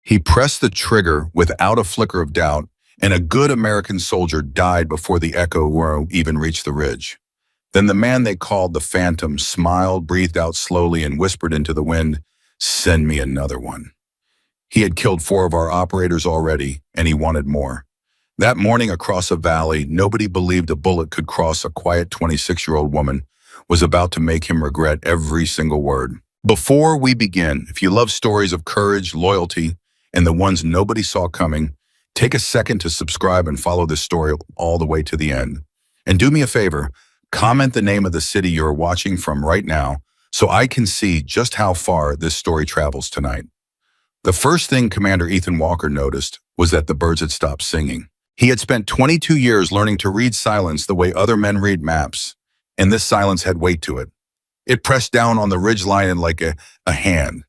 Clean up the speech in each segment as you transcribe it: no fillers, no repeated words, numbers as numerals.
He pressed the trigger without a flicker of doubt, and a good American soldier died before the echo even reached the ridge. Then the man they called the Phantom smiled, breathed out slowly, and whispered into the wind, "Send me another one." He had killed 4 of our operators already, and he wanted more. That morning across a valley, nobody believed a bullet could cross a quiet 26-year-old woman was about to make him regret every single word. Before we begin, if you love stories of courage, loyalty, and the ones nobody saw coming, take a second to subscribe and follow this story all the way to the end. And do me a favor, comment the name of the city you're watching from right now so I can see just how far this story travels tonight. The first thing Commander Ethan Walker noticed was that the birds had stopped singing. He had spent 22 years learning to read silence the way other men read maps, and this silence had weight to it. It pressed down on the ridgeline like a hand.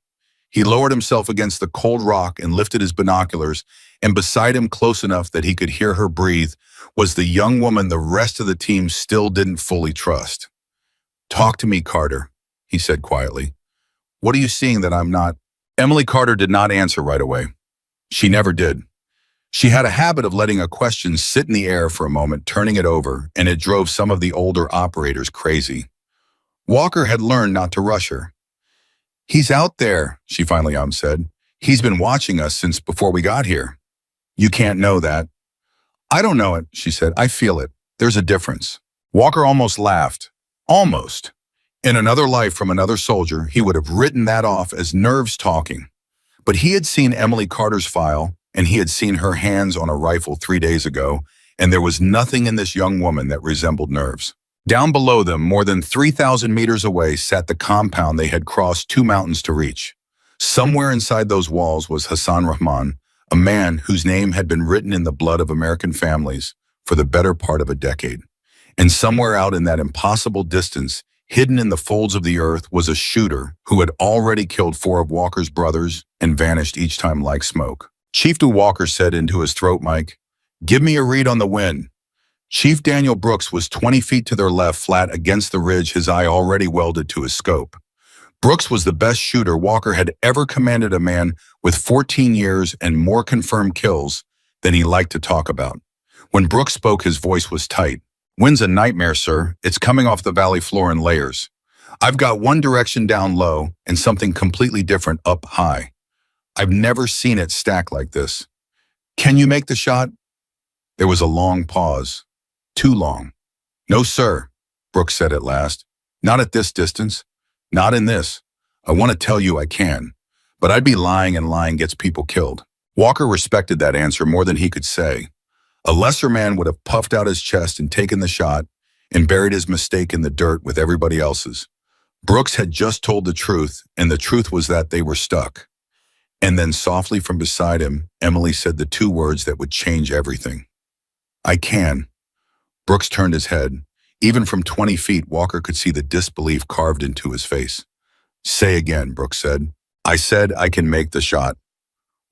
He lowered himself against the cold rock and lifted his binoculars, and beside him, close enough that he could hear her breathe, was the young woman the rest of the team still didn't fully trust. "Talk to me, Carter," he said quietly. "What are you seeing that I'm not?" Emily Carter did not answer right away. She never did. She had a habit of letting a question sit in the air for a moment, turning it over, and it drove some of the older operators crazy. Walker had learned not to rush her. "He's out there," she finally said. "He's been watching us since before we got here." "You can't know that." "I don't know it," she said. "I feel it. There's a difference." Walker almost laughed. Almost. In another life from another soldier, he would have written that off as nerves talking. But he had seen Emily Carter's file, and he had seen her hands on a rifle 3 days ago, and there was nothing in this young woman that resembled nerves. Down below them, more than 3,000 meters away, sat the compound they had crossed 2 mountains to reach. Somewhere inside those walls was Hassan Rahman, a man whose name had been written in the blood of American families for the better part of a decade. And somewhere out in that impossible distance, hidden in the folds of the earth, was a shooter who had already killed 4 of Walker's brothers and vanished each time like smoke. Chief Walker said into his throat mic, "Give me a read on the wind." Chief Daniel Brooks was 20 feet to their left, flat against the ridge, his eye already welded to his scope. Brooks was the best shooter Walker had ever commanded, a man with 14 years and more confirmed kills than he liked to talk about. When Brooks spoke, his voice was tight. "Wind's a nightmare, sir. It's coming off the valley floor in layers. I've got one direction down low and something completely different up high. I've never seen it stack like this. Can you make the shot?" There was a long pause. Too long. "No, sir," Brooks said at last. "Not at this distance. Not in this. I want to tell you I can, but I'd be lying, and lying gets people killed." Walker respected that answer more than he could say. A lesser man would have puffed out his chest and taken the shot and buried his mistake in the dirt with everybody else's. Brooks had just told the truth, and the truth was that they were stuck. And then softly from beside him, Emily said the 2 words that would change everything. "I can." Brooks turned his head. Even from 20 feet, Walker could see the disbelief carved into his face. "Say again," Brooks said. "I said I can make the shot."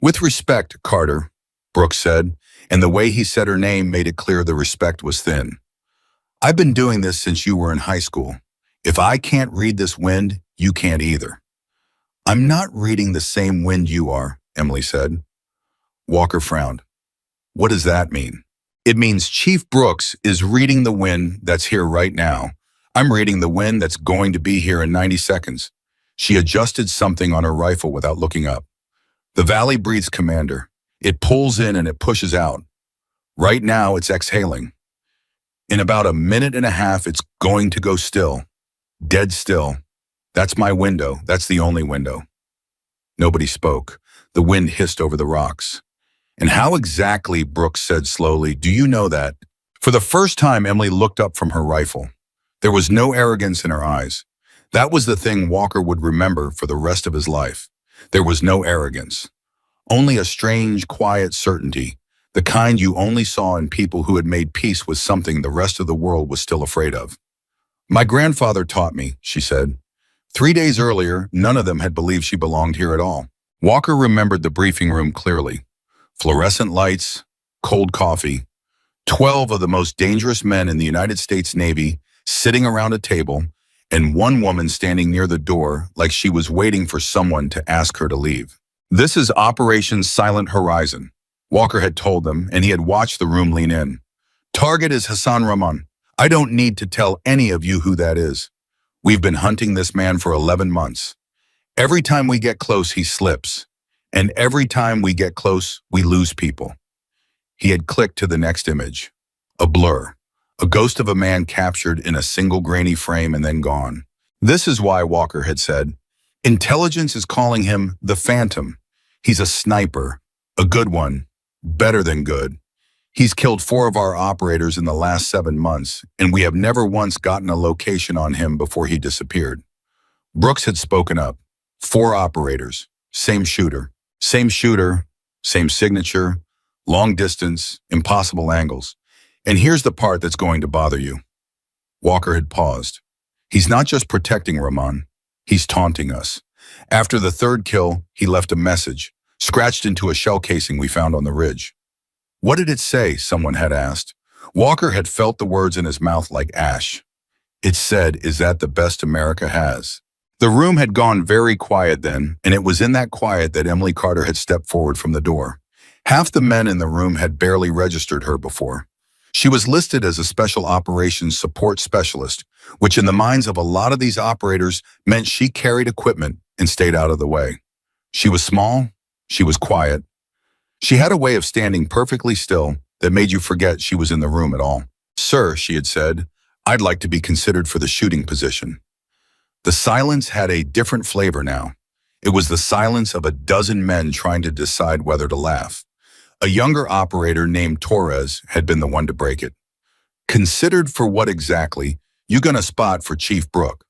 "With respect, Carter," Brooks said, and the way he said her name made it clear the respect was thin. "I've been doing this since you were in high school. If I can't read this wind, you can't either." "I'm not reading the same wind you are," Emily said. Walker frowned. "What does that mean?" "It means Chief Brooks is reading the wind that's here right now. I'm reading the wind that's going to be here in 90 seconds. She adjusted something on her rifle without looking up. "The valley breathes, Commander. It pulls in and it pushes out. Right now, it's exhaling. In about a minute and a half, it's going to go still. Dead still. That's my window. That's the only window." Nobody spoke. The wind hissed over the rocks. "And how exactly," Brooks said slowly, "do you know that?" For the first time, Emily looked up from her rifle. There was no arrogance in her eyes. That was the thing Walker would remember for the rest of his life. There was no arrogance. Only a strange, quiet certainty, the kind you only saw in people who had made peace with something the rest of the world was still afraid of. "My grandfather taught me," she said. 3 days earlier, none of them had believed she belonged here at all. Walker remembered the briefing room clearly. Fluorescent lights, cold coffee, 12 of the most dangerous men in the United States Navy sitting around a table, and one woman standing near the door like she was waiting for someone to ask her to leave. This is Operation Silent Horizon, Walker had told them, and he had watched the room lean in. Target is Hassan Rahman. I don't need to tell any of you who that is. We've been hunting this man for 11 months. Every time we get close, he slips. And every time we get close, we lose people. He had clicked to the next image. A blur. A ghost of a man captured in a single grainy frame and then gone. This is why Walker had said, intelligence is calling him the Phantom. He's a sniper. A good one. Better than good. He's killed 4 of our operators in the last 7 months, and we have never once gotten a location on him before he disappeared. Brooks had spoken up. 4 operators. Same shooter. Same shooter. Same signature. Long distance. Impossible angles. And here's the part that's going to bother you. Walker had paused. He's not just protecting Rahman. He's taunting us. After the 3rd kill, he left a message, scratched into a shell casing we found on the ridge. What did it say? Someone had asked. Walker had felt the words in his mouth like ash. It said, is that the best America has? The room had gone very quiet then, and it was in that quiet that Emily Carter had stepped forward from the door. Half the men in the room had barely registered her before. She was listed as a Special Operations Support Specialist, which in the minds of a lot of these operators meant she carried equipment and stayed out of the way. She was small. She was quiet. She had a way of standing perfectly still that made you forget she was in the room at all. Sir, she had said, I'd like to be considered for the shooting position. The silence had a different flavor now. It was the silence of a dozen men trying to decide whether to laugh. A younger operator named Torres had been the one to break it. Considered for what exactly? You gonna spot for Chief Brooke?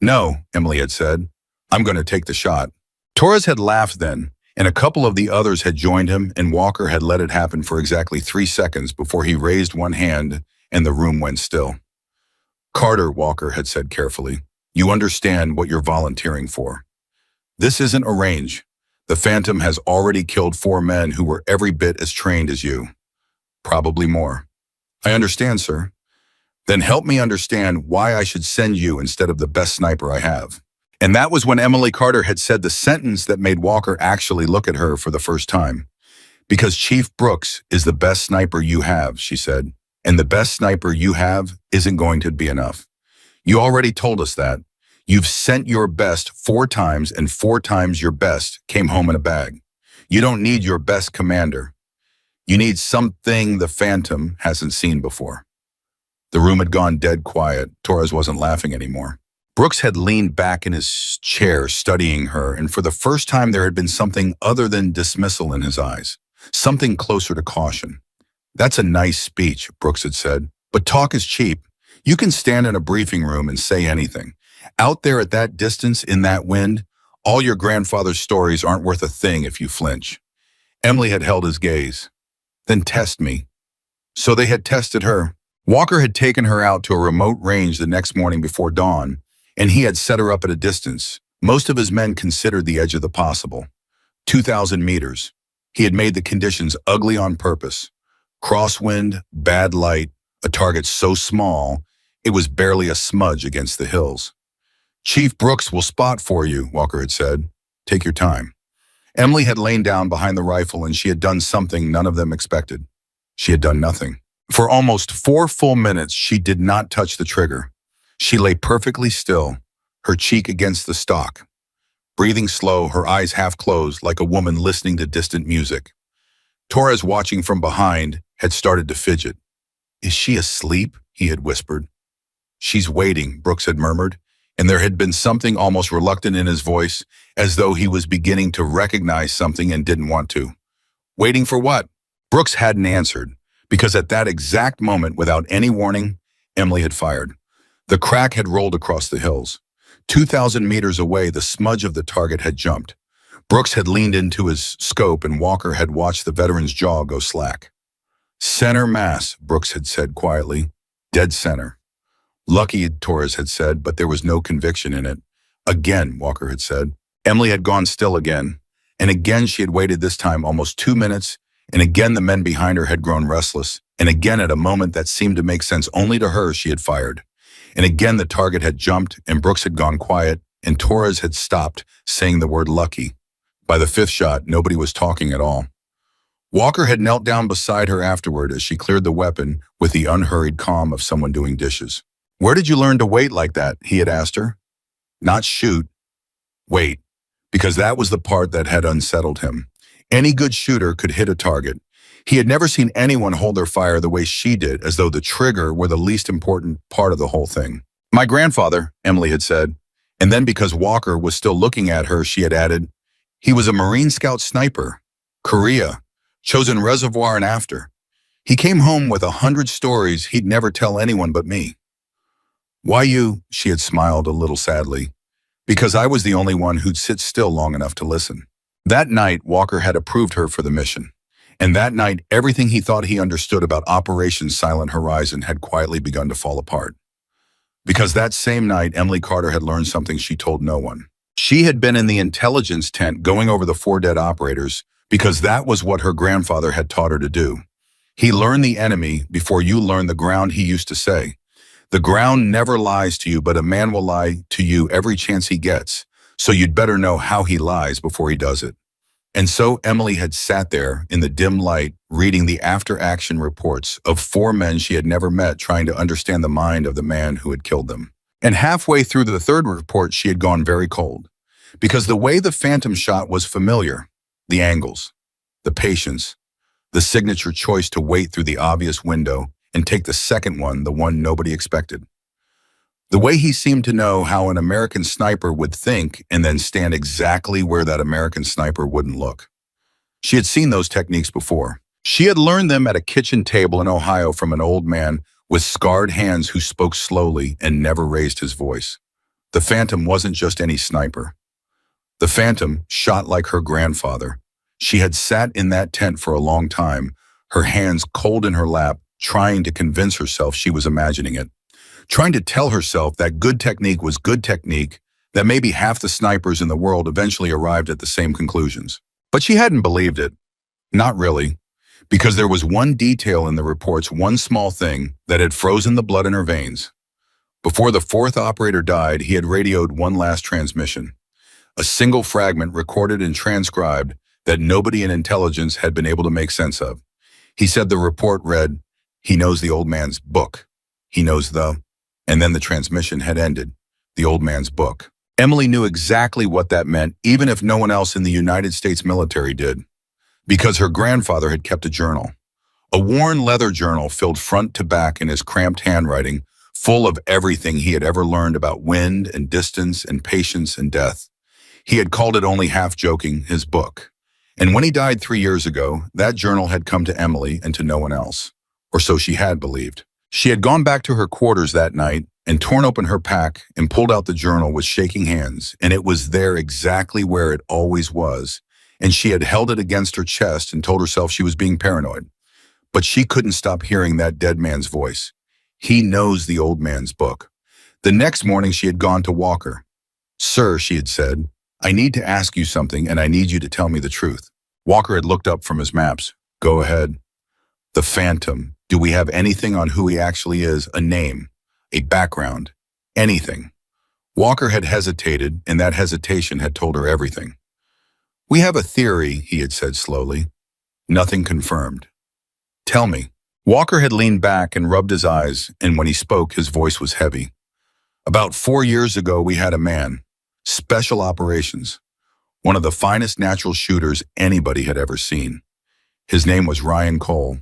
No, Emily had said. I'm gonna take the shot. Torres had laughed then, and a couple of the others had joined him, and Walker had let it happen for exactly 3 seconds before he raised one hand and the room went still. Carter, Walker had said carefully, you understand what you're volunteering for. This isn't a range. The Phantom has already killed 4 men who were every bit as trained as you. Probably more. I understand, sir. Then help me understand why I should send you instead of the best sniper I have. And that was when Emily Carter had said the sentence that made Walker actually look at her for the first time. Because Chief Brooks is the best sniper you have, she said. And the best sniper you have isn't going to be enough. You already told us that. You've sent your best 4 times, and 4 times your best came home in a bag. You don't need your best commander. You need something the Phantom hasn't seen before. The room had gone dead quiet. Torres wasn't laughing anymore. Brooks had leaned back in his chair, studying her, and for the first time there had been something other than dismissal in his eyes, something closer to caution. That's a nice speech, Brooks had said, but talk is cheap. You can stand in a briefing room and say anything. Out there at that distance, in that wind, all your grandfather's stories aren't worth a thing if you flinch. Emily had held his gaze. Then test me. So they had tested her. Walker had taken her out to a remote range the next morning before dawn, and he had set her up at a distance. Most of his men considered the edge of the possible. 2,000 meters. He had made the conditions ugly on purpose. Crosswind, bad light, a target so small, it was barely a smudge against the hills. Chief Brooks will spot for you, Walker had said. Take your time. Emily had lain down behind the rifle and she had done something none of them expected. She had done nothing. For almost 4 full minutes, she did not touch the trigger. She lay perfectly still, her cheek against the stock. Breathing slow, her eyes half closed like a woman listening to distant music. Torres, watching from behind, had started to fidget. Is she asleep? He had whispered. She's waiting, Brooks had murmured, and there had been something almost reluctant in his voice, as though he was beginning to recognize something and didn't want to. Waiting for what? Brooks hadn't answered, because at that exact moment, without any warning, Emily had fired. The crack had rolled across the hills. 2,000 meters away, the smudge of the target had jumped. Brooks had leaned into his scope and Walker had watched the veteran's jaw go slack. Center mass, Brooks had said quietly. Dead center. Lucky, Torres had said, but there was no conviction in it. Again, Walker had said. Emily had gone still again. And again she had waited, this time almost 2 minutes, and again the men behind her had grown restless, and again at a moment that seemed to make sense only to her she had fired. And again the target had jumped, and Brooks had gone quiet, and Torres had stopped saying the word lucky. By the fifth shot, nobody was talking at all. Walker had knelt down beside her afterward as she cleared the weapon with the unhurried calm of someone doing dishes. "Where did you learn to wait like that?" he had asked her. Not shoot, wait, because that was the part that had unsettled him. Any good shooter could hit a target. He had never seen anyone hold their fire the way she did, as though the trigger were the least important part of the whole thing. "My grandfather," Emily had said, and then because Walker was still looking at her, she had added, "He was a Marine Scout sniper. Korea. Chosen reservoir and after. He came home with 100 stories he'd never tell anyone but me." "Why you?" she had smiled a little sadly. "Because I was the only one who'd sit still long enough to listen." That night, Walker had approved her for the mission. And that night, everything he thought he understood about Operation Silent Horizon had quietly begun to fall apart. Because that same night, Emily Carter had learned something she told no one. She had been in the intelligence tent going over the 4 dead operators because that was what her grandfather had taught her to do. He learned the enemy before you learn the ground, he used to say. The ground never lies to you, but a man will lie to you every chance he gets. So you'd better know how he lies before he does it. And so Emily had sat there in the dim light, reading the after-action reports of 4 men she had never met, trying to understand the mind of the man who had killed them. And halfway through the 3rd report, she had gone very cold. Because the way the Phantom shot was familiar, the angles, the patience, the signature choice to wait through the obvious window and take the second one, the one nobody expected. The way he seemed to know how an American sniper would think and then stand exactly where that American sniper wouldn't look. She had seen those techniques before. She had learned them at a kitchen table in Ohio from an old man with scarred hands who spoke slowly and never raised his voice. The Phantom wasn't just any sniper. The Phantom shot like her grandfather. She had sat in that tent for a long time, her hands cold in her lap, trying to convince herself she was imagining it. Trying to tell herself that good technique was good technique, that maybe half the snipers in the world eventually arrived at the same conclusions. But she hadn't believed it. Not really. Because there was one detail in the reports, one small thing, that had frozen the blood in her veins. Before the 4th operator died, he had radioed one last transmission. A single fragment recorded and transcribed that nobody in intelligence had been able to make sense of. He said the report read, "He knows the old man's book. He knows the..." And then the transmission had ended. The old man's book. Emily knew exactly what that meant, even if no one else in the United States military did. Because her grandfather had kept a journal. A worn leather journal filled front to back in his cramped handwriting, full of everything he had ever learned about wind and distance and patience and death. He had called it, only half joking, his book. And when he died 3 years ago, that journal had come to Emily and to no one else. Or so she had believed. She had gone back to her quarters that night and torn open her pack and pulled out the journal with shaking hands, and it was there exactly where it always was, and she had held it against her chest and told herself she was being paranoid. But she couldn't stop hearing that dead man's voice. He knows the old man's book. The next morning she had gone to Walker. "Sir," she had said, "I need to ask you something, and I need you to tell me the truth." Walker had looked up from his maps. "Go ahead." "The Phantom. Do we have anything on who he actually is? A name? A background? Anything?" Walker had hesitated, and that hesitation had told her everything. "We have a theory," he had said slowly. "Nothing confirmed." "Tell me." Walker had leaned back and rubbed his eyes, and when he spoke, his voice was heavy. "About 4 years ago, we had a man. Special operations. One of the finest natural shooters anybody had ever seen. His name was Ryan Cole."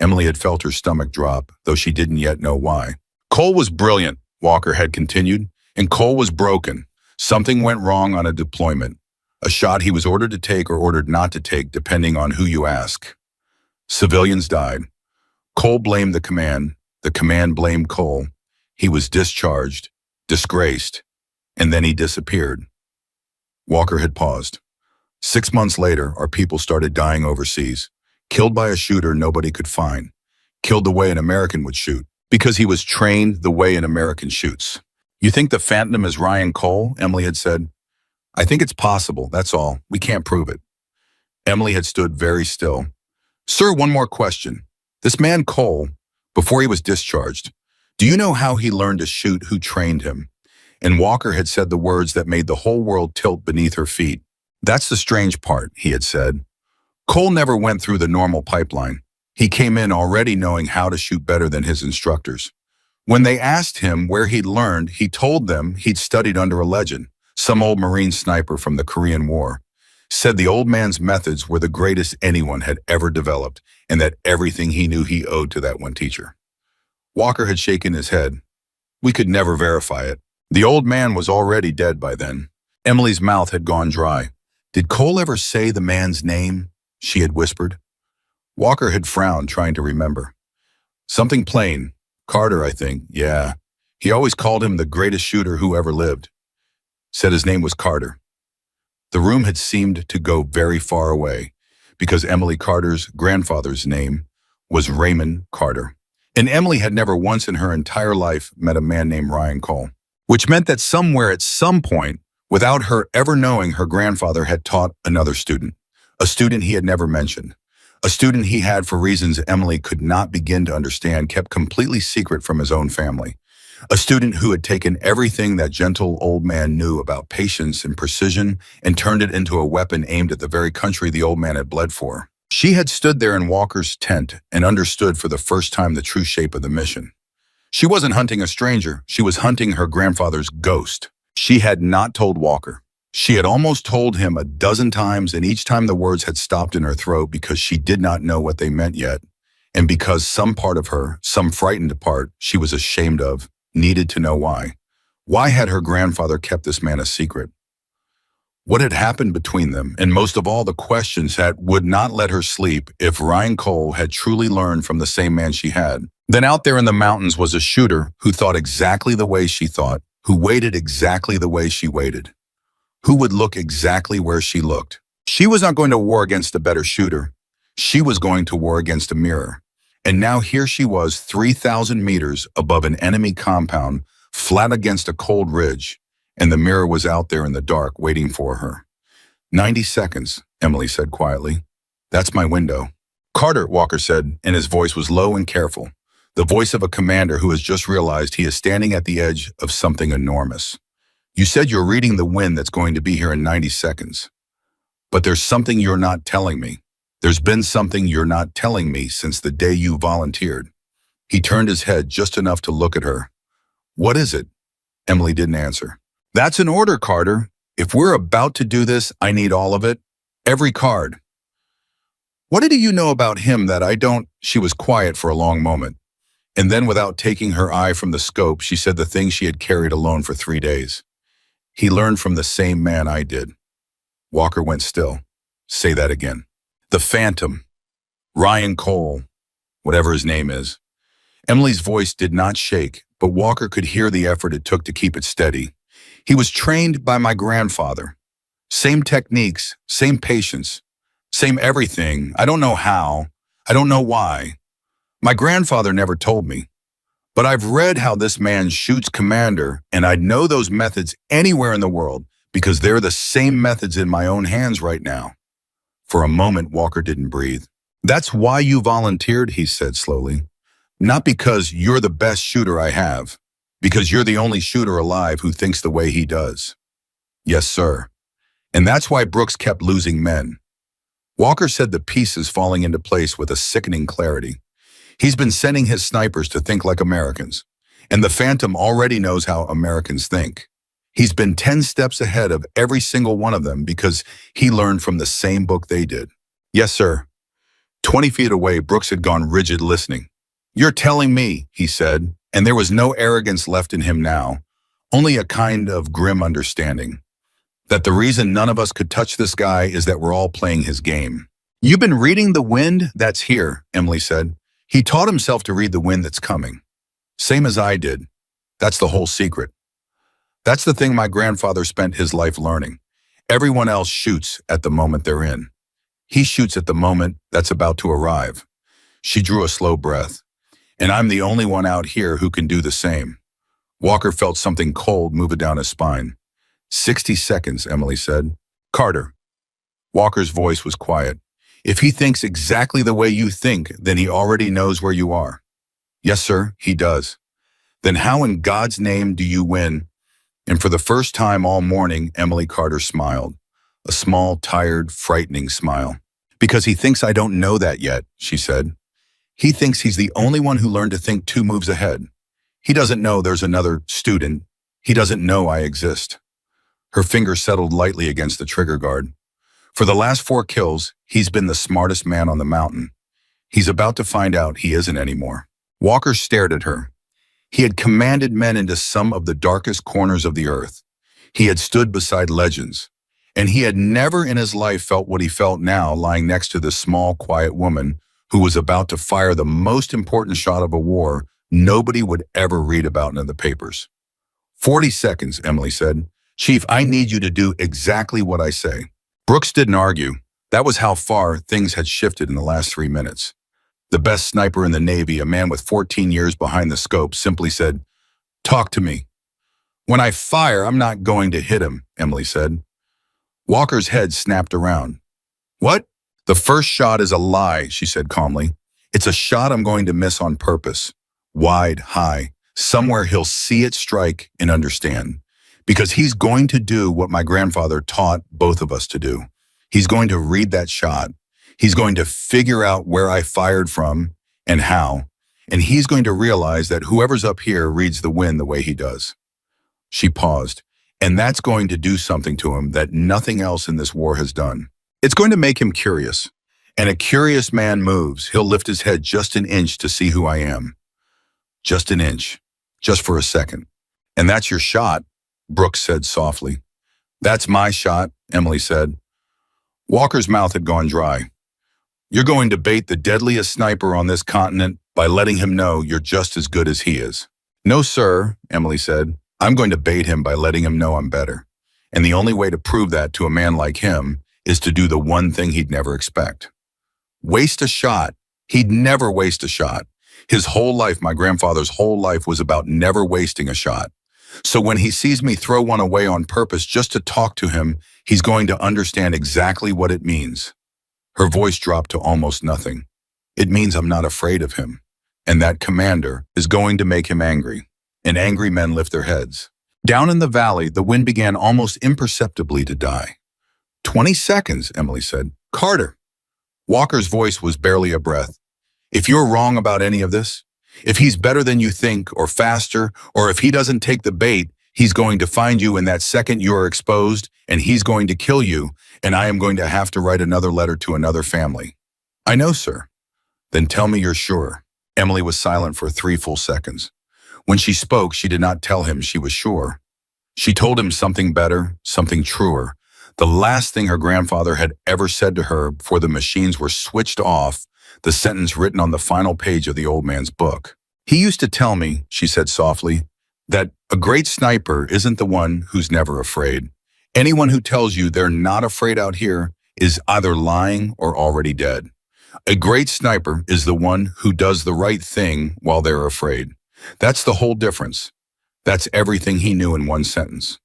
Emily had felt her stomach drop, though she didn't yet know why. "Cole was brilliant," Walker had continued, "and Cole was broken. Something went wrong on a deployment. A shot he was ordered to take or ordered not to take, depending on who you ask. Civilians died. Cole blamed the command blamed Cole. He was discharged, disgraced, and then he disappeared." Walker had paused. 6 months later, our people started dying overseas. Killed by a shooter nobody could find. Killed the way an American would shoot. Because he was trained the way an American shoots. "You think the Phantom is Ryan Cole?" Emily had said. "I think it's possible, that's all. We can't prove it." Emily had stood very still. "Sir, one more question. This man Cole, before he was discharged, do you know how he learned to shoot, who trained him?" And Walker had said the words that made the whole world tilt beneath her feet. That's the strange part, he had said. Cole never went through the normal pipeline. He came in already knowing how to shoot better than his instructors. When they asked him where he'd learned, he told them he'd studied under a legend, some old Marine sniper from the Korean War. Said the old man's methods were the greatest anyone had ever developed, and that everything he knew he owed to that one teacher. Walker had shaken his head. We could never verify it. The old man was already dead by then. Emily's mouth had gone dry. Did Cole ever say the man's name? She had whispered. Walker had frowned, trying to remember. Something plain. Carter, I think. Yeah. He always called him the greatest shooter who ever lived. Said his name was Carter. The room had seemed to go very far away, because Emily Carter's grandfather's name was Raymond Carter. And Emily had never once in her entire life met a man named Ryan Cole, which meant that somewhere at some point, without her ever knowing, her grandfather had taught another student, a student he had never mentioned, a student he had, for reasons Emily could not begin to understand, kept completely secret from his own family, a student who had taken everything that gentle old man knew about patience and precision and turned it into a weapon aimed at the very country the old man had bled for. She had stood there in Walker's tent and understood for the first time the true shape of the mission. She wasn't hunting a stranger, she was hunting her grandfather's ghost. She had not told Walker. She had almost told him a dozen times, and each time the words had stopped in her throat because she did not know what they meant yet, and because some part of her, some frightened part she was ashamed of, needed to know why. Why had her grandfather kept this man a secret? What had happened between them, and most of all, the questions that would not let her sleep if Ryan Cole had truly learned from the same man she had. Then out there in the mountains was a shooter who thought exactly the way she thought, who waited exactly the way she waited, who would look exactly where she looked. She was not going to war against a better shooter. She was going to war against a mirror. And now here she was, 3,000 meters above an enemy compound, flat against a cold ridge, and the mirror was out there in the dark waiting for her. 90 seconds, Emily said quietly. That's my window. Carter, Walker said, and his voice was low and careful, the voice of a commander who has just realized he is standing at the edge of something enormous. You said you're reading the wind that's going to be here in 90 seconds. But there's something you're not telling me. There's been something you're not telling me since the day you volunteered. He turned his head just enough to look at her. What is it? Emily didn't answer. That's an order, Carter. If we're about to do this, I need all of it. Every card. What do you know about him that I don't? She was quiet for a long moment. And then, without taking her eye from the scope, she said the thing she had carried alone for 3 days. He learned from the same man I did. Walker went still. Say that again. The Phantom. Ryan Cole. Whatever his name is. Emily's voice did not shake, but Walker could hear the effort it took to keep it steady. He was trained by my grandfather. Same techniques, same patience, same everything. I don't know how. I don't know why. My grandfather never told me. But I've read how this man shoots commander, and I'd know those methods anywhere in the world because they're the same methods in my own hands right now. For a moment, Walker didn't breathe. That's why you volunteered, he said slowly. Not because you're the best shooter I have, because you're the only shooter alive who thinks the way he does. Yes, sir. And that's why Brooks kept losing men. Walker said the pieces falling into place with a sickening clarity. He's been sending his snipers to think like Americans, and the Phantom already knows how Americans think. He's been 10 steps ahead of every single one of them because he learned from the same book they did. Yes, sir. 20 feet away, Brooks had gone rigid, listening. You're telling me, he said, and there was no arrogance left in him now, only a kind of grim understanding, that the reason none of us could touch this guy is that we're all playing his game. You've been reading the wind that's here, Emily said. He taught himself to read the wind that's coming. Same as I did. That's the whole secret. That's the thing my grandfather spent his life learning. Everyone else shoots at the moment they're in. He shoots at the moment that's about to arrive. She drew a slow breath. And I'm the only one out here who can do the same. Walker felt something cold move down his spine. 60 seconds, Emily said. Carter. Walker's voice was quiet. If he thinks exactly the way you think, then he already knows where you are. Yes, sir, he does. Then how in God's name do you win? And for the first time all morning, Emily Carter smiled. A small, tired, frightening smile. Because he thinks I don't know that yet, she said. He thinks he's the only one who learned to think 2 moves ahead. He doesn't know there's another student. He doesn't know I exist. Her finger settled lightly against the trigger guard. For the last 4 kills, he's been the smartest man on the mountain. He's about to find out he isn't anymore. Walker stared at her. He had commanded men into some of the darkest corners of the earth. He had stood beside legends. And he had never in his life felt what he felt now lying next to this small, quiet woman who was about to fire the most important shot of a war nobody would ever read about in the papers. 40 seconds, Emily said. Chief, I need you to do exactly what I say. Brooks didn't argue. That was how far things had shifted in the last 3 minutes. The best sniper in the Navy, a man with 14 years behind the scope, simply said, "Talk to me." "When I fire, I'm not going to hit him," Emily said. Walker's head snapped around. "What?" "The first shot is a lie," she said calmly. "It's a shot I'm going to miss on purpose. Wide, high, somewhere he'll see it strike and understand. Because he's going to do what my grandfather taught both of us to do. He's going to read that shot. He's going to figure out where I fired from and how. And he's going to realize that whoever's up here reads the wind the way he does." She paused. "And that's going to do something to him that nothing else in this war has done. It's going to make him curious. And a curious man moves. He'll lift his head just an inch to see who I am. Just an inch. Just for a second. And that's your shot," Brooks said softly. "That's my shot," Emily said. Walker's mouth had gone dry. "You're going to bait the deadliest sniper on this continent by letting him know you're just as good as he is." "No, sir," Emily said. "I'm going to bait him by letting him know I'm better. And the only way to prove that to a man like him is to do the one thing he'd never expect. Waste a shot. He'd never waste a shot. His whole life, my grandfather's whole life, was about never wasting a shot. So when he sees me throw one away on purpose just to talk to him, he's going to understand exactly what it means." Her voice dropped to almost nothing. "It means I'm not afraid of him. And that commander is going to make him angry. And angry men lift their heads." Down in the valley, the wind began almost imperceptibly to die. 20 seconds, Emily said. "Carter." Walker's voice was barely a breath. "If you're wrong about any of this, if he's better than you think, or faster, or if he doesn't take the bait, he's going to find you in that second you are exposed, and he's going to kill you, and I am going to have to write another letter to another family." "I know, sir." "Then tell me you're sure." Emily was silent for 3 full seconds. When she spoke, she did not tell him she was sure. She told him something better, something truer. The last thing her grandfather had ever said to her before the machines were switched off, the sentence written on the final page of the old man's book. "He used to tell me," she said softly, "that a great sniper isn't the one who's never afraid. Anyone who tells you they're not afraid out here is either lying or already dead. A great sniper is the one who does the right thing while they're afraid. That's the whole difference. That's everything he knew in one sentence."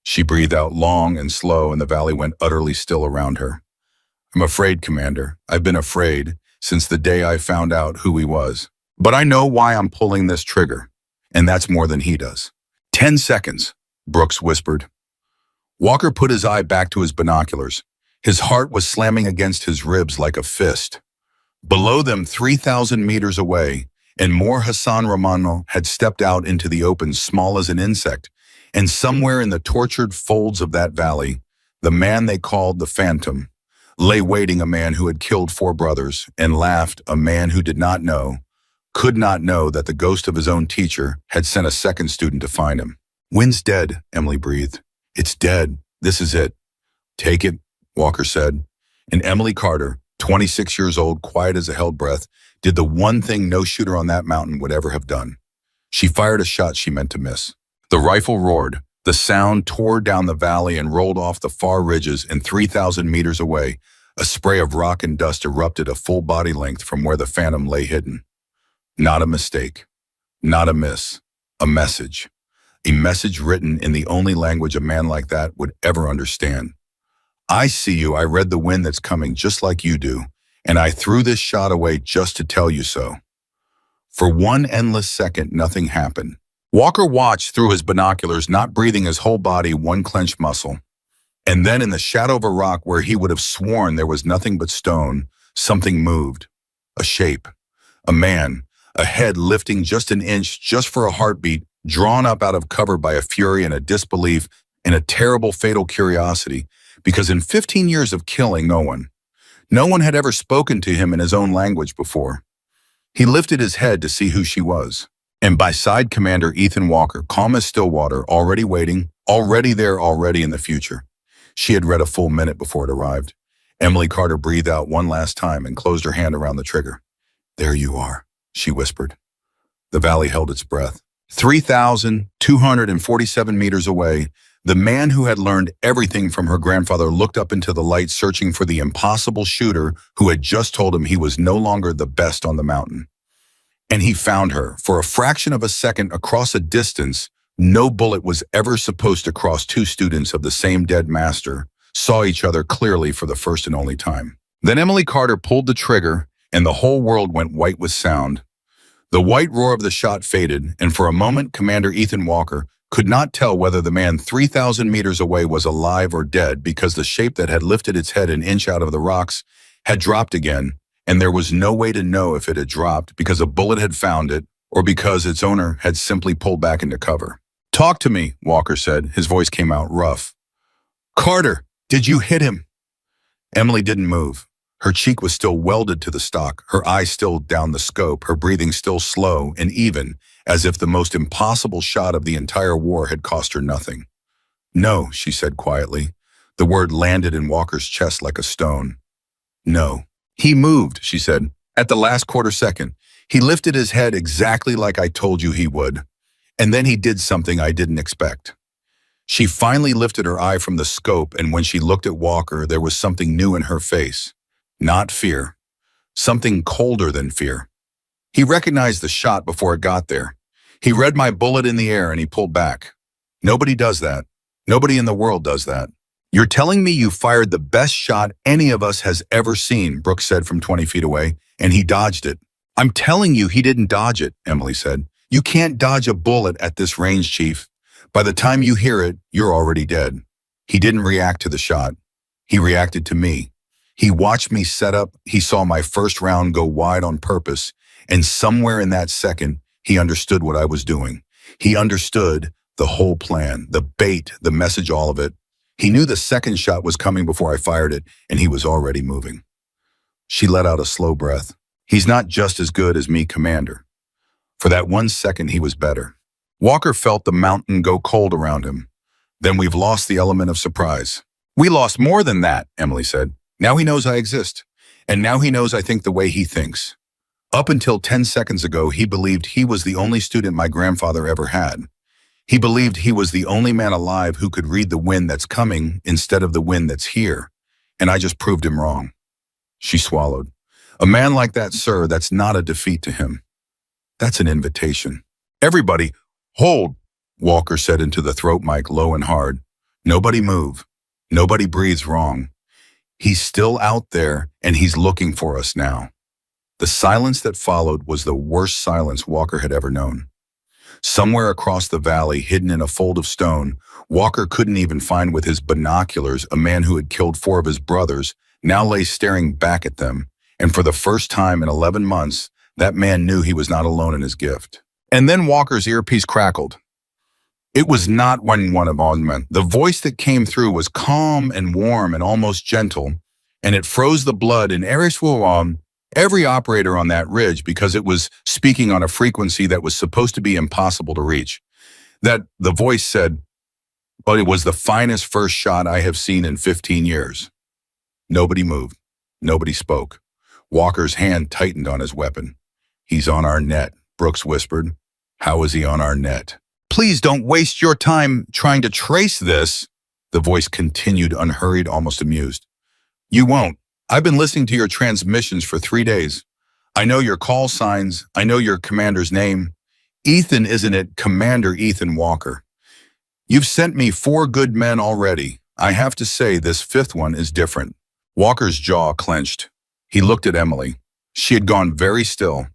She breathed out long and slow, and the valley went utterly still around her. "I'm afraid, Commander. I've been afraid since the day I found out who he was. But I know why I'm pulling this trigger, and that's more than he does." 10 seconds, Brooks whispered. Walker put his eye back to his binoculars. His heart was slamming against his ribs like a fist. Below them, 3,000 meters away, and more Hassan Romano had stepped out into the open, small as an insect, and somewhere in the tortured folds of that valley, the man they called the Phantom lay waiting, a man who had killed 4 brothers and laughed, a man who did not know, could not know that the ghost of his own teacher had sent a second student to find him. "Wind's dead," Emily breathed. "It's dead. This is it." "Take it," Walker said. And Emily Carter, 26 years old, quiet as a held breath, did the one thing no shooter on that mountain would ever have done. She fired a shot she meant to miss. The rifle roared. The sound tore down the valley and rolled off the far ridges, and 3,000 meters away, a spray of rock and dust erupted a full body length from where the Phantom lay hidden. Not a mistake. Not a miss. A message. A message written in the only language a man like that would ever understand. "I see you. I read the wind that's coming just like you do, and I threw this shot away just to tell you so." For one endless second, nothing happened. Walker watched through his binoculars, not breathing, his whole body one clenched muscle. And then in the shadow of a rock where he would have sworn there was nothing but stone, something moved. A shape. A man. A head lifting just an inch, just for a heartbeat, drawn up out of cover by a fury and a disbelief and a terrible fatal curiosity, because in 15 years of killing no one had ever spoken to him in his own language before. He lifted his head to see who she was. And by side Commander Ethan Walker, calm as still water, already waiting, already there, already in the future. She had read a full minute before it arrived. Emily Carter breathed out one last time and closed her hand around the trigger. "There you are," she whispered. The valley held its breath. 3,247 meters away, the man who had learned everything from her grandfather looked up into the light, searching for the impossible shooter who had just told him he was no longer the best on the mountain. And he found her. For a fraction of a second across a distance no bullet was ever supposed to cross two students of the same dead master, saw each other clearly for the first and only time. Then Emily Carter pulled the trigger, and the whole world went white with sound. The white roar of the shot faded, and for a moment Commander Ethan Walker could not tell whether the man 3,000 meters away was alive or dead, because the shape that had lifted its head an inch out of the rocks had dropped again, and there was no way to know if it had dropped because a bullet had found it or because its owner had simply pulled back into cover. "Talk to me," Walker said. His voice came out rough. "Carter, did you hit him?" Emily didn't move. Her cheek was still welded to the stock, her eyes still down the scope, her breathing still slow and even, as if the most impossible shot of the entire war had cost her nothing. "No," she said quietly. The word landed in Walker's chest like a stone. "No." "He moved," she said, "at the last quarter second. He lifted his head exactly like I told you he would. And then he did something I didn't expect." She finally lifted her eye from the scope, and when she looked at Walker, there was something new in her face. Not fear. Something colder than fear. He recognized the shot before it got there. He read my bullet in the air and he pulled back. Nobody does that. Nobody in the world does that. "You're telling me you fired the best shot any of us has ever seen," Brooks said from 20 feet away, "and he dodged it." "I'm telling you he didn't dodge it," Emily said. "You can't dodge a bullet at this range, Chief. By the time you hear it, you're already dead." He didn't react to the shot. He reacted to me. He watched me set up. He saw my first round go wide on purpose, and somewhere in that second, he understood what I was doing. He understood the whole plan, the bait, the message, all of it. He knew the second shot was coming before I fired it, and he was already moving. She let out a slow breath. "He's not just as good as me, Commander." For that 1 second, he was better. Walker felt the mountain go cold around him. "Then we've lost the element of surprise." "We lost more than that," Emily said. "Now he knows I exist, and now he knows I think the way he thinks. Up until 10 seconds ago, he believed he was the only student my grandfather ever had. He believed he was the only man alive who could read the wind that's coming instead of the wind that's here, and I just proved him wrong." She swallowed. "A man like that, sir, that's not a defeat to him. That's an invitation." "Everybody, hold," Walker said into the throat mic low and hard. "Nobody move. Nobody breathes wrong. He's still out there, and he's looking for us now." The silence that followed was the worst silence Walker had ever known. Somewhere across the valley, hidden in a fold of stone, Walker couldn't even find with his binoculars, a man who had killed 4 of his brothers now lay staring back at them, and for the first time in 11 months, that man knew he was not alone in his gift. And then Walker's earpiece crackled. It was not one of Osman. The voice that came through was calm and warm and almost gentle, and it froze the blood in every operator on that ridge, because it was speaking on a frequency that was supposed to be impossible to reach. That the voice said, "But it was the finest first shot I have seen in 15 years." Nobody moved. Nobody spoke. Walker's hand tightened on his weapon. "He's on our net," Brooks whispered. "How is he on our net?" "Please don't waste your time trying to trace this," the voice continued, unhurried, almost amused. "You won't. I've been listening to your transmissions for 3 days. I know your call signs. I know your commander's name. Ethan, isn't it? Commander Ethan Walker. You've sent me 4 good men already. I have to say this 5th one is different." Walker's jaw clenched. He looked at Emily. She had gone very still,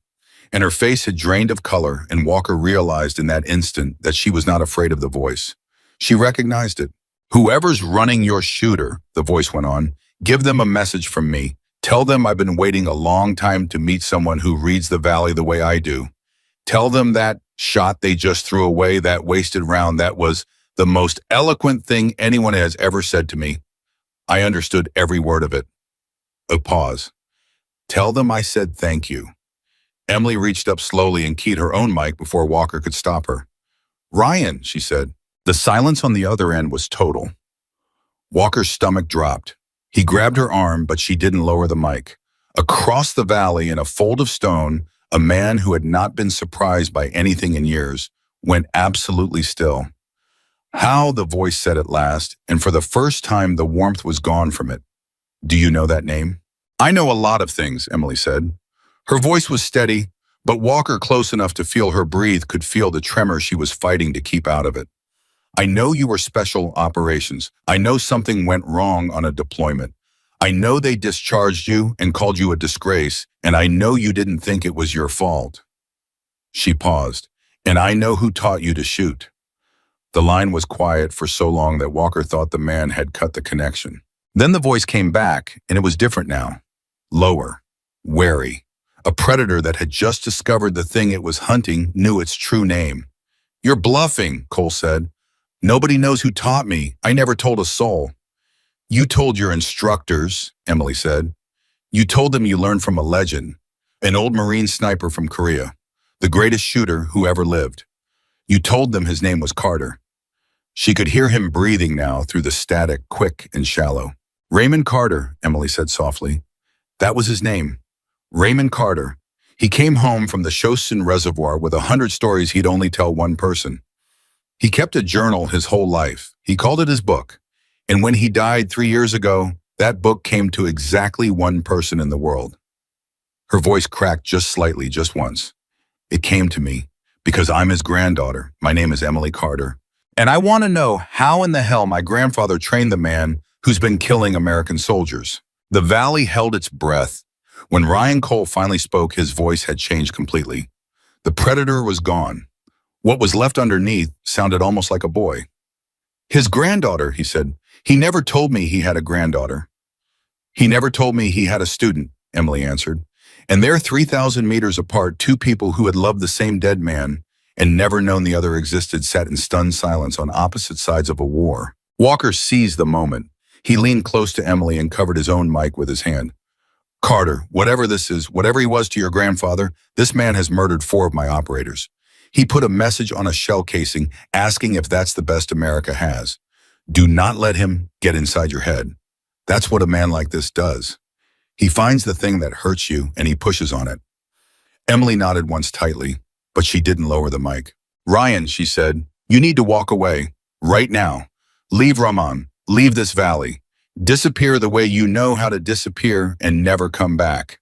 and her face had drained of color, and Walker realized in that instant that she was not afraid of the voice. She recognized it. Whoever's running your shooter, the voice went on, give them a message from me. Tell them I've been waiting a long time to meet someone who reads the valley the way I do. Tell them that shot they just threw away, that wasted round, that was the most eloquent thing anyone has ever said to me. I understood every word of it. A pause. Tell them I said thank you. Emily reached up slowly and keyed her own mic before Walker could stop her. Ryan, she said. The silence on the other end was total. Walker's stomach dropped. He grabbed her arm, but she didn't lower the mic. Across the valley, in a fold of stone, a man who had not been surprised by anything in years went absolutely still. How, the voice said at last, and for the first time the warmth was gone from it. Do you know that name? I know a lot of things, Emily said. Her voice was steady, but Walker, close enough to feel her breathe, could feel the tremor she was fighting to keep out of it. I know you were special operations. I know something went wrong on a deployment. I know they discharged you and called you a disgrace, and I know you didn't think it was your fault. She paused. And I know who taught you to shoot. The line was quiet for so long that Walker thought the man had cut the connection. Then the voice came back, and it was different now. Lower, wary. A predator that had just discovered the thing it was hunting knew its true name. You're bluffing, Cole said. Nobody knows who taught me. I never told a soul. You told your instructors, Emily said. You told them you learned from a legend, an old Marine sniper from Korea, the greatest shooter who ever lived. You told them his name was Carter. She could hear him breathing now through the static, quick and shallow. Raymond Carter, Emily said softly. That was his name. Raymond Carter. He came home from the Shosin Reservoir with 100 stories he'd only tell one person. He kept a journal his whole life. He called it his book. And when he died 3 years ago, that book came to exactly one person in the world. Her voice cracked just slightly, just once. It came to me because I'm his granddaughter. My name is Emily Carter. And I want to know how in the hell my grandfather trained the man who's been killing American soldiers. The valley held its breath. When Ryan Cole finally spoke, his voice had changed completely. The predator was gone. What was left underneath sounded almost like a boy. His granddaughter, he said. He never told me he had a granddaughter. He never told me he had a student, Emily answered. And there, 3,000 meters apart, two people who had loved the same dead man and never known the other existed sat in stunned silence on opposite sides of a war. Walker seized the moment. He leaned close to Emily and covered his own mic with his hand. Carter, whatever this is, whatever he was to your grandfather, this man has murdered 4 of my operators. He put a message on a shell casing asking if that's the best America has. Do not let him get inside your head. That's what a man like this does. He finds the thing that hurts you and he pushes on it. Emily nodded once tightly, but she didn't lower the mic. Ryan, she said, you need to walk away. Right now. Leave Raman. Leave this valley. Disappear the way you know how to disappear and never come back.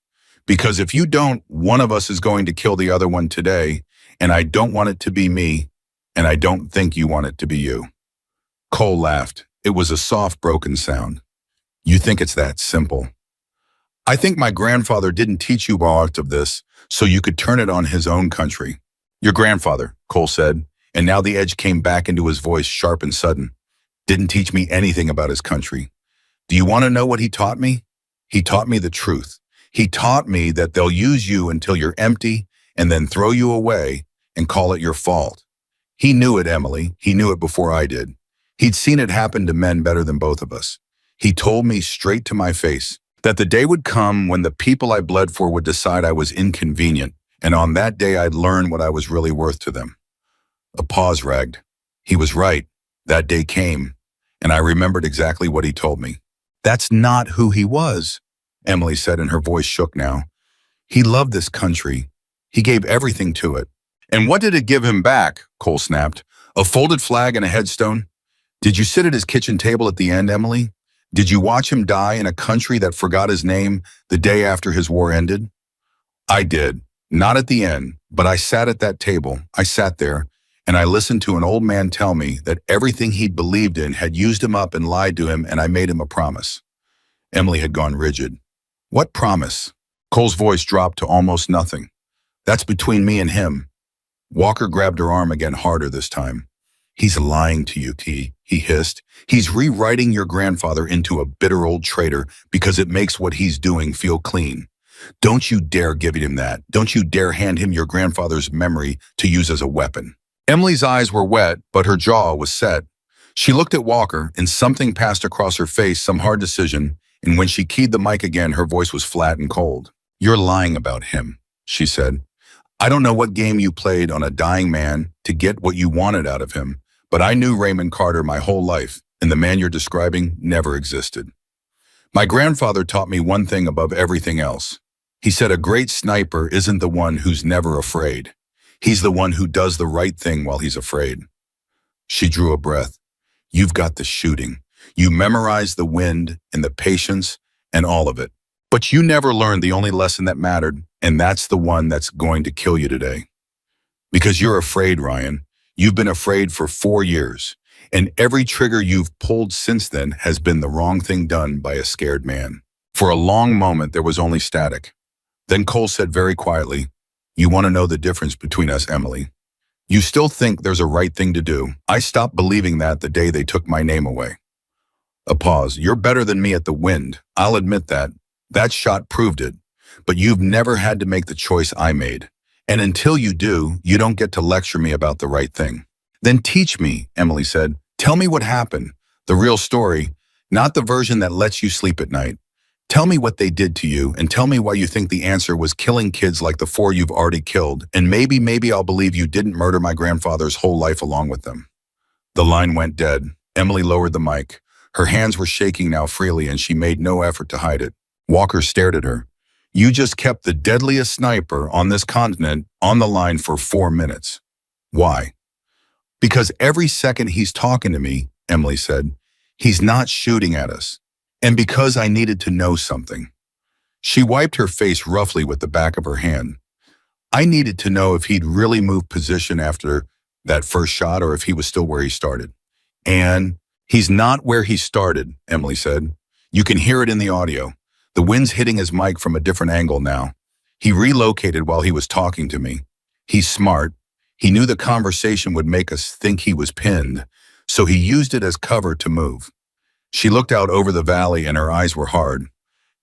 Because if you don't, one of us is going to kill the other one today, and I don't want it to be me, and I don't think you want it to be you. Cole laughed. It was a soft, broken sound. You think it's that simple. I think my grandfather didn't teach you art of this so you could turn it on his own country. Your grandfather, Cole said, and now the edge came back into his voice, sharp and sudden. Didn't teach me anything about his country. Do you want to know what he taught me? He taught me the truth. He taught me that they'll use you until you're empty and then throw you away and call it your fault. He knew it, Emily. He knew it before I did. He'd seen it happen to men better than both of us. He told me straight to my face that the day would come when the people I bled for would decide I was inconvenient, and on that day I'd learn what I was really worth to them. A pause ragged. He was right. That day came, and I remembered exactly what he told me. That's not who he was, Emily said, and her voice shook now. He loved this country. He gave everything to it. And what did it give him back? Cole snapped. A folded flag and a headstone? Did you sit at his kitchen table at the end, Emily? Did you watch him die in a country that forgot his name the day after his war ended? I did. Not at the end, but I sat at that table. I sat there, and I listened to an old man tell me that everything he'd believed in had used him up and lied to him, and I made him a promise. Emily had gone rigid. What promise? Cole's voice dropped to almost nothing. That's between me and him. Walker grabbed her arm again harder this time. He's lying to you, he hissed. He's rewriting your grandfather into a bitter old traitor because it makes what he's doing feel clean. Don't you dare give him that. Don't you dare hand him your grandfather's memory to use as a weapon. Emily's eyes were wet, but her jaw was set. She looked at Walker, and something passed across her face, some hard decision, and when she keyed the mic again, her voice was flat and cold. You're lying about him, she said. I don't know what game you played on a dying man to get what you wanted out of him, but I knew Raymond Carter my whole life, and the man you're describing never existed. My grandfather taught me one thing above everything else. He said a great sniper isn't the one who's never afraid. He's the one who does the right thing while he's afraid. She drew a breath. You've got the shooting. You memorized the wind and the patience and all of it. But you never learned the only lesson that mattered, and that's the one that's going to kill you today. Because you're afraid, Ryan. You've been afraid for 4 years, and every trigger you've pulled since then has been the wrong thing done by a scared man. For a long moment, there was only static. Then Cole said very quietly, You want to know the difference between us, Emily? You still think there's a right thing to do. I stopped believing that the day they took my name away. A pause. You're better than me at the wind. I'll admit that. That shot proved it. But you've never had to make the choice I made. And until you do, you don't get to lecture me about the right thing. Then teach me, Emily said. Tell me what happened. The real story, not the version that lets you sleep at night. Tell me what they did to you, and tell me why you think the answer was killing kids like the 4 you've already killed, and maybe I'll believe you didn't murder my grandfather's whole life along with them. The line went dead. Emily lowered the mic. Her hands were shaking now freely, and she made no effort to hide it. Walker stared at her. You just kept the deadliest sniper on this continent on the line for 4 minutes. Why? Because every second he's talking to me, Emily said, he's not shooting at us. And because I needed to know something. She wiped her face roughly with the back of her hand. I needed to know if he'd really moved position after that first shot or if he was still where he started. And he's not where he started, Emily said. You can hear it in the audio. The wind's hitting his mic from a different angle now. He relocated while he was talking to me. He's smart. He knew the conversation would make us think he was pinned, so he used it as cover to move. She looked out over the valley and her eyes were hard.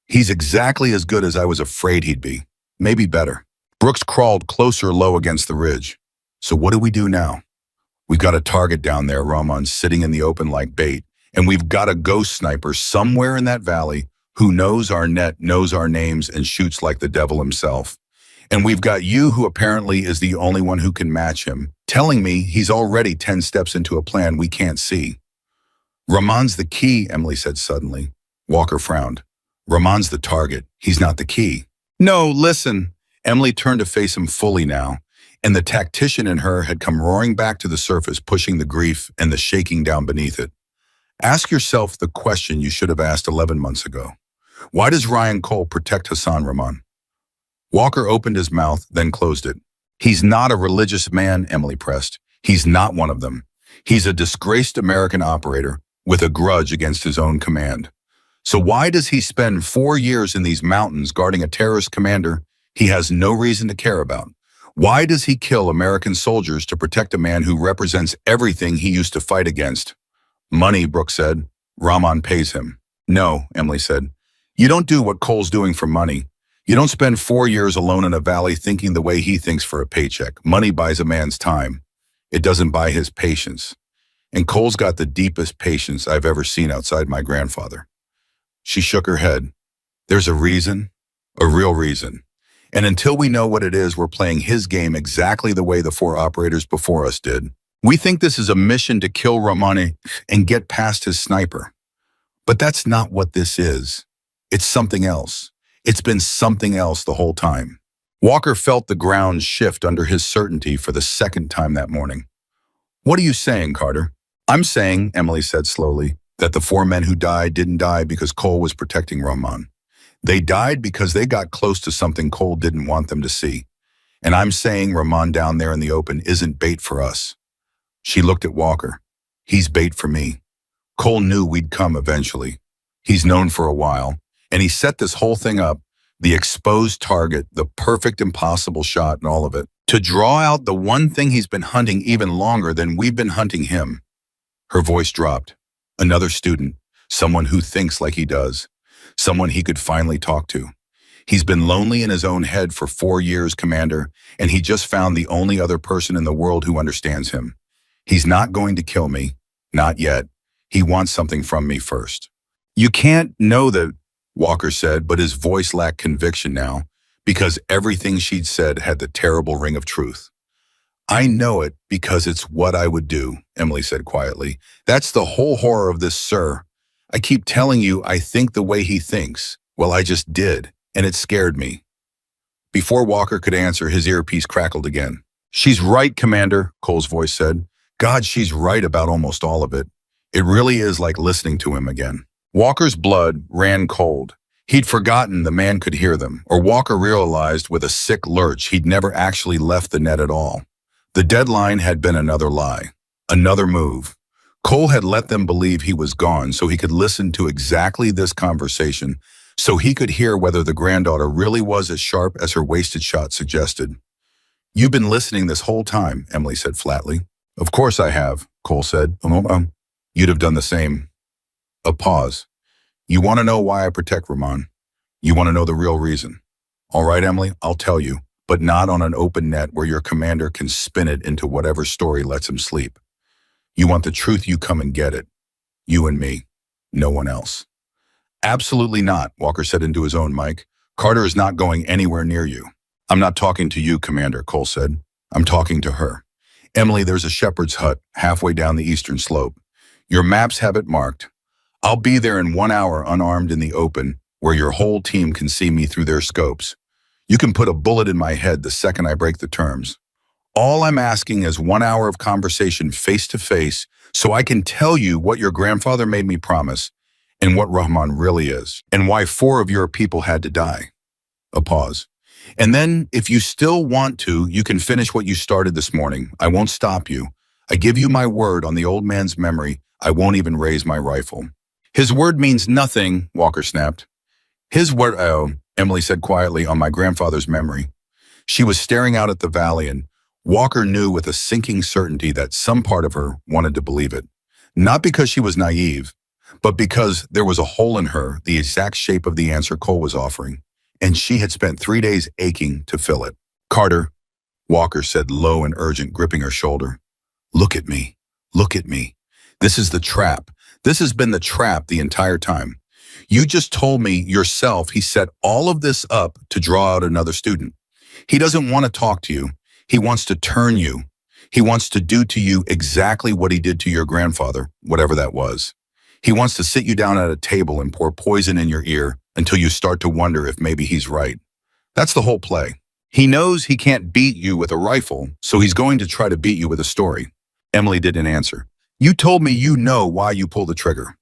He's exactly as good as I was afraid he'd be. Maybe better. Brooks crawled closer low against the ridge. So what do we do now? We've got a target down there, Rahman, sitting in the open like bait, and we've got a ghost sniper somewhere in that valley who knows our net, knows our names, and shoots like the devil himself. And we've got you, who apparently is the only one who can match him, telling me he's already 10 steps into a plan we can't see. Rahman's the key, Emily said suddenly. Walker frowned. Rahman's the target. He's not the key. No, listen. Emily turned to face him fully now, and the tactician in her had come roaring back to the surface, pushing the grief and the shaking down beneath it. Ask yourself the question you should have asked 11 months ago. Why does Ryan Cole protect Hassan Rahman? Walker opened his mouth, then closed it. He's not a religious man, Emily pressed. He's not one of them. He's a disgraced American operator with a grudge against his own command. So why does he spend 4 years in these mountains guarding a terrorist commander he has no reason to care about? Why does he kill American soldiers to protect a man who represents everything he used to fight against? Money, Brooks said. Rahman pays him. No, Emily said. You don't do what Cole's doing for money. You don't spend 4 years alone in a valley thinking the way he thinks for a paycheck. Money buys a man's time. It doesn't buy his patience. And Cole's got the deepest patience I've ever seen outside my grandfather. She shook her head. There's a reason, a real reason. And until we know what it is, we're playing his game exactly the way the 4 operators before us did. We think this is a mission to kill Rahman and get past his sniper. But that's not what this is. It's something else. It's been something else the whole time. Walker felt the ground shift under his certainty for the second time that morning. What are you saying, Carter? I'm saying, Emily said slowly, that the 4 men who died didn't die because Cole was protecting Rahman. They died because they got close to something Cole didn't want them to see. And I'm saying Rahman down there in the open isn't bait for us. She looked at Walker. He's bait for me. Cole knew we'd come eventually. He's known for a while, and he set this whole thing up, the exposed target, the perfect impossible shot and all of it, To draw out the one thing he's been hunting even longer than we've been hunting him. Her voice dropped. Another student, someone who thinks like he does, someone he could finally talk to. He's been lonely in his own head for 4 years, Commander, and he just found the only other person in the world who understands him. He's not going to kill me. Not yet. He wants something from me first. You can't know that, Walker said, but his voice lacked conviction now, because everything she'd said had the terrible ring of truth. I know it because it's what I would do, Emily said quietly. That's the whole horror of this, sir. I keep telling you I think the way he thinks. Well, I just did, and it scared me. Before Walker could answer, his earpiece crackled again. She's right, Commander, Cole's voice said. God, she's right about almost all of it. It really is like listening to him again. Walker's blood ran cold. He'd forgotten the man could hear them, or Walker realized with a sick lurch he'd never actually left the net at all. The deadline had been another lie, another move. Cole had let them believe he was gone so he could listen to exactly this conversation, so he could hear whether the granddaughter really was as sharp as her wasted shot suggested. You've been listening this whole time, Emily said flatly. Of course I have, Cole said. You'd have done the same. A pause. You want to know why I protect Ramon? You want to know the real reason? All right, Emily, I'll tell you, but not on an open net where your commander can spin it into whatever story lets him sleep. You want the truth, you come and get it. You and me. No one else. Absolutely not, Walker said into his own mic. Carter is not going anywhere near you. I'm not talking to you, Commander, Cole said. I'm talking to her. Emily, there's a shepherd's hut halfway down the eastern slope. Your maps have it marked. I'll be there in 1 hour unarmed in the open, where your whole team can see me through their scopes. You can put a bullet in my head the second I break the terms. All I'm asking is 1 hour of conversation face to face so I can tell you what your grandfather made me promise and what Rahman really is and why 4 of your people had to die. A pause. And then, if you still want to, you can finish what you started this morning. I won't stop you. I give you my word on the old man's memory, I won't even raise my rifle. His word means nothing, Walker snapped. His word, oh, Emily said quietly, on my grandfather's memory. She was staring out at the valley, and Walker knew with a sinking certainty that some part of her wanted to believe it. Not because she was naive, but because there was a hole in her, the exact shape of the answer Cole was offering, and she had spent 3 days aching to fill it. Carter, Walker said low and urgent, gripping her shoulder. Look at me. Look at me. This is the trap. This has been the trap the entire time. You just told me yourself he set all of this up to draw out another student. He doesn't want to talk to you. He wants to turn you. He wants to do to you exactly what he did to your grandfather, whatever that was. He wants to sit you down at a table and pour poison in your ear until you start to wonder if maybe he's right. That's the whole play. He knows he can't beat you with a rifle, so he's going to try to beat you with a story. Emily didn't answer. You told me you know why you pulled the trigger,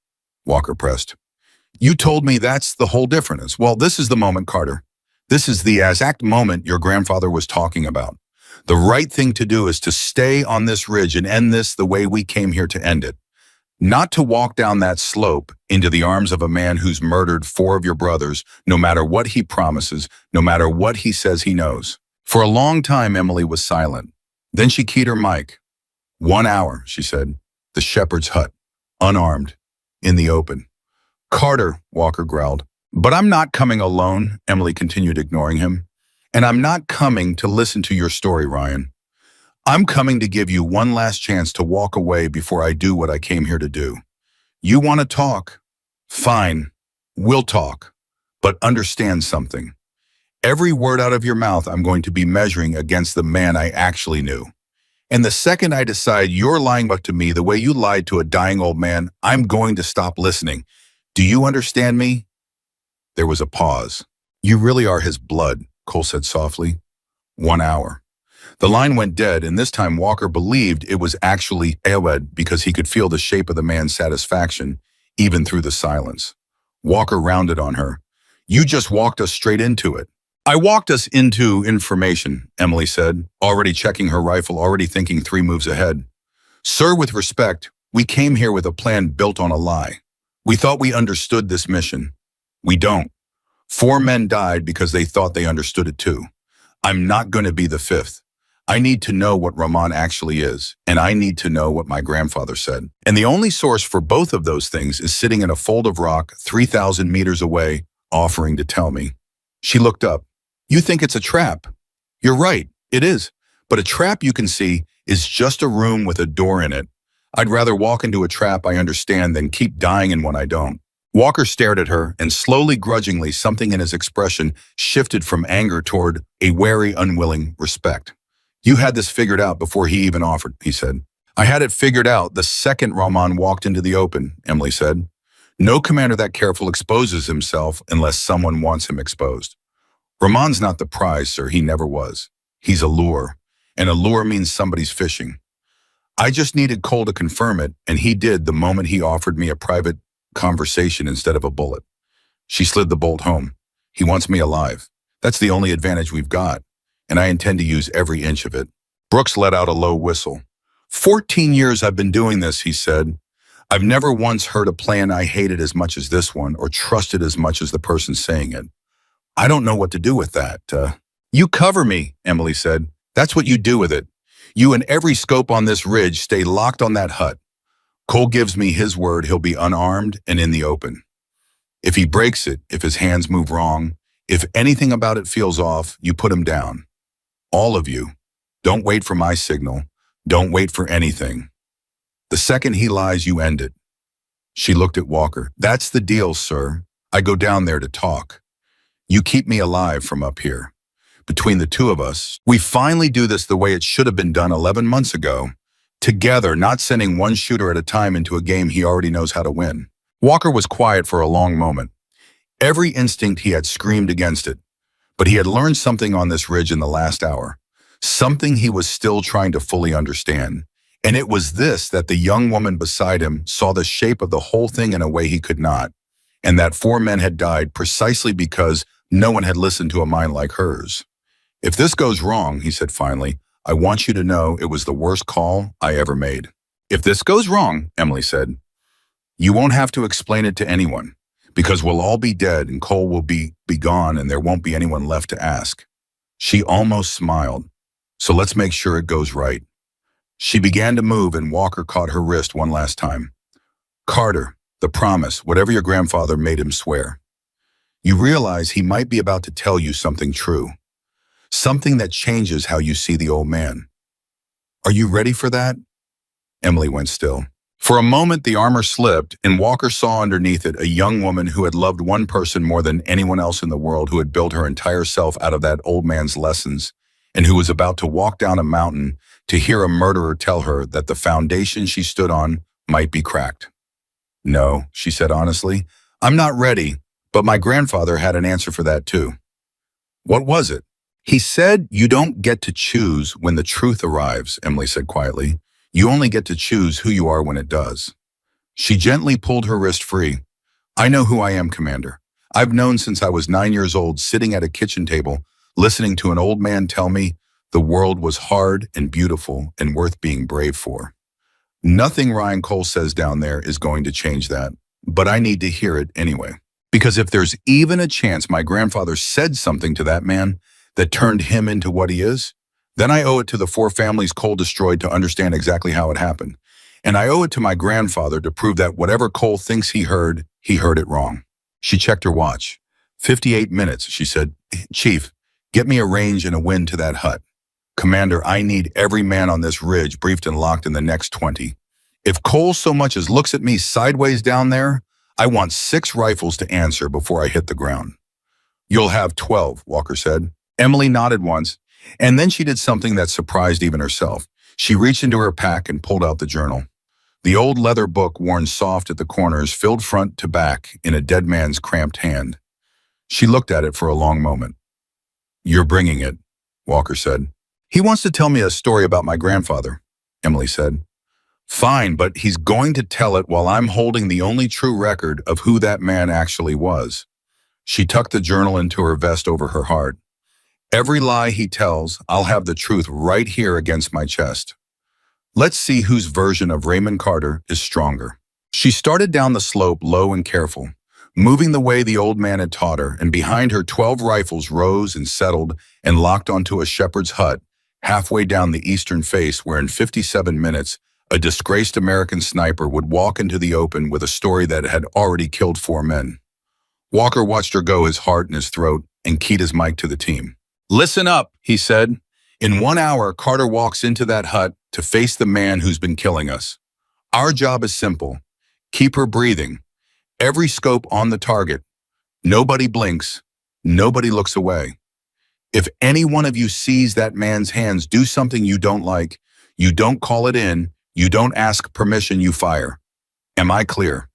Walker pressed. You told me that's the whole difference. Well, this is the moment, Carter. This is the exact moment your grandfather was talking about. The right thing to do is to stay on this ridge and end this the way we came here to end it. Not to walk down that slope into the arms of a man who's murdered 4 of your brothers, no matter what he promises, no matter what he says he knows. For a long time, Emily was silent. Then she keyed her mic. 1 hour, she said. The shepherd's hut, unarmed, in the open. Carter, Walker growled. But I'm not coming alone, Emily continued, ignoring him. And I'm not coming to listen to your story, Ryan. I'm coming to give you one last chance to walk away before I do what I came here to do. You want to talk? Fine, we'll talk. But understand something. Every word out of your mouth I'm going to be measuring against the man I actually knew. And the second I decide you're lying back to me the way you lied to a dying old man, I'm going to stop listening. Do you understand me? There was a pause. You really are his blood, Cole said softly. 1 hour. The line went dead, and this time Walker believed it was actually Awed because he could feel the shape of the man's satisfaction, even through the silence. Walker rounded on her. You just walked us straight into it. I walked us into information, Emily said, already checking her rifle, already thinking 3 moves ahead. Sir, with respect, we came here with a plan built on a lie. We thought we understood this mission. We don't. 4 men died because they thought they understood it too. I'm not going to be the 5th. I need to know what Rahman actually is, and I need to know what my grandfather said. And the only source for both of those things is sitting in a fold of rock 3,000 meters away, offering to tell me. She looked up. You think it's a trap? You're right, it is. But a trap, you can see, is just a room with a door in it. I'd rather walk into a trap I understand than keep dying in one I don't. Walker stared at her, and slowly, grudgingly, something in his expression shifted from anger toward a wary, unwilling respect. You had this figured out before he even offered, he said. I had it figured out the second Rahman walked into the open, Emily said. No commander that careful exposes himself unless someone wants him exposed. Rahman's not the prize, sir, he never was. He's a lure, and a lure means somebody's fishing. I just needed Cole to confirm it, and he did the moment he offered me a private conversation instead of a bullet. She slid the bolt home. He wants me alive. That's the only advantage we've got, and I intend to use every inch of it. Brooks let out a low whistle. 14 years I've been doing this, he said. I've never once heard a plan I hated as much as this one or trusted as much as the person saying it. I don't know what to do with that. You cover me, Emily said. That's what you do with it. You and every scope on this ridge stay locked on that hut. Cole gives me his word he'll be unarmed and in the open. If he breaks it, if his hands move wrong, if anything about it feels off, you put him down. All of you. Don't wait for my signal. Don't wait for anything. The second he lies, you end it. She looked at Walker. That's the deal, sir. I go down there to talk. You keep me alive from up here. Between the two of us, we finally do this the way it should have been done 11 months ago. Together, not sending one shooter at a time into a game he already knows how to win. Walker was quiet for a long moment. Every instinct he had screamed against it. But he had learned something on this ridge in the last hour. Something he was still trying to fully understand. And it was this that the young woman beside him saw the shape of the whole thing in a way he could not. And that 4 men had died precisely because no one had listened to a mind like hers. If this goes wrong, he said finally, I want you to know it was the worst call I ever made. If this goes wrong, Emily said, you won't have to explain it to anyone, because we'll all be dead and Cole will be gone and there won't be anyone left to ask. She almost smiled. So let's make sure it goes right. She began to move and Walker caught her wrist one last time. Carter, the promise, whatever your grandfather made him swear. You realize he might be about to tell you something true. Something that changes how you see the old man. Are you ready for that? Emily went still. For a moment, the armor slipped, and Walker saw underneath it a young woman who had loved one person more than anyone else in the world, who had built her entire self out of that old man's lessons, and who was about to walk down a mountain to hear a murderer tell her that the foundation she stood on might be cracked. No, she said honestly, I'm not ready, but my grandfather had an answer for that too. What was it? He said, you don't get to choose when the truth arrives, Emily said quietly. You only get to choose who you are when it does. She gently pulled her wrist free. I know who I am, Commander. I've known since I was 9 years old, sitting at a kitchen table, listening to an old man tell me the world was hard and beautiful and worth being brave for. Nothing Ryan Cole says down there is going to change that, but I need to hear it anyway. Because if there's even a chance my grandfather said something to that man that turned him into what he is, then I owe it to the 4 families Cole destroyed to understand exactly how it happened. And I owe it to my grandfather to prove that whatever Cole thinks he heard it wrong. She checked her watch. 58 minutes, she said. Chief, get me a range and a wind to that hut. Commander, I need every man on this ridge briefed and locked in the next 20. If Cole so much as looks at me sideways down there, I want 6 rifles to answer before I hit the ground. You'll have 12, Walker said. Emily nodded once, and then she did something that surprised even herself. She reached into her pack and pulled out the journal. The old leather book, worn soft at the corners, filled front to back in a dead man's cramped hand. She looked at it for a long moment. You're bringing it, Walker said. He wants to tell me a story about my grandfather, Emily said. Fine, but he's going to tell it while I'm holding the only true record of who that man actually was. She tucked the journal into her vest over her heart. Every lie he tells, I'll have the truth right here against my chest. Let's see whose version of Raymond Carter is stronger. She started down the slope low and careful, moving the way the old man had taught her, and behind her 12 rifles rose and settled and locked onto a shepherd's hut halfway down the eastern face where in 57 minutes, a disgraced American sniper would walk into the open with a story that had already killed 4 men. Walker watched her go, his heart in his throat, and keyed his mic to the team. "Listen up," he said. "In 1 hour, Carter walks into that hut to face the man who's been killing us. Our job is simple. Keep her breathing. Every scope on the target. Nobody blinks. Nobody looks away. If any one of you sees that man's hands do something you don't like, you don't call it in, you don't ask permission, you fire. Am I clear?"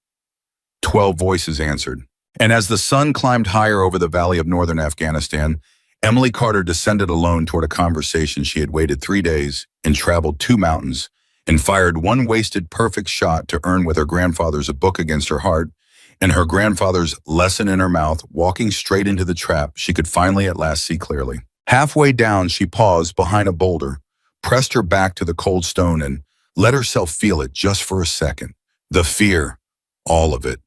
12 voices answered. And as the sun climbed higher over the valley of northern Afghanistan, Emily Carter descended alone toward a conversation she had waited 3 days and traveled 2 mountains and fired one wasted perfect shot to earn with her grandfather's A Book Against Her Heart and her grandfather's Lesson in her mouth, walking straight into the trap she could finally at last see clearly. Halfway down, she paused behind a boulder, pressed her back to the cold stone, and let herself feel it just for a second. The fear, all of it.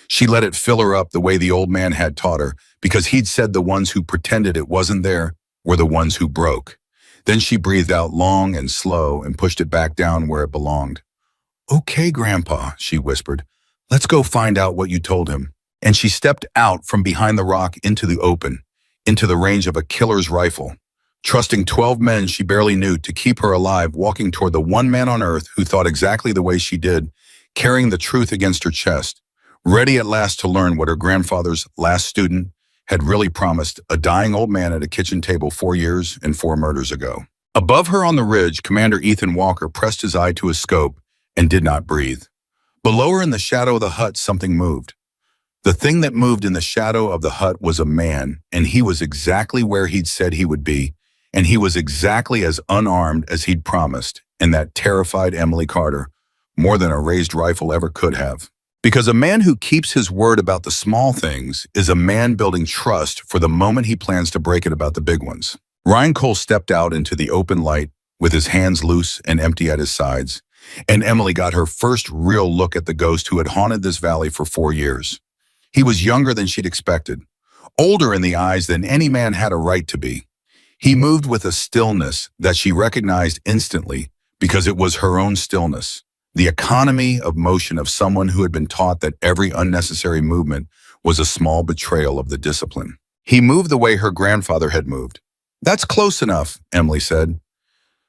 She let it fill her up the way the old man had taught her, because he'd said the ones who pretended it wasn't there were the ones who broke. Then she breathed out long and slow and pushed it back down where it belonged. "Okay, Grandpa," she whispered. "Let's go find out what you told him." And she stepped out from behind the rock into the open, into the range of a killer's rifle, trusting 12 men she barely knew to keep her alive, walking toward the one man on earth who thought exactly the way she did, carrying the truth against her chest, ready at last to learn what her grandfather's last student had really promised a dying old man at a kitchen table 4 years and 4 murders ago. Above her on the ridge, Commander Ethan Walker pressed his eye to his scope and did not breathe. Below her in the shadow of the hut, something moved. The thing that moved in the shadow of the hut was a man, and he was exactly where he'd said he would be, and he was exactly as unarmed as he'd promised, and that terrified Emily Carter, more than a raised rifle ever could have. Because a man who keeps his word about the small things is a man building trust for the moment he plans to break it about the big ones. Ryan Cole stepped out into the open light with his hands loose and empty at his sides, and Emily got her first real look at the ghost who had haunted this valley for 4 years. He was younger than she'd expected, older in the eyes than any man had a right to be. He moved with a stillness that she recognized instantly because it was her own stillness. The economy of motion of someone who had been taught that every unnecessary movement was a small betrayal of the discipline. He moved the way her grandfather had moved. "That's close enough," Emily said.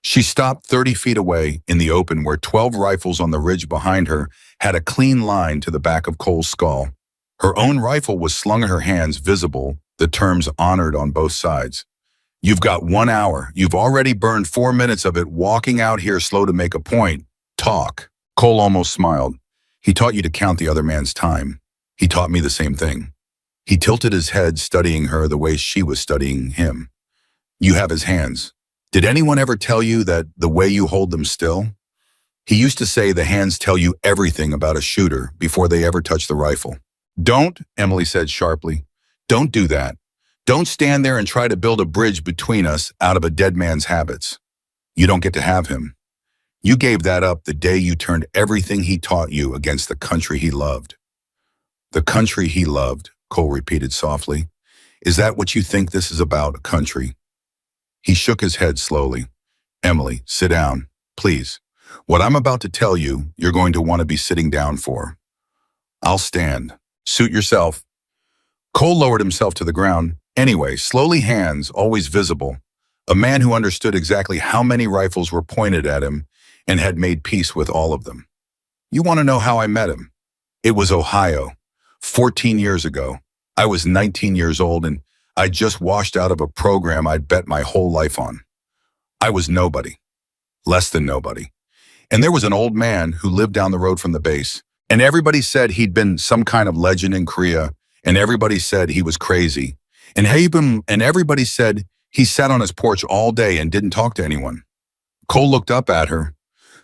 She stopped 30 feet away in the open where 12 rifles on the ridge behind her had a clean line to the back of Cole's skull. Her own rifle was slung in her hands, visible, the terms honored on both sides. "You've got 1 hour. You've already burned 4 minutes of it walking out here slow to make a point. Talk." Cole almost smiled. "He taught you to count the other man's time. He taught me the same thing." He tilted his head, studying her the way she was studying him. "You have his hands. Did anyone ever tell you that the way you hold them still? He used to say the hands tell you everything about a shooter before they ever touch the rifle." "Don't," Emily said sharply. "Don't do that. Don't stand there and try to build a bridge between us out of a dead man's habits. You don't get to have him. You gave that up the day you turned everything he taught you against the country he loved." "The country he loved," Cole repeated softly. "Is that what you think this is about, a country?" He shook his head slowly. "Emily, sit down, please. What I'm about to tell you, you're going to want to be sitting down for." "I'll stand. Suit yourself." Cole lowered himself to the ground. Anyway, slowly, hands always visible. A man who understood exactly how many rifles were pointed at him and had made peace with all of them. "You want to know how I met him? It was Ohio, 14 years ago. I was 19 years old and I just washed out of a program I'd bet my whole life on. I was nobody, less than nobody. And there was an old man who lived down the road from the base, and everybody said he'd been some kind of legend in Korea, and everybody said he was crazy, and everybody said he sat on his porch all day and didn't talk to anyone." Cole looked up at her.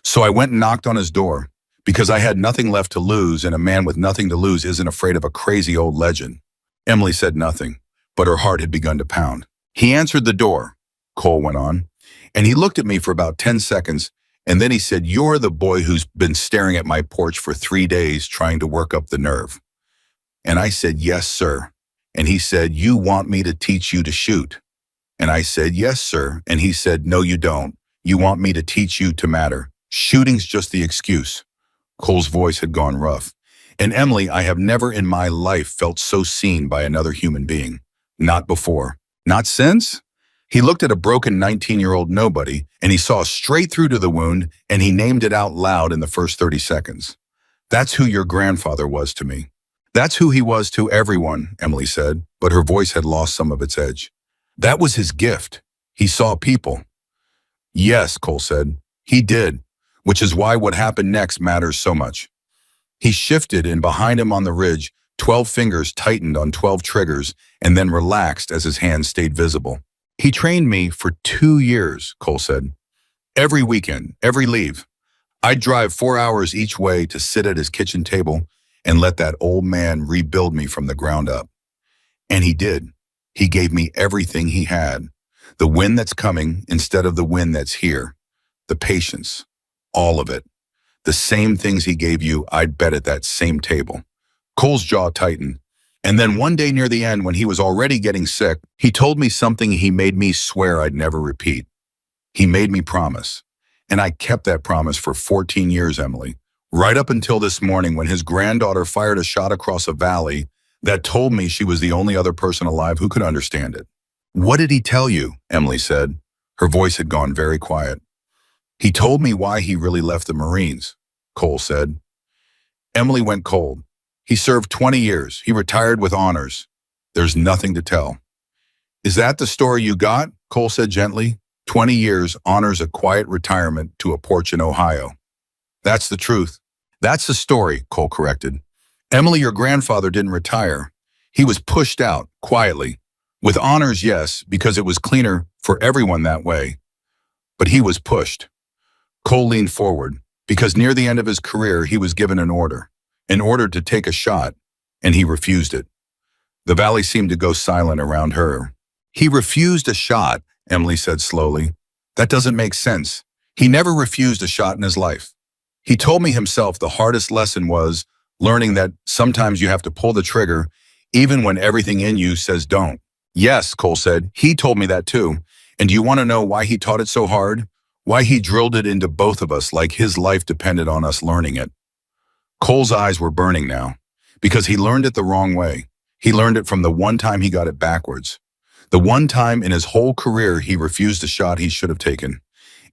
"So I went and knocked on his door, because I had nothing left to lose, and a man with nothing to lose isn't afraid of a crazy old legend." Emily said nothing, but her heart had begun to pound. "He answered the door," Cole went on, "and he looked at me for about 10 seconds, and then he said, 'You're the boy who's been staring at my porch for 3 days trying to work up the nerve.' And I said, 'Yes, sir.' And he said, 'You want me to teach you to shoot?' And I said, yes, sir. And he said, no, you don't. You want me to teach you to matter. Shooting's just the excuse. Cole's voice had gone rough. And Emily, I have never in my life felt so seen by another human being. Not before. Not since? He looked at a broken 19-year-old nobody, and he saw straight through to the wound, and he named it out loud in the first 30 seconds. That's who your grandfather was to me. That's who he was to everyone, Emily said, but her voice had lost some of its edge. That was his gift. He saw people. Yes, Cole said. He did, which is why what happened next matters so much. He shifted, and behind him on the ridge, 12 fingers tightened on 12 triggers and then relaxed as his hands stayed visible. He trained me for 2 years, Cole said. Every weekend, every leave. I'd drive 4 hours each way to sit at his kitchen table and let that old man rebuild me from the ground up. And he did. He gave me everything he had. The win that's coming instead of the win that's here. The patience. All of it. The same things he gave you, I'd bet at that same table. Cole's jaw tightened. And then one day near the end, when he was already getting sick, he told me something he made me swear I'd never repeat. He made me promise. And I kept that promise for 14 years, Emily. Right up until this morning when his granddaughter fired a shot across a valley that told me she was the only other person alive who could understand it. What did he tell you? Emily said. Her voice had gone very quiet. He told me why he really left the Marines, Cole said. Emily went cold. He served 20 years. He retired with honors. There's nothing to tell. Is that the story you got? Cole said gently. 20 years honors a quiet retirement to a porch in Ohio. That's the truth. That's the story, Cole corrected. Emily, your grandfather didn't retire. He was pushed out, quietly. With honors, yes, because it was cleaner for everyone that way. But he was pushed. Cole leaned forward, because near the end of his career, he was given an order to take a shot, and he refused it. The valley seemed to go silent around her. He refused a shot, Emily said slowly. That doesn't make sense. He never refused a shot in his life. He told me himself the hardest lesson was learning that sometimes you have to pull the trigger even when everything in you says don't. Yes, Cole said, he told me that too. And do you want to know why he taught it so hard? Why he drilled it into both of us like his life depended on us learning it? Cole's eyes were burning now because he learned it the wrong way. He learned it from the one time he got it backwards. The one time in his whole career he refused a shot he should have taken.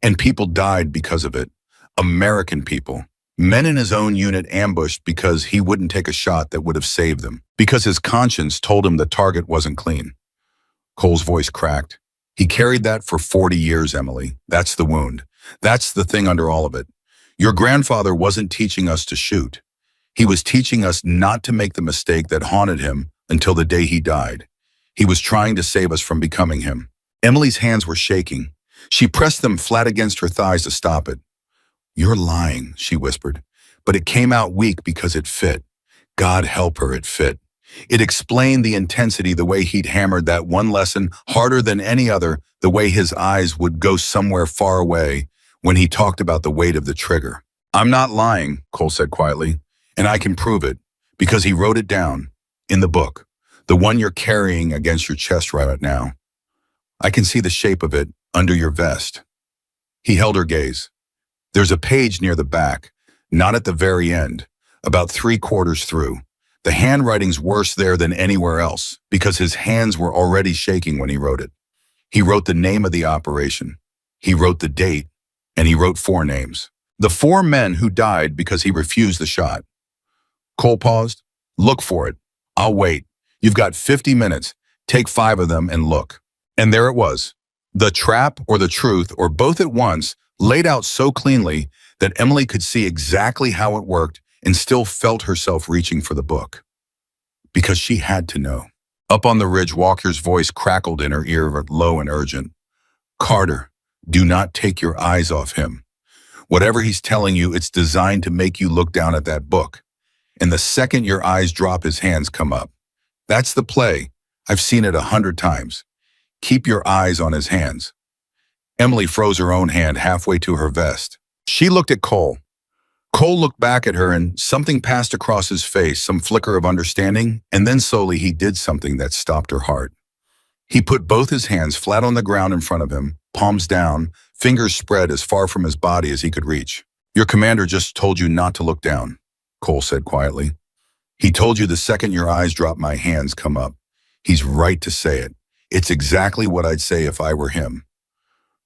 And people died because of it. American people. Men in his own unit ambushed because he wouldn't take a shot that would have saved them. Because his conscience told him the target wasn't clean. Cole's voice cracked. He carried that for 40 years, Emily. That's the wound. That's the thing under all of it. Your grandfather wasn't teaching us to shoot. He was teaching us not to make the mistake that haunted him until the day he died. He was trying to save us from becoming him. Emily's hands were shaking. She pressed them flat against her thighs to stop it. You're lying, she whispered, but it came out weak because it fit. God help her, it fit. It explained the intensity, the way he'd hammered that one lesson harder than any other, the way his eyes would go somewhere far away when he talked about the weight of the trigger. I'm not lying, Cole said quietly, and I can prove it because he wrote it down in the book, the one you're carrying against your chest right now. I can see the shape of it under your vest. He held her gaze. There's a page near the back, not at the very end, about 3/4 through. The handwriting's worse there than anywhere else because his hands were already shaking when he wrote it. He wrote the name of the operation. He wrote the date, and he wrote 4 names. The 4 men who died because he refused the shot. Cole paused. Look for it. I'll wait. You've got 50 minutes. Take 5 of them and look. And there it was. The trap or the truth or both at once, laid out so cleanly that Emily could see exactly how it worked and still felt herself reaching for the book. Because she had to know. Up on the ridge, Walker's voice crackled in her ear, low and urgent. Carter, do not take your eyes off him. Whatever he's telling you, it's designed to make you look down at that book. And the second your eyes drop, his hands come up. That's the play. I've seen it 100 times. Keep your eyes on his hands. Emily froze her own hand halfway to her vest. She looked at Cole. Cole looked back at her and something passed across his face, some flicker of understanding, and then slowly he did something that stopped her heart. He put both his hands flat on the ground in front of him, palms down, fingers spread as far from his body as he could reach. Your commander just told you not to look down, Cole said quietly. He told you the second your eyes drop, my hands come up. He's right to say it. It's exactly what I'd say if I were him.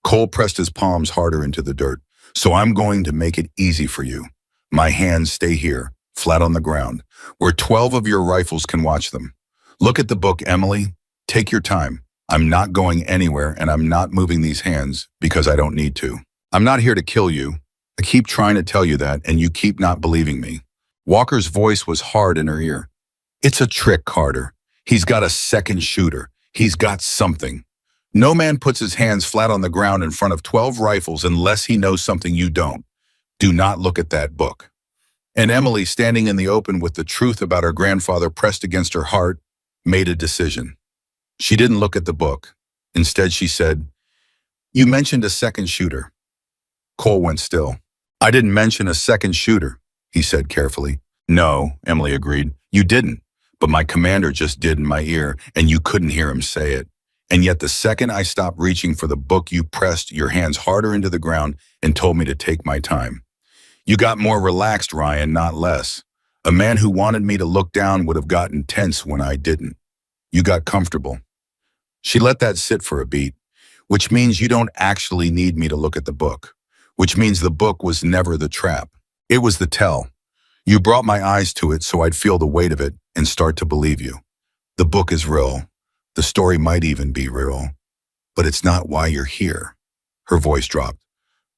Cole pressed his palms harder into the dirt. So I'm going to make it easy for you. My hands stay here, flat on the ground, where 12 of your rifles can watch them. Look at the book, Emily. Take your time. I'm not going anywhere, and I'm not moving these hands because I don't need to. I'm not here to kill you. I keep trying to tell you that, and you keep not believing me. Walker's voice was hard in her ear. It's a trick, Carter. He's got a second shooter. He's got something. No man puts his hands flat on the ground in front of 12 rifles unless he knows something you don't. Do not look at that book. And Emily, standing in the open with the truth about her grandfather pressed against her heart, made a decision. She didn't look at the book. Instead, she said, "You mentioned a second shooter." Cole went still. "I didn't mention a second shooter," he said carefully. "No," Emily agreed. "You didn't. But my commander just did in my ear, and you couldn't hear him say it. And yet the second I stopped reaching for the book, you pressed your hands harder into the ground and told me to take my time. You got more relaxed, Ryan, not less. A man who wanted me to look down would have gotten tense when I didn't. You got comfortable." She let that sit for a beat, which means you don't actually need me to look at the book, which means the book was never the trap. It was the tell. You brought my eyes to it so I'd feel the weight of it and start to believe you. The book is real. The story might even be real, but it's not why you're here. Her voice dropped.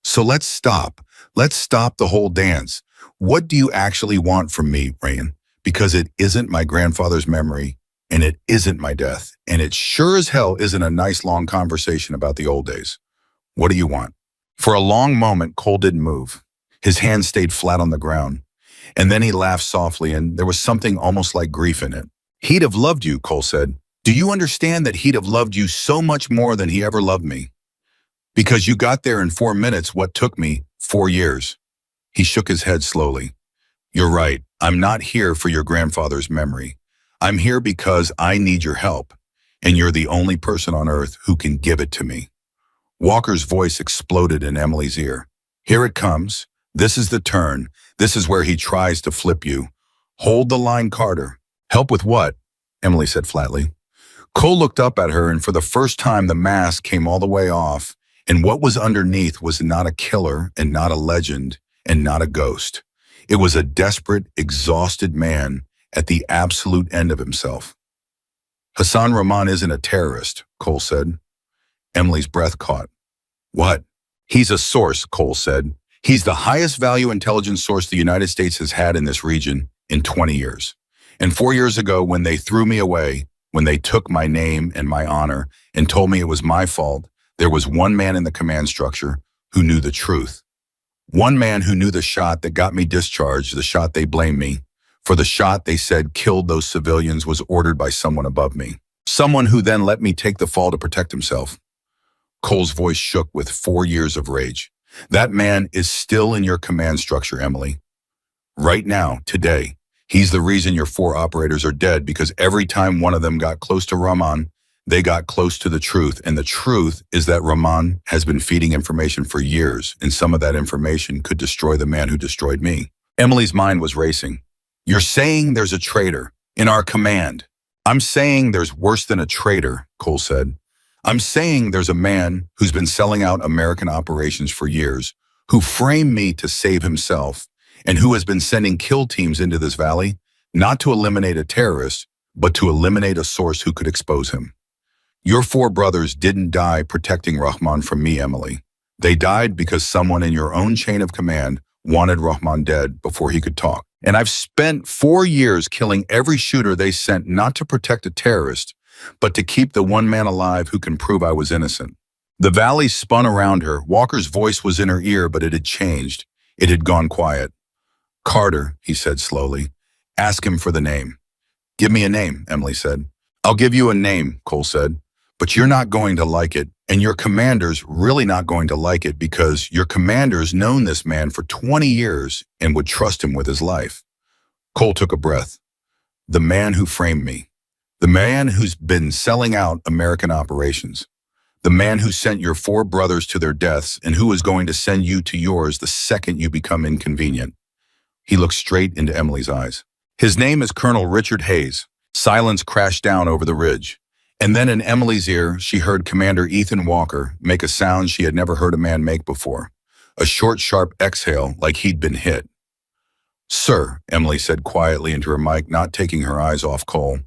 So let's stop. Let's stop the whole dance. What do you actually want from me, Ryan? Because it isn't my grandfather's memory, and it isn't my death, and it sure as hell isn't a nice long conversation about the old days. What do you want? For a long moment, Cole didn't move. His hands stayed flat on the ground. And then he laughed softly, and there was something almost like grief in it. He'd have loved you, Cole said. Do you understand that he'd have loved you so much more than he ever loved me? Because you got there in 4 minutes what took me 4 years. He shook his head slowly. You're right. I'm not here for your grandfather's memory. I'm here because I need your help, and you're the only person on earth who can give it to me. Walker's voice exploded in Emily's ear. Here it comes. This is the turn. This is where he tries to flip you. Hold the line, Carter. Help with what? Emily said flatly. Cole looked up at her, and for the first time the mask came all the way off, and what was underneath was not a killer and not a legend and not a ghost. It was a desperate, exhausted man at the absolute end of himself. Hassan Rahman isn't a terrorist, Cole said. Emily's breath caught. What? He's a source, Cole said. He's the highest value intelligence source the United States has had in this region in 20 years. And 4 years ago, when they threw me away, when they took my name and my honor and told me it was my fault, there was one man in the command structure who knew the truth. One man who knew the shot that got me discharged, the shot they blamed me for, the shot they said killed those civilians, was ordered by someone above me. Someone who then let me take the fall to protect himself. Cole's voice shook with 4 years of rage. That man is still in your command structure, Emily. Right now, today. He's the reason your 4 operators are dead, because every time one of them got close to Rahman, they got close to the truth. And the truth is that Rahman has been feeding information for years, and some of that information could destroy the man who destroyed me. Emily's mind was racing. You're saying there's a traitor in our command. I'm saying there's worse than a traitor, Cole said. I'm saying there's a man who's been selling out American operations for years, who framed me to save himself, and who has been sending kill teams into this valley, not to eliminate a terrorist, but to eliminate a source who could expose him. Your 4 brothers didn't die protecting Rahman from me, Emily. They died because someone in your own chain of command wanted Rahman dead before he could talk. And I've spent 4 years killing every shooter they sent, not to protect a terrorist, but to keep the one man alive who can prove I was innocent. The valley spun around her. Walker's voice was in her ear, but it had changed. It had gone quiet. Carter, he said slowly. Ask him for the name. Give me a name, Emily said. I'll give you a name, Cole said. But you're not going to like it, and your commander's really not going to like it, because your commander's known this man for 20 years and would trust him with his life. Cole took a breath. The man who framed me. The man who's been selling out American operations. The man who sent your four brothers to their deaths and who is going to send you to yours the second you become inconvenient. He looked straight into Emily's eyes. His name is Colonel Richard Hayes. Silence crashed down over the ridge. And then in Emily's ear, she heard Commander Ethan Walker make a sound she had never heard a man make before. A short, sharp exhale like he'd been hit. "Sir," Emily said quietly into her mic, not taking her eyes off Cole.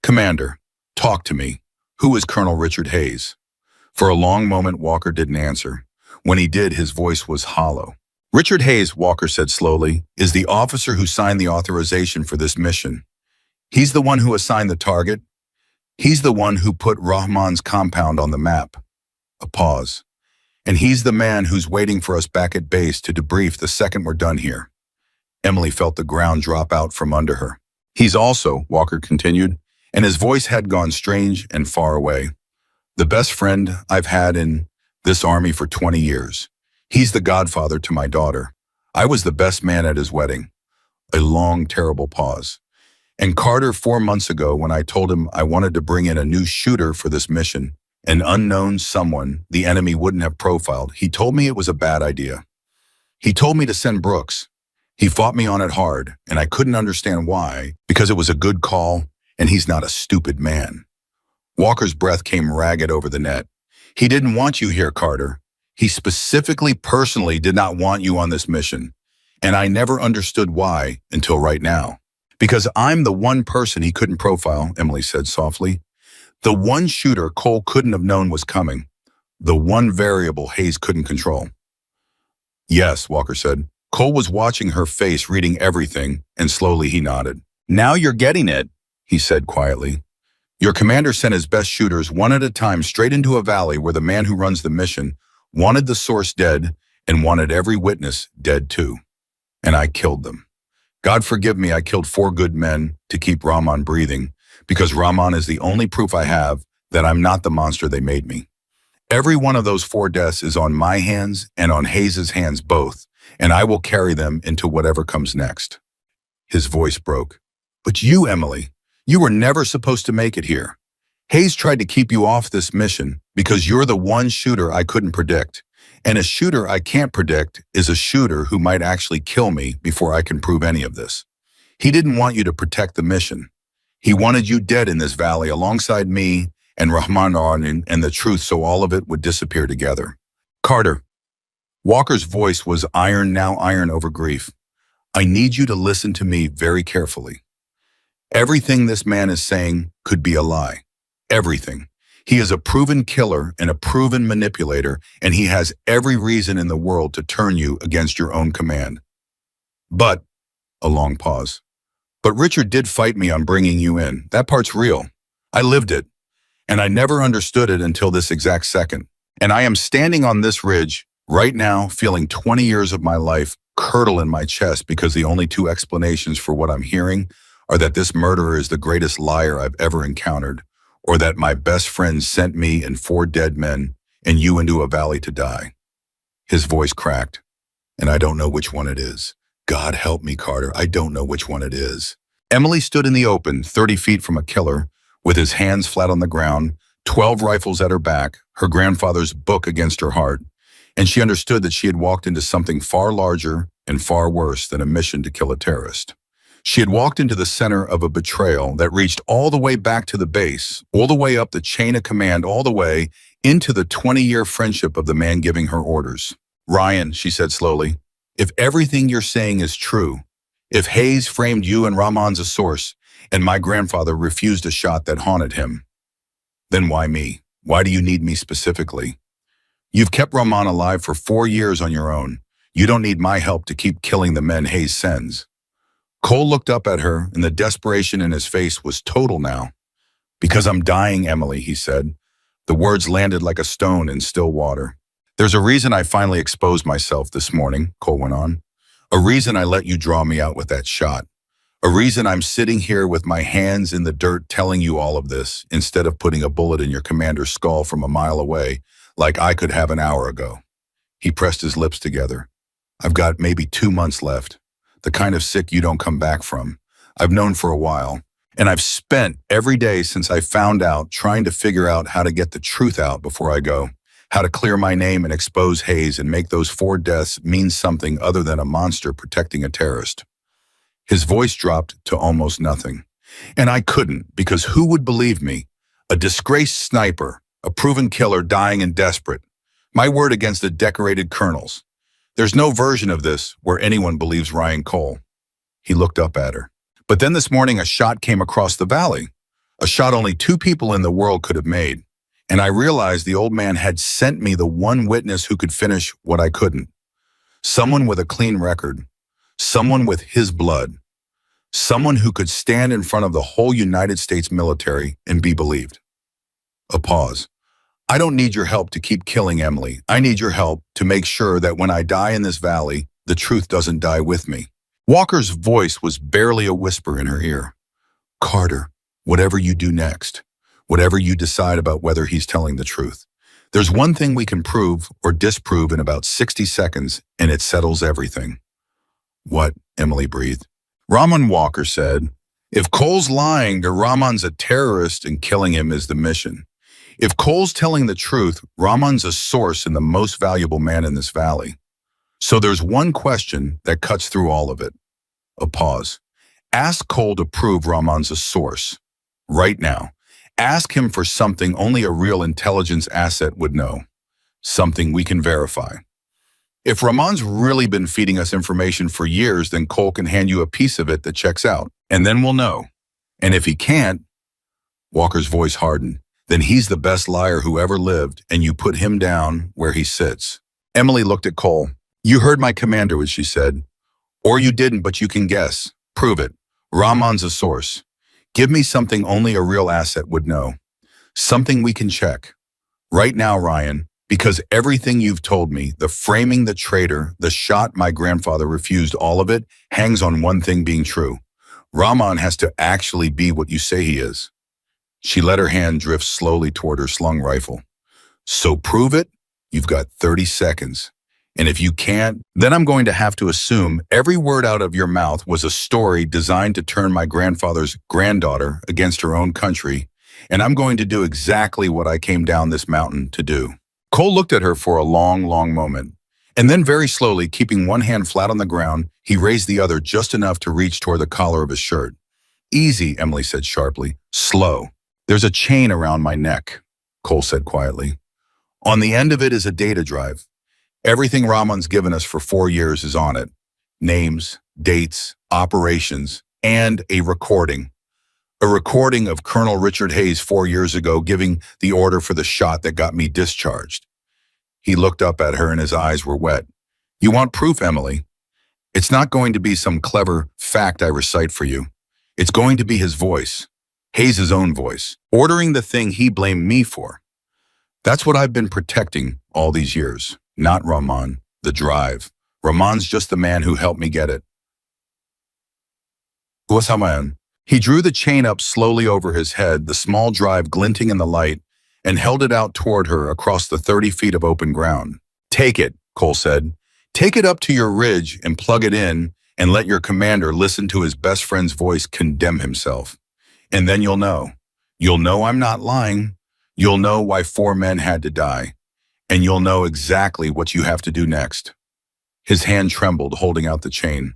"Commander, talk to me. Who is Colonel Richard Hayes?" For a long moment, Walker didn't answer. When he did, his voice was hollow. "Richard Hayes," Walker said slowly, "is the officer who signed the authorization for this mission. He's the one who assigned the target. He's the one who put Rahman's compound on the map." A pause. "And he's the man who's waiting for us back at base to debrief the second we're done here." Emily felt the ground drop out from under her. "He's also," Walker continued, and his voice had gone strange and far away, "the best friend I've had in this army for 20 years. He's the godfather to my daughter. I was the best man at his wedding." A long, terrible pause. "And Carter, 4 months ago, when I told him I wanted to bring in a new shooter for this mission, an unknown someone the enemy wouldn't have profiled, he told me it was a bad idea. He told me to send Brooks. He fought me on it hard, and I couldn't understand why, because it was a good call, and he's not a stupid man." Walker's breath came ragged over the net. "He didn't want you here, Carter. He specifically, personally did not want you on this mission. And I never understood why until right now. Because I'm the one person he couldn't profile," Emily said softly. "The one shooter Cole couldn't have known was coming. The one variable Hayes couldn't control." "Yes," Walker said. Cole was watching her face, reading everything, and slowly he nodded. "Now you're getting it," he said quietly. "Your commander sent his best shooters one at a time straight into a valley where the man who runs the mission wanted the source dead and wanted every witness dead too. And I killed them. God forgive me, I killed 4 good men to keep Rahman breathing, because Rahman is the only proof I have that I'm not the monster they made me. Every one of those 4 deaths is on my hands and on Hayes' hands both, and I will carry them into whatever comes next." His voice broke. "But you, Emily, you were never supposed to make it here. Hayes tried to keep you off this mission because you're the one shooter I couldn't predict. And a shooter I can't predict is a shooter who might actually kill me before I can prove any of this. He didn't want you to protect the mission. He wanted you dead in this valley alongside me and Rahman and the truth, so all of it would disappear together. Carter." Walker's voice was iron, now iron over grief. "I need you to listen to me very carefully. Everything this man is saying could be a lie. Everything. He is a proven killer and a proven manipulator, and he has every reason in the world to turn you against your own command. But," a long pause, "but Richard did fight me on bringing you in. That part's real. I lived it, and I never understood it until this exact second. And I am standing on this ridge right now, feeling 20 years of my life curdle in my chest because the only 2 explanations for what I'm hearing are that this murderer is the greatest liar I've ever encountered, or that my best friend sent me and 4 dead men and you into a valley to die." His voice cracked. "And I don't know which one it is. God help me, Carter, I don't know which one it is." Emily stood in the open, 30 feet from a killer, with his hands flat on the ground, 12 rifles at her back, her grandfather's book against her heart, and she understood that she had walked into something far larger and far worse than a mission to kill a terrorist. She had walked into the center of a betrayal that reached all the way back to the base, all the way up the chain of command, all the way into the 20-year friendship of the man giving her orders. "Ryan," she said slowly, "if everything you're saying is true, if Hayes framed you and Rahman's a source, and my grandfather refused a shot that haunted him, then why me? Why do you need me specifically? You've kept Rahman alive for 4 years on your own. You don't need my help to keep killing the men Hayes sends." Cole looked up at her, and the desperation in his face was total now. "Because I'm dying, Emily," he said. The words landed like a stone in still water. "There's a reason I finally exposed myself this morning," Cole went on. "A reason I let you draw me out with that shot. A reason I'm sitting here with my hands in the dirt telling you all of this, instead of putting a bullet in your commander's skull from a mile away, like I could have an hour ago." He pressed his lips together. "I've got maybe 2 months left. The kind of sick you don't come back from. I've known for a while. And I've spent every day since I found out trying to figure out how to get the truth out before I go, how to clear my name and expose Hayes and make those 4 deaths mean something other than a monster protecting a terrorist. His voice dropped to almost nothing. And I couldn't, because who would believe me? A disgraced sniper, a proven killer dying and desperate. My word against the decorated colonels. There's no version of this where anyone believes Ryan Cole. He looked up at her. But then this morning a shot came across the valley. A shot only 2 people in the world could have made. And I realized the old man had sent me the one witness who could finish what I couldn't. Someone with a clean record. Someone with his blood. Someone who could stand in front of the whole United States military and be believed. A pause. I don't need your help to keep killing Emily. I need your help to make sure that when I die in this valley, the truth doesn't die with me. Walker's voice was barely a whisper in her ear. Carter, whatever you do next, whatever you decide about whether he's telling the truth, there's one thing we can prove or disprove in about 60 seconds, and it settles everything. What? Emily breathed. Rahman Walker said, if Cole's lying, then Rahman's a terrorist and killing him is the mission. If Cole's telling the truth, Rahman's a source and the most valuable man in this valley. So there's one question that cuts through all of it. A pause. Ask Cole to prove Rahman's a source. Right now. Ask him for something only a real intelligence asset would know. Something we can verify. If Rahman's really been feeding us information for years, then Cole can hand you a piece of it that checks out, and then we'll know. And if he can't, Walker's voice hardened, then he's the best liar who ever lived, and you put him down where he sits. Emily looked at Cole. You heard my commander, what she said. Or you didn't, but you can guess. Prove it. Rahman's a source. Give me something only a real asset would know. Something we can check. Right now, Ryan, because everything you've told me, the framing the traitor, the shot my grandfather refused, all of it hangs on one thing being true. Rahman has to actually be what you say he is. She let her hand drift slowly toward her slung rifle. So prove it. You've got 30 seconds. And if you can't, then I'm going to have to assume every word out of your mouth was a story designed to turn my grandfather's granddaughter against her own country, and I'm going to do exactly what I came down this mountain to do. Cole looked at her for a long, long moment, and then very slowly, keeping one hand flat on the ground, he raised the other just enough to reach toward the collar of his shirt. Easy, Emily said sharply. Slow. There's a chain around my neck, Cole said quietly. On the end of it is a data drive. Everything Rahman's given us for 4 years is on it. Names, dates, operations, and a recording. A recording of Colonel Richard Hayes 4 years ago giving the order for the shot that got me discharged. He looked up at her and his eyes were wet. You want proof, Emily? It's not going to be some clever fact I recite for you. It's going to be his voice, Hayes' own voice, ordering the thing he blamed me for. That's what I've been protecting all these years. Not Rahman, the drive. Rahman's just the man who helped me get it. He drew the chain up slowly over his head, the small drive glinting in the light, and held it out toward her across the 30 feet of open ground. Take it, Cole said. Take it up to your ridge and plug it in and let your commander listen to his best friend's voice condemn himself. And then you'll know. You'll know I'm not lying. You'll know why 4 men had to die. And you'll know exactly what you have to do next. His hand trembled, holding out the chain.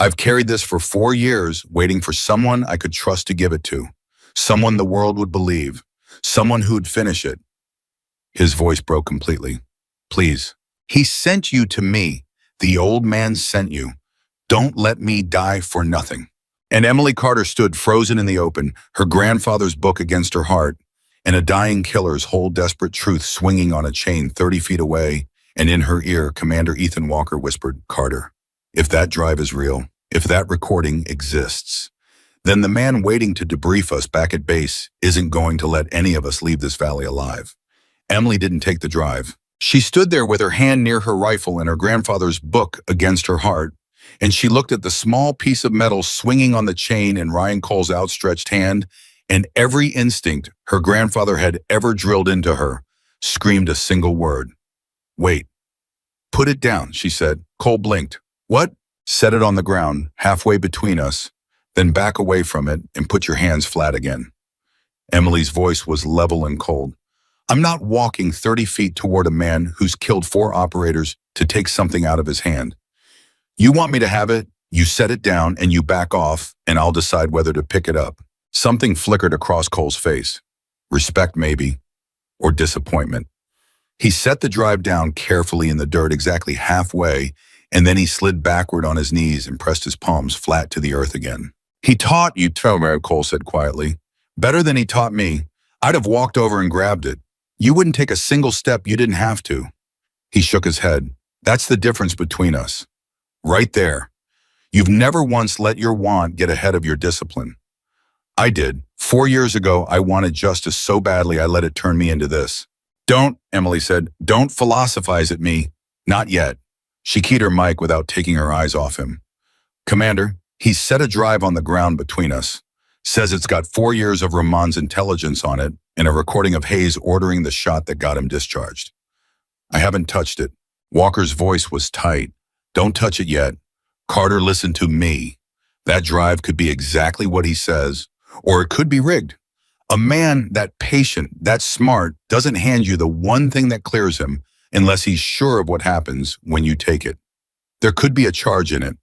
I've carried this for 4 years, waiting for someone I could trust to give it to. Someone the world would believe. Someone who'd finish it. His voice broke completely. Please. He sent you to me. The old man sent you. Don't let me die for nothing. And Emily Carter stood frozen in the open, her grandfather's book against her heart, and a dying killer's whole desperate truth swinging on a chain 30 feet away, and in her ear, Commander Ethan Walker whispered, Carter, if that drive is real, if that recording exists, then the man waiting to debrief us back at base isn't going to let any of us leave this valley alive. Emily didn't take the drive. She stood there with her hand near her rifle and her grandfather's book against her heart, and she looked at the small piece of metal swinging on the chain in Ryan Cole's outstretched hand, and every instinct her grandfather had ever drilled into her screamed a single word. Wait. Put it down, she said. Cole blinked. What? Set it on the ground, halfway between us. Then back away from it and put your hands flat again. Emily's voice was level and cold. I'm not walking 30 feet toward a man who's killed 4 operators to take something out of his hand. You want me to have it, you set it down and you back off, and I'll decide whether to pick it up. Something flickered across Cole's face. Respect maybe, or disappointment. He set the drive down carefully in the dirt exactly halfway, and then he slid backward on his knees and pressed his palms flat to the earth again. He taught you, Tomer, Cole said quietly. Better than he taught me. I'd have walked over and grabbed it. You wouldn't take a single step you didn't have to. He shook his head. That's the difference between us. Right there. You've never once let your want get ahead of your discipline. I did. 4 years ago, I wanted justice so badly I let it turn me into this. Don't, Emily said, don't philosophize at me. Not yet. She keyed her mic without taking her eyes off him. Commander, he's set a drive on the ground between us. Says it's got 4 years of Rahman's intelligence on it and a recording of Hayes ordering the shot that got him discharged. I haven't touched it. Walker's voice was tight. Don't touch it yet. Carter, listen to me. That drive could be exactly what he says, or it could be rigged. A man that patient, that smart, doesn't hand you the one thing that clears him unless he's sure of what happens when you take it. There could be a charge in it.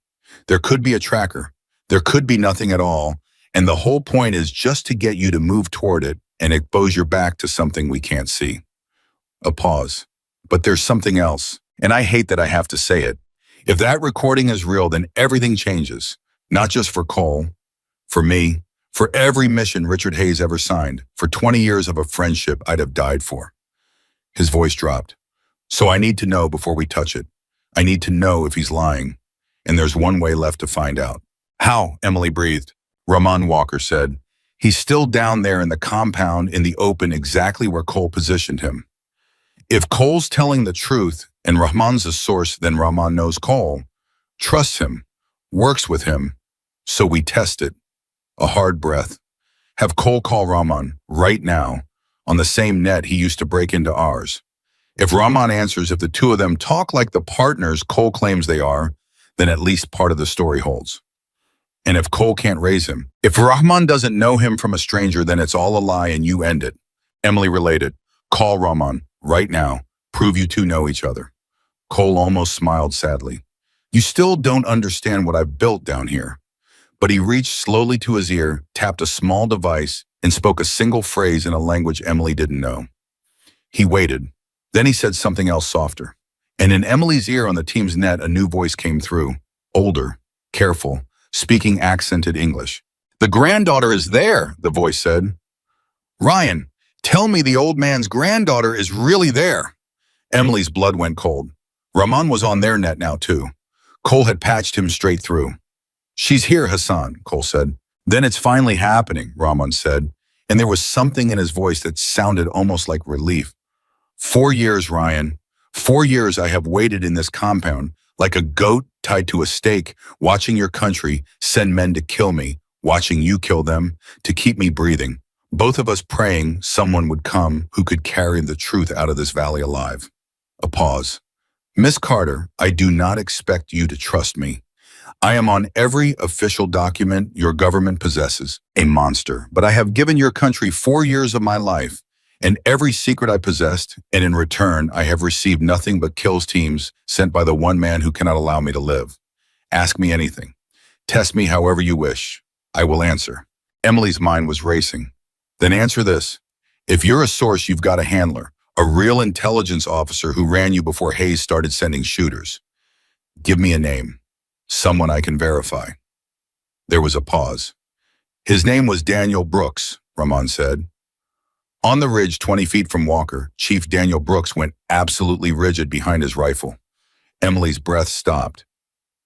There could be a tracker. There could be nothing at all. And the whole point is just to get you to move toward it and expose your back to something we can't see. A pause. But there's something else, and I hate that I have to say it. If that recording is real, then everything changes. Not just for Cole, for me, for every mission Richard Hayes ever signed, for 20 years of a friendship I'd have died for. His voice dropped. So I need to know before we touch it. I need to know if he's lying. And there's one way left to find out. How? Emily breathed. Rahman, Walker said. He's still down there in the compound in the open exactly where Cole positioned him. If Cole's telling the truth and Rahman's the source, then Rahman knows Cole, trusts him, works with him. So we test it. A hard breath. Have Cole call Rahman right now on the same net he used to break into ours. If Rahman answers, if the two of them talk like the partners Cole claims they are, then at least part of the story holds. And if Cole can't raise him, if Rahman doesn't know him from a stranger, then it's all a lie and you end it. Emily related. Call Rahman right now. Prove you two know each other. Cole almost smiled sadly. You still don't understand what I've built down here. But he reached slowly to his ear, tapped a small device, and spoke a single phrase in a language Emily didn't know. He waited. Then he said something else softer. And in Emily's ear on the team's net, a new voice came through. Older, careful, speaking accented English. The granddaughter is there, the voice said. Ryan, tell me the old man's granddaughter is really there. Emily's blood went cold. Rahman was on their net now too. Cole had patched him straight through. She's here, Hassan, Cole said. Then it's finally happening, Rahman said, and there was something in his voice that sounded almost like relief. 4 years, Ryan. 4 years I have waited in this compound, like a goat tied to a stake, watching your country send men to kill me, watching you kill them, to keep me breathing. Both of us praying someone would come who could carry the truth out of this valley alive. A pause. Miss Carter, I do not expect you to trust me. I am on every official document your government possesses, a monster, but I have given your country 4 years of my life and every secret I possessed, and in return, I have received nothing but kills teams sent by the one man who cannot allow me to live. Ask me anything. Test me however you wish. I will answer. Emily's mind was racing. Then answer this. If you're a source, you've got a handler, a real intelligence officer who ran you before Hayes started sending shooters. Give me a name. Someone I can verify. There was a pause. His name was Daniel Brooks, Rahman said. On the ridge 20 feet from Walker, Chief Daniel Brooks went absolutely rigid behind his rifle. Emily's breath stopped.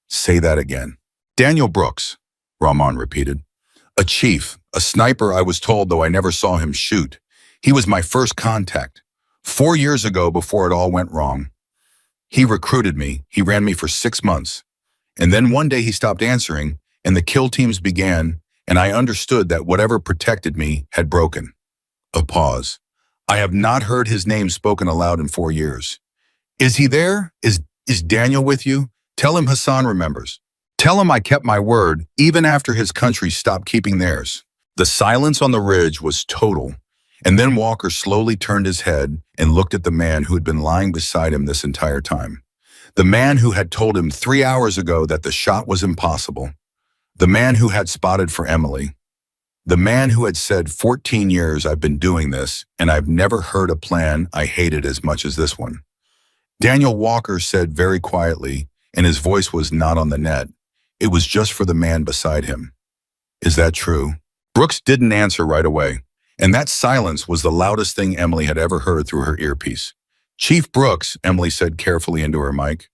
Say that again. Daniel Brooks, Rahman repeated. A chief, a sniper I was told, though I never saw him shoot. He was my first contact. 4 years ago, before it all went wrong. He recruited me. He ran me for 6 months. And then one day he stopped answering, and the kill teams began, and I understood that whatever protected me had broken. A pause. I have not heard his name spoken aloud in 4 years. Is he there? Is Daniel with you? Tell him Hassan remembers. Tell him I kept my word, even after his country stopped keeping theirs. The silence on the ridge was total, and then Walker slowly turned his head and looked at the man who had been lying beside him this entire time. The man who had told him 3 hours ago that the shot was impossible. The man who had spotted for Emily. The man who had said, 14 years I've been doing this, and I've never heard a plan I hated as much as this one. Daniel Walker said very quietly, and his voice was not on the net. It was just for the man beside him. Is that true? Brooks didn't answer right away, and that silence was the loudest thing Emily had ever heard through her earpiece. Chief Brooks, Emily said carefully into her mic,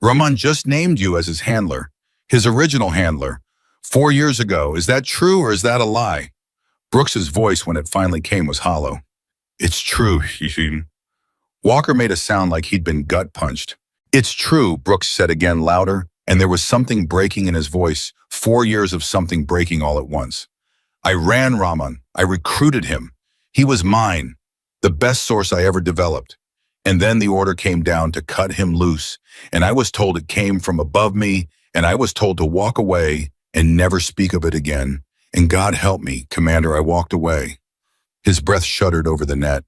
Rahman just named you as his handler, his original handler, 4 years ago. Is that true or is that a lie? Brooks's voice, when it finally came, was hollow. It's true, Walker made a sound like he'd been gut punched. It's true, Brooks said again louder, and there was something breaking in his voice, 4 years of something breaking all at once. I ran Rahman. I recruited him. He was mine, the best source I ever developed. And then the order came down to cut him loose, and I was told it came from above me, and I was told to walk away and never speak of it again. And God help me, Commander, I walked away. His breath shuddered over the net.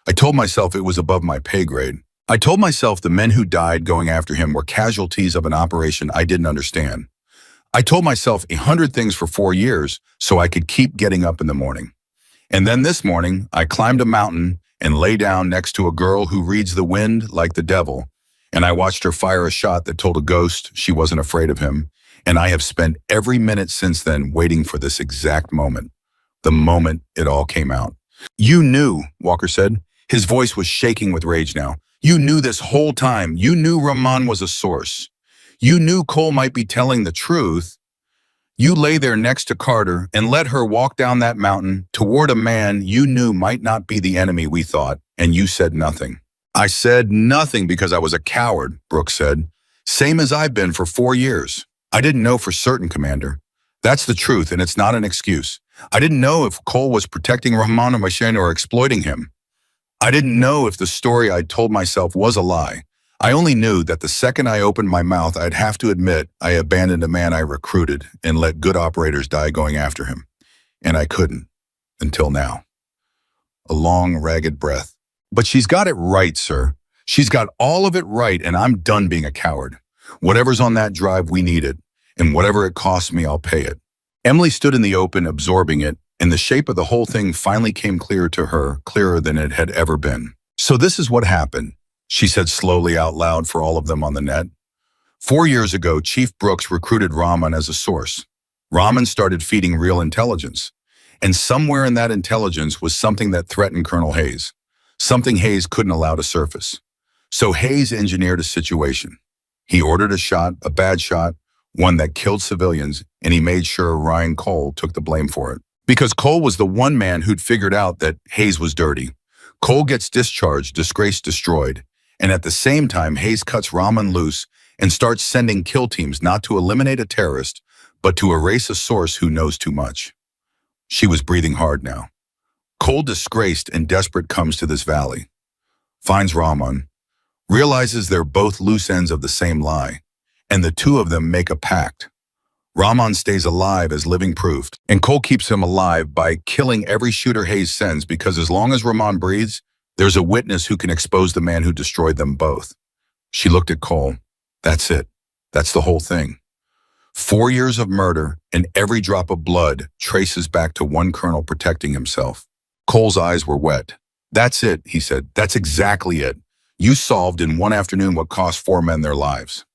I told myself it was above my pay grade. I told myself the men who died going after him were casualties of an operation I didn't understand. I told myself 100 things for 4 years so I could keep getting up in the morning. And then this morning, I climbed a mountain and lay down next to a girl who reads the wind like the devil, and I watched her fire a shot that told a ghost she wasn't afraid of him, and I have spent every minute since then waiting for this exact moment, the moment it all came out. You knew, Walker said. His voice was shaking with rage now. You knew this whole time. You knew Rahman was a source. You knew Cole might be telling the truth. You lay there next to Carter and let her walk down that mountain toward a man you knew might not be the enemy we thought, and you said nothing. I said nothing because I was a coward, Brooks said. Same as I've been for 4 years. I didn't know for certain, Commander. That's the truth, and it's not an excuse. I didn't know if Cole was protecting Rahman or Machine or exploiting him. I didn't know if the story I'd told myself was a lie. I only knew that the second I opened my mouth, I'd have to admit I abandoned a man I recruited and let good operators die going after him. And I couldn't, until now. A long, ragged breath. But she's got it right, sir. She's got all of it right, and I'm done being a coward. Whatever's on that drive, we need it, and whatever it costs me, I'll pay it. Emily stood in the open, absorbing it, and the shape of the whole thing finally came clear to her, clearer than it had ever been. So this is what happened, she said slowly out loud for all of them on the net. 4 years ago, Chief Brooks recruited Rahman as a source. Rahman started feeding real intelligence. And somewhere in that intelligence was something that threatened Colonel Hayes. Something Hayes couldn't allow to surface. So Hayes engineered a situation. He ordered a shot, a bad shot, one that killed civilians, and he made sure Ryan Cole took the blame for it. Because Cole was the one man who'd figured out that Hayes was dirty. Cole gets discharged, disgrace destroyed. And at the same time, Hayes cuts Rahman loose and starts sending kill teams not to eliminate a terrorist, but to erase a source who knows too much. She was breathing hard now. Cole, disgraced and desperate, comes to this valley, finds Rahman, realizes they're both loose ends of the same lie, and the two of them make a pact. Rahman stays alive as living proof, and Cole keeps him alive by killing every shooter Hayes sends, because as long as Rahman breathes, there's a witness who can expose the man who destroyed them both. She looked at Cole. That's it. That's the whole thing. 4 years of murder, and every drop of blood traces back to one colonel protecting himself. Cole's eyes were wet. That's it, he said. That's exactly it. You solved in one afternoon what cost 4 men their lives.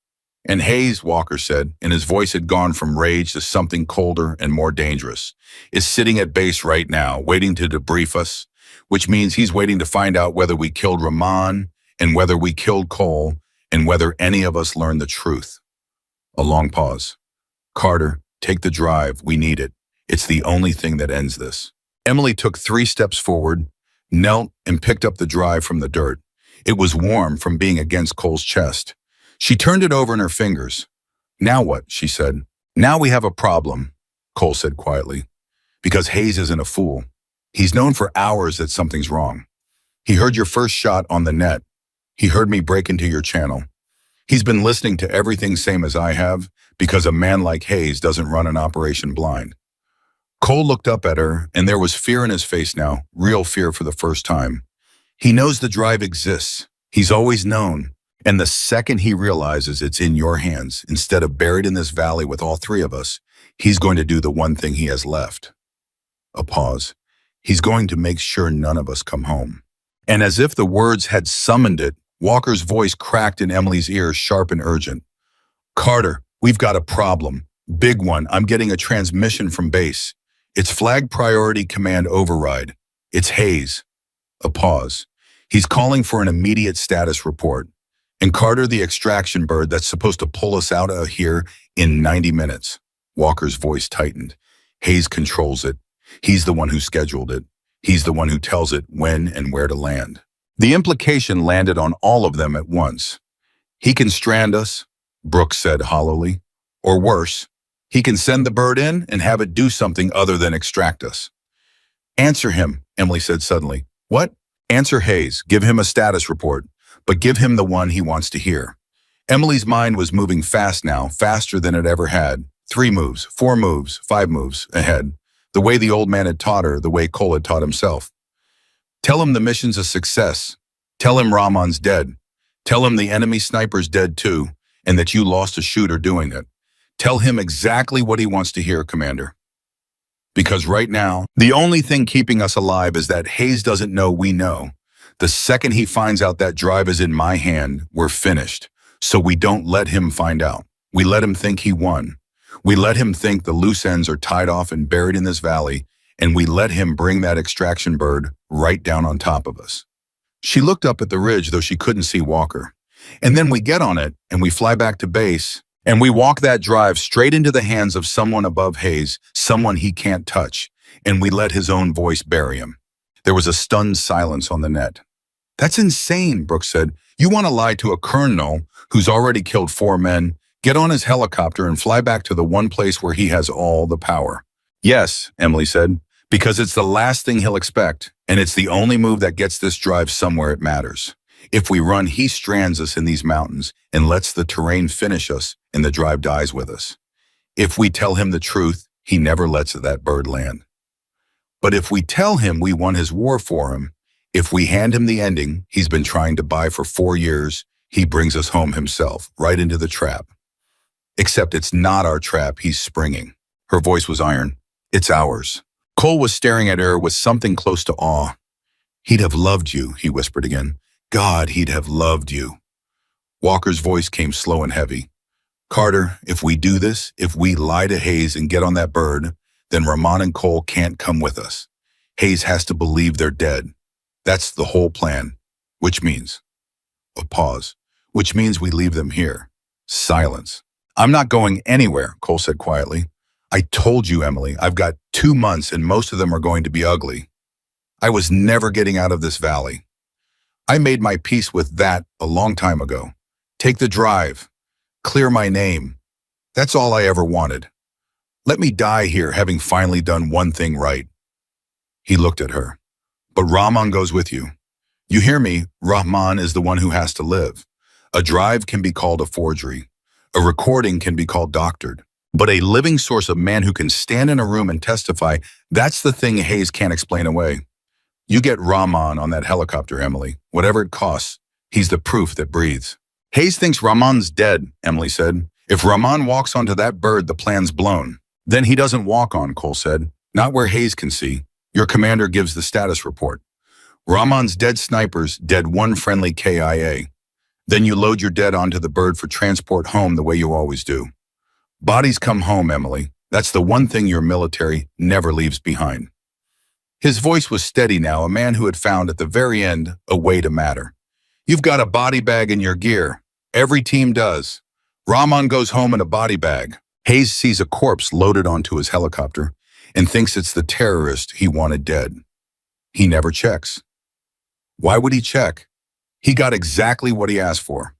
And Hayes, Walker said, and his voice had gone from rage to something colder and more dangerous, is sitting at base right now, waiting to debrief us, which means he's waiting to find out whether we killed Rahman and whether we killed Cole and whether any of us learned the truth. A long pause. Carter, take the drive. We need it. It's the only thing that ends this. Emily took 3 steps forward, knelt, and picked up the drive from the dirt. It was warm from being against Cole's chest. She turned it over in her fingers. Now what? She said. Now we have a problem, Cole said quietly. Because Hayes isn't a fool. He's known for hours that something's wrong. He heard your first shot on the net. He heard me break into your channel. He's been listening to everything same as I have, because a man like Hayes doesn't run an operation blind. Cole looked up at her, and there was fear in his face now, real fear for the first time. He knows the drive exists. He's always known. And the second he realizes it's in your hands, instead of buried in this valley with all three of us, he's going to do the one thing he has left. A pause. He's going to make sure none of us come home. And as if the words had summoned it, Walker's voice cracked in Emily's ears, sharp and urgent. Carter, we've got a problem. Big one. I'm getting a transmission from base. It's flag priority command override. It's Hayes. A pause. He's calling for an immediate status report. And Carter, the extraction bird that's supposed to pull us out of here in 90 minutes. Walker's voice tightened. Hayes controls it. He's the one who scheduled it. He's the one who tells it when and where to land. The implication landed on all of them at once. He can strand us, Brooks said hollowly. Or worse, he can send the bird in and have it do something other than extract us. Answer him, Emily said suddenly. What? Answer Hayes. Give him a status report, but give him the one he wants to hear. Emily's mind was moving fast now, faster than it ever had. 3 moves, 4 moves, 5 moves ahead. The way the old man had taught her, the way Cole had taught himself. Tell him the mission's a success. Tell him Rahman's dead. Tell him the enemy sniper's dead too, and that you lost a shooter doing it. Tell him exactly what he wants to hear, Commander. Because right now, the only thing keeping us alive is that Hayes doesn't know we know. The second he finds out that drive is in my hand, we're finished. So we don't let him find out. We let him think he won. We let him think the loose ends are tied off and buried in this valley, and we let him bring that extraction bird right down on top of us. She looked up at the ridge, though she couldn't see Walker. And then we get on it, and we fly back to base, and we walk that drive straight into the hands of someone above Hayes, someone he can't touch, and we let his own voice bury him. There was a stunned silence on the net. That's insane, Brooks said. You want to lie to a colonel who's already killed 4 men, get on his helicopter and fly back to the one place where he has all the power. Yes, Emily said, because it's the last thing he'll expect, and it's the only move that gets this drive somewhere it matters. If we run, he strands us in these mountains and lets the terrain finish us, and the drive dies with us. If we tell him the truth, he never lets that bird land. But if we tell him we won his war for him, if we hand him the ending he's been trying to buy for 4 years, he brings us home himself, right into the trap. Except it's not our trap he's springing. Her voice was iron. It's ours. Cole was staring at her with something close to awe. He'd have loved you, he whispered again. God, he'd have loved you. Walker's voice came slow and heavy. Carter, if we do this, if we lie to Hayes and get on that bird, then Rahman and Cole can't come with us. Hayes has to believe they're dead. That's the whole plan. Which means, a pause, which means we leave them here. Silence. I'm not going anywhere, Cole said quietly. I told you, Emily, I've got 2 months and most of them are going to be ugly. I was never getting out of this valley. I made my peace with that a long time ago. Take the drive. Clear my name. That's all I ever wanted. Let me die here having finally done one thing right. He looked at her. But Rahman goes with you. You hear me? Rahman is the one who has to live. A drive can be called a forgery. A recording can be called doctored. But a living source of man who can stand in a room and testify, that's the thing Hayes can't explain away. You get Rahman on that helicopter, Emily. Whatever it costs, he's the proof that breathes. Hayes thinks Rahman's dead, Emily said. If Rahman walks onto that bird, the plan's blown. Then he doesn't walk on, Cole said. Not where Hayes can see. Your commander gives the status report. Rahman's dead snipers, dead 1 friendly KIA. Then you load your dead onto the bird for transport home the way you always do. Bodies come home, Emily. That's the one thing your military never leaves behind. His voice was steady now, a man who had found at the very end a way to matter. You've got a body bag in your gear. Every team does. Rahman goes home in a body bag. Hayes sees a corpse loaded onto his helicopter and thinks it's the terrorist he wanted dead. He never checks. Why would he check? He got exactly what he asked for.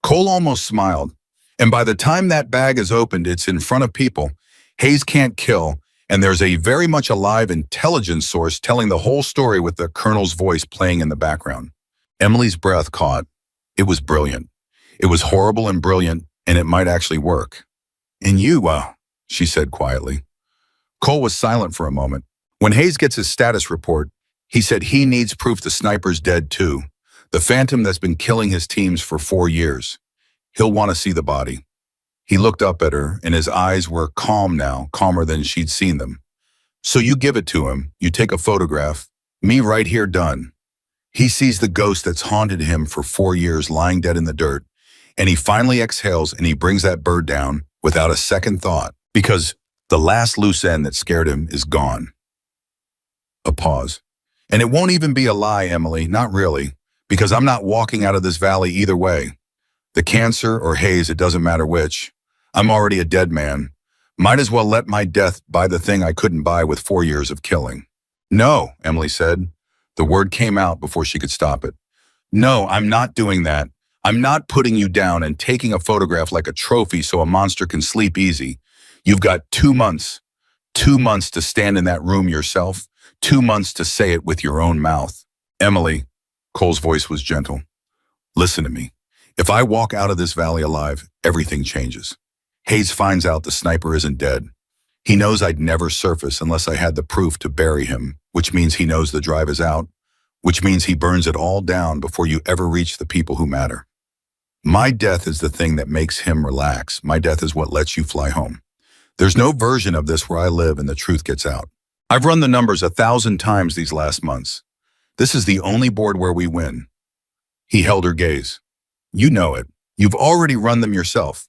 Cole almost smiled, and by the time that bag is opened, it's in front of people. Hayes can't kill, and there's a very much alive intelligence source telling the whole story with the colonel's voice playing in the background. Emily's breath caught. It was brilliant. It was horrible and brilliant, and it might actually work. And you, she said quietly. Cole was silent for a moment. When Hayes gets his status report, he said he needs proof the sniper's dead too. The phantom that's been killing his teams for 4 years. He'll want to see the body. He looked up at her, and his eyes were calm now, calmer than she'd seen them. So you give it to him, you take a photograph, me right here done. He sees the ghost that's haunted him for 4 years lying dead in the dirt, and he finally exhales and he brings that bird down without a second thought, because the last loose end that scared him is gone. A pause. And it won't even be a lie, Emily, not really, because I'm not walking out of this valley either way. The cancer or Hayes, it doesn't matter which. I'm already a dead man. Might as well let my death buy the thing I couldn't buy with 4 years of killing. No, Emily said. The word came out before she could stop it. No, I'm not doing that. I'm not putting you down and taking a photograph like a trophy so a monster can sleep easy. You've got 2 months. 2 months to stand in that room yourself. 2 months to say it with your own mouth. Emily, Cole's voice was gentle. Listen to me. If I walk out of this valley alive, everything changes. Hayes finds out the sniper isn't dead. He knows I'd never surface unless I had the proof to bury him, which means he knows the drive is out, which means he burns it all down before you ever reach the people who matter. My death is the thing that makes him relax. My death is what lets you fly home. There's no version of this where I live and the truth gets out. I've run the numbers 1,000 times these last months. This is the only board where we win. He held her gaze. You know it. You've already run them yourself.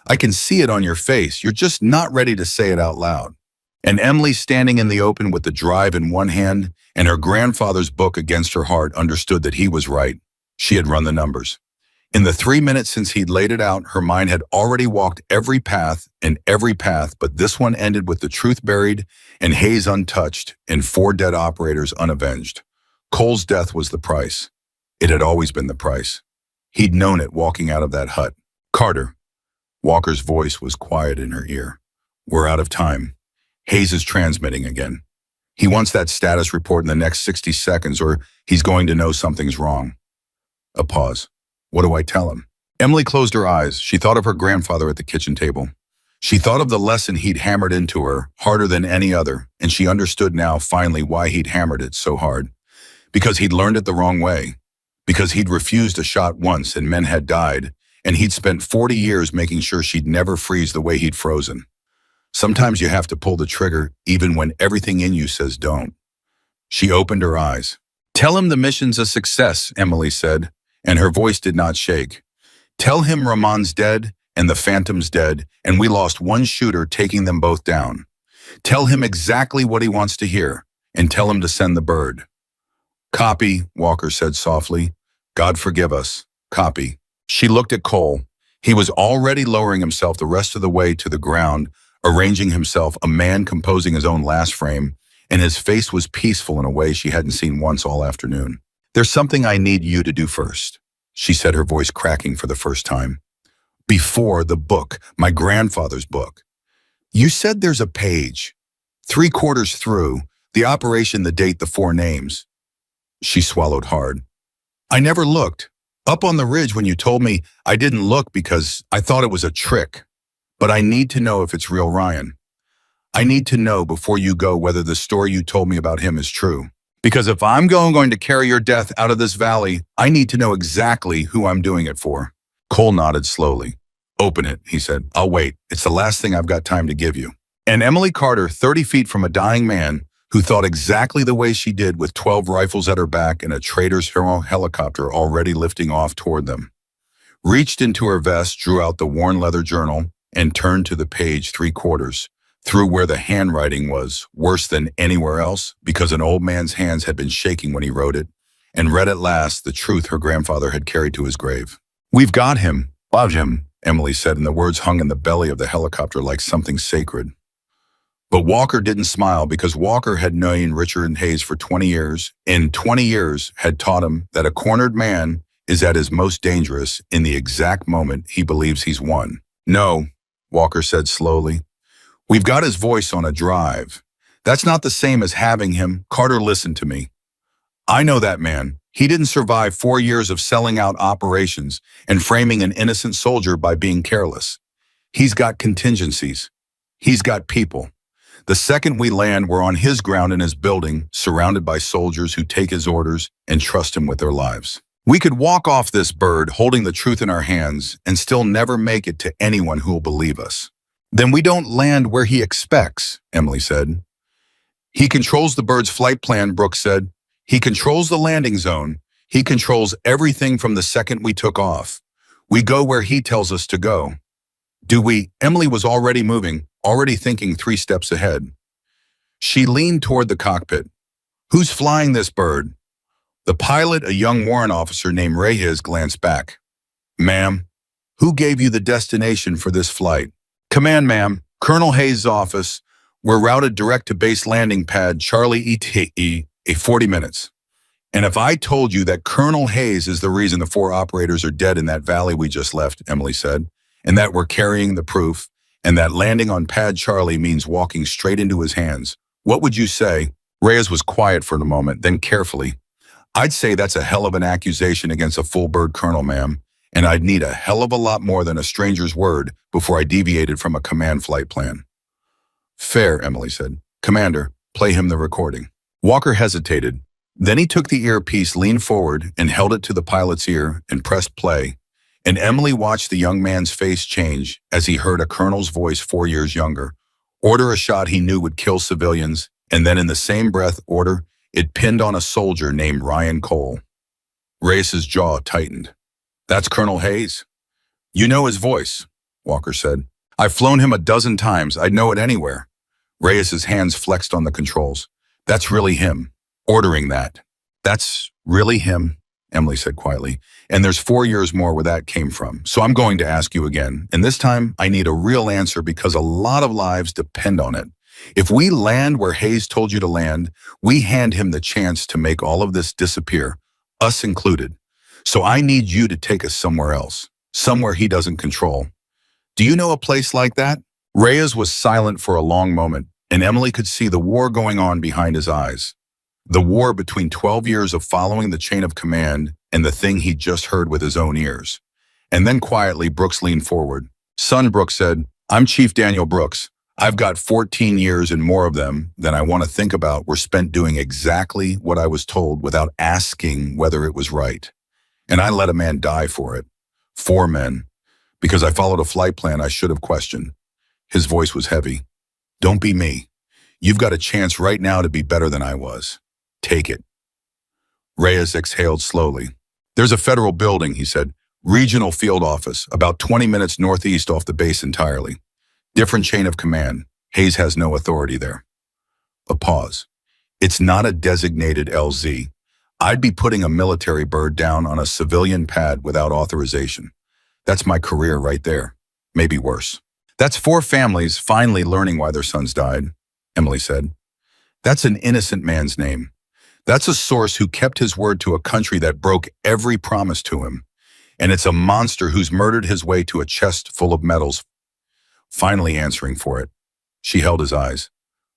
I can see it on your face. You're just not ready to say it out loud. And Emily, standing in the open with the drive in one hand and her grandfather's book against her heart, understood that he was right. She had run the numbers. In the 3 minutes since he'd laid it out, her mind had already walked every path, but this one ended with the truth buried and Hayes untouched and 4 dead operators unavenged. Cole's death was the price. It had always been the price. He'd known it walking out of that hut. Carter. Walker's voice was quiet in her ear. We're out of time. Hayes is transmitting again. He wants that status report in the next 60 seconds or he's going to know something's wrong. A pause. What do I tell him? Emily closed her eyes. She thought of her grandfather at the kitchen table. She thought of the lesson he'd hammered into her, harder than any other, and she understood now finally why he'd hammered it so hard. Because he'd learned it the wrong way. Because he'd refused a shot once and men had died, and he'd spent 40 years making sure she'd never freeze the way he'd frozen. Sometimes you have to pull the trigger even when everything in you says don't. She opened her eyes. Tell him the mission's a success, Emily said, and her voice did not shake. Tell him Ramon's dead and the Phantom's dead, and we lost one shooter taking them both down. Tell him exactly what he wants to hear, and tell him to send the bird. Copy, Walker said softly. God forgive us. Copy. She looked at Cole. He was already lowering himself the rest of the way to the ground, arranging himself, a man composing his own last frame, and his face was peaceful in a way she hadn't seen once all afternoon. There's something I need you to do first, she said, her voice cracking for the first time. Before the book, my grandfather's book. You said there's a page. 3/4 through, the operation, the date, the 4 names. She swallowed hard. I never looked. Up on the ridge when you told me, I didn't look because I thought it was a trick. But I need to know if it's real Ryan. I need to know before you go whether the story you told me about him is true. Because if I'm going to carry your death out of this valley, I need to know exactly who I'm doing it for. Cole nodded slowly. Open it, he said. I'll wait. It's the last thing I've got time to give you. And Emily Carter, 30 feet from a dying man, who thought exactly the way she did with 12 rifles at her back and a Trader's Hero helicopter already lifting off toward them, reached into her vest, drew out the worn leather journal, and turned to the page 3/4, through where the handwriting was worse than anywhere else because an old man's hands had been shaking when he wrote it, and read at last the truth her grandfather had carried to his grave. We've got him, loved him, Emily said, and the words hung in the belly of the helicopter like something sacred. But Walker didn't smile because Walker had known Richard Hayes for 20 years, and 20 years had taught him that a cornered man is at his most dangerous in the exact moment he believes he's won. No, Walker said slowly. We've got his voice on a drive. That's not the same as having him. Carter, listen to me. I know that man. He didn't survive 4 years of selling out operations and framing an innocent soldier by being careless. He's got contingencies. He's got people. The second we land, we're on his ground in his building, surrounded by soldiers who take his orders and trust him with their lives. We could walk off this bird holding the truth in our hands and still never make it to anyone who will believe us. Then we don't land where he expects, Emily said. He controls the bird's flight plan, Brooks said. He controls the landing zone. He controls everything from the second we took off. We go where he tells us to go. Do we? Emily was already moving, already thinking 3 steps ahead. She leaned toward the cockpit. Who's flying this bird? The pilot, a young warrant officer named Reyes, glanced back. Ma'am, who gave you the destination for this flight? Command, ma'am. Colonel Hayes' office. We're routed direct to base landing pad Charlie ETE, 40 minutes. And if I told you that Colonel Hayes is the reason the 4 operators are dead in that valley we just left, Emily said, and that we're carrying the proof, and that landing on pad Charlie means walking straight into his hands, what would you say? Reyes was quiet for a moment, then carefully. I'd say that's a hell of an accusation against a full bird colonel, ma'am, and I'd need a hell of a lot more than a stranger's word before I deviated from a command flight plan. Fair, Emily said. Commander, play him the recording. Walker hesitated. Then he took the earpiece, leaned forward, and held it to the pilot's ear and pressed play. And Emily watched the young man's face change as he heard a colonel's voice 4 years younger, order a shot he knew would kill civilians, and then in the same breath order it pinned on a soldier named Ryan Cole. Reyes's jaw tightened. That's Colonel Hayes? You know his voice, Walker said. I've flown him a dozen times. I'd know it anywhere. Reyes's hands flexed on the controls. That's really him. Ordering that. That's really him, Emily said quietly. And there's 4 years more where that came from. So I'm going to ask you again. And this time I need a real answer because a lot of lives depend on it. If we land where Hayes told you to land, we hand him the chance to make all of this disappear, us included. So I need you to take us somewhere else, somewhere he doesn't control. Do you know a place like that? Reyes was silent for a long moment, and Emily could see the war going on behind his eyes. The war between 12 years of following the chain of command and the thing he'd just heard with his own ears. And then quietly, Brooks leaned forward. Son, Brooks said, I'm Chief Daniel Brooks. I've got 14 years and more of them than I want to think about were spent doing exactly what I was told without asking whether it was right. And I let a man die for it. 4 men. Because I followed a flight plan I should have questioned. His voice was heavy. Don't be me. You've got a chance right now to be better than I was. Take it. Reyes exhaled slowly. There's a federal building, he said. Regional field office, about 20 minutes northeast off the base entirely. Different chain of command. Hayes has no authority there. A pause. It's not a designated LZ. I'd be putting a military bird down on a civilian pad without authorization. That's my career right there. Maybe worse. That's 4 families finally learning why their sons died, Emily said. That's an innocent man's name. That's a source who kept his word to a country that broke every promise to him. And it's a monster who's murdered his way to a chest full of medals, finally answering for it. She held his eyes.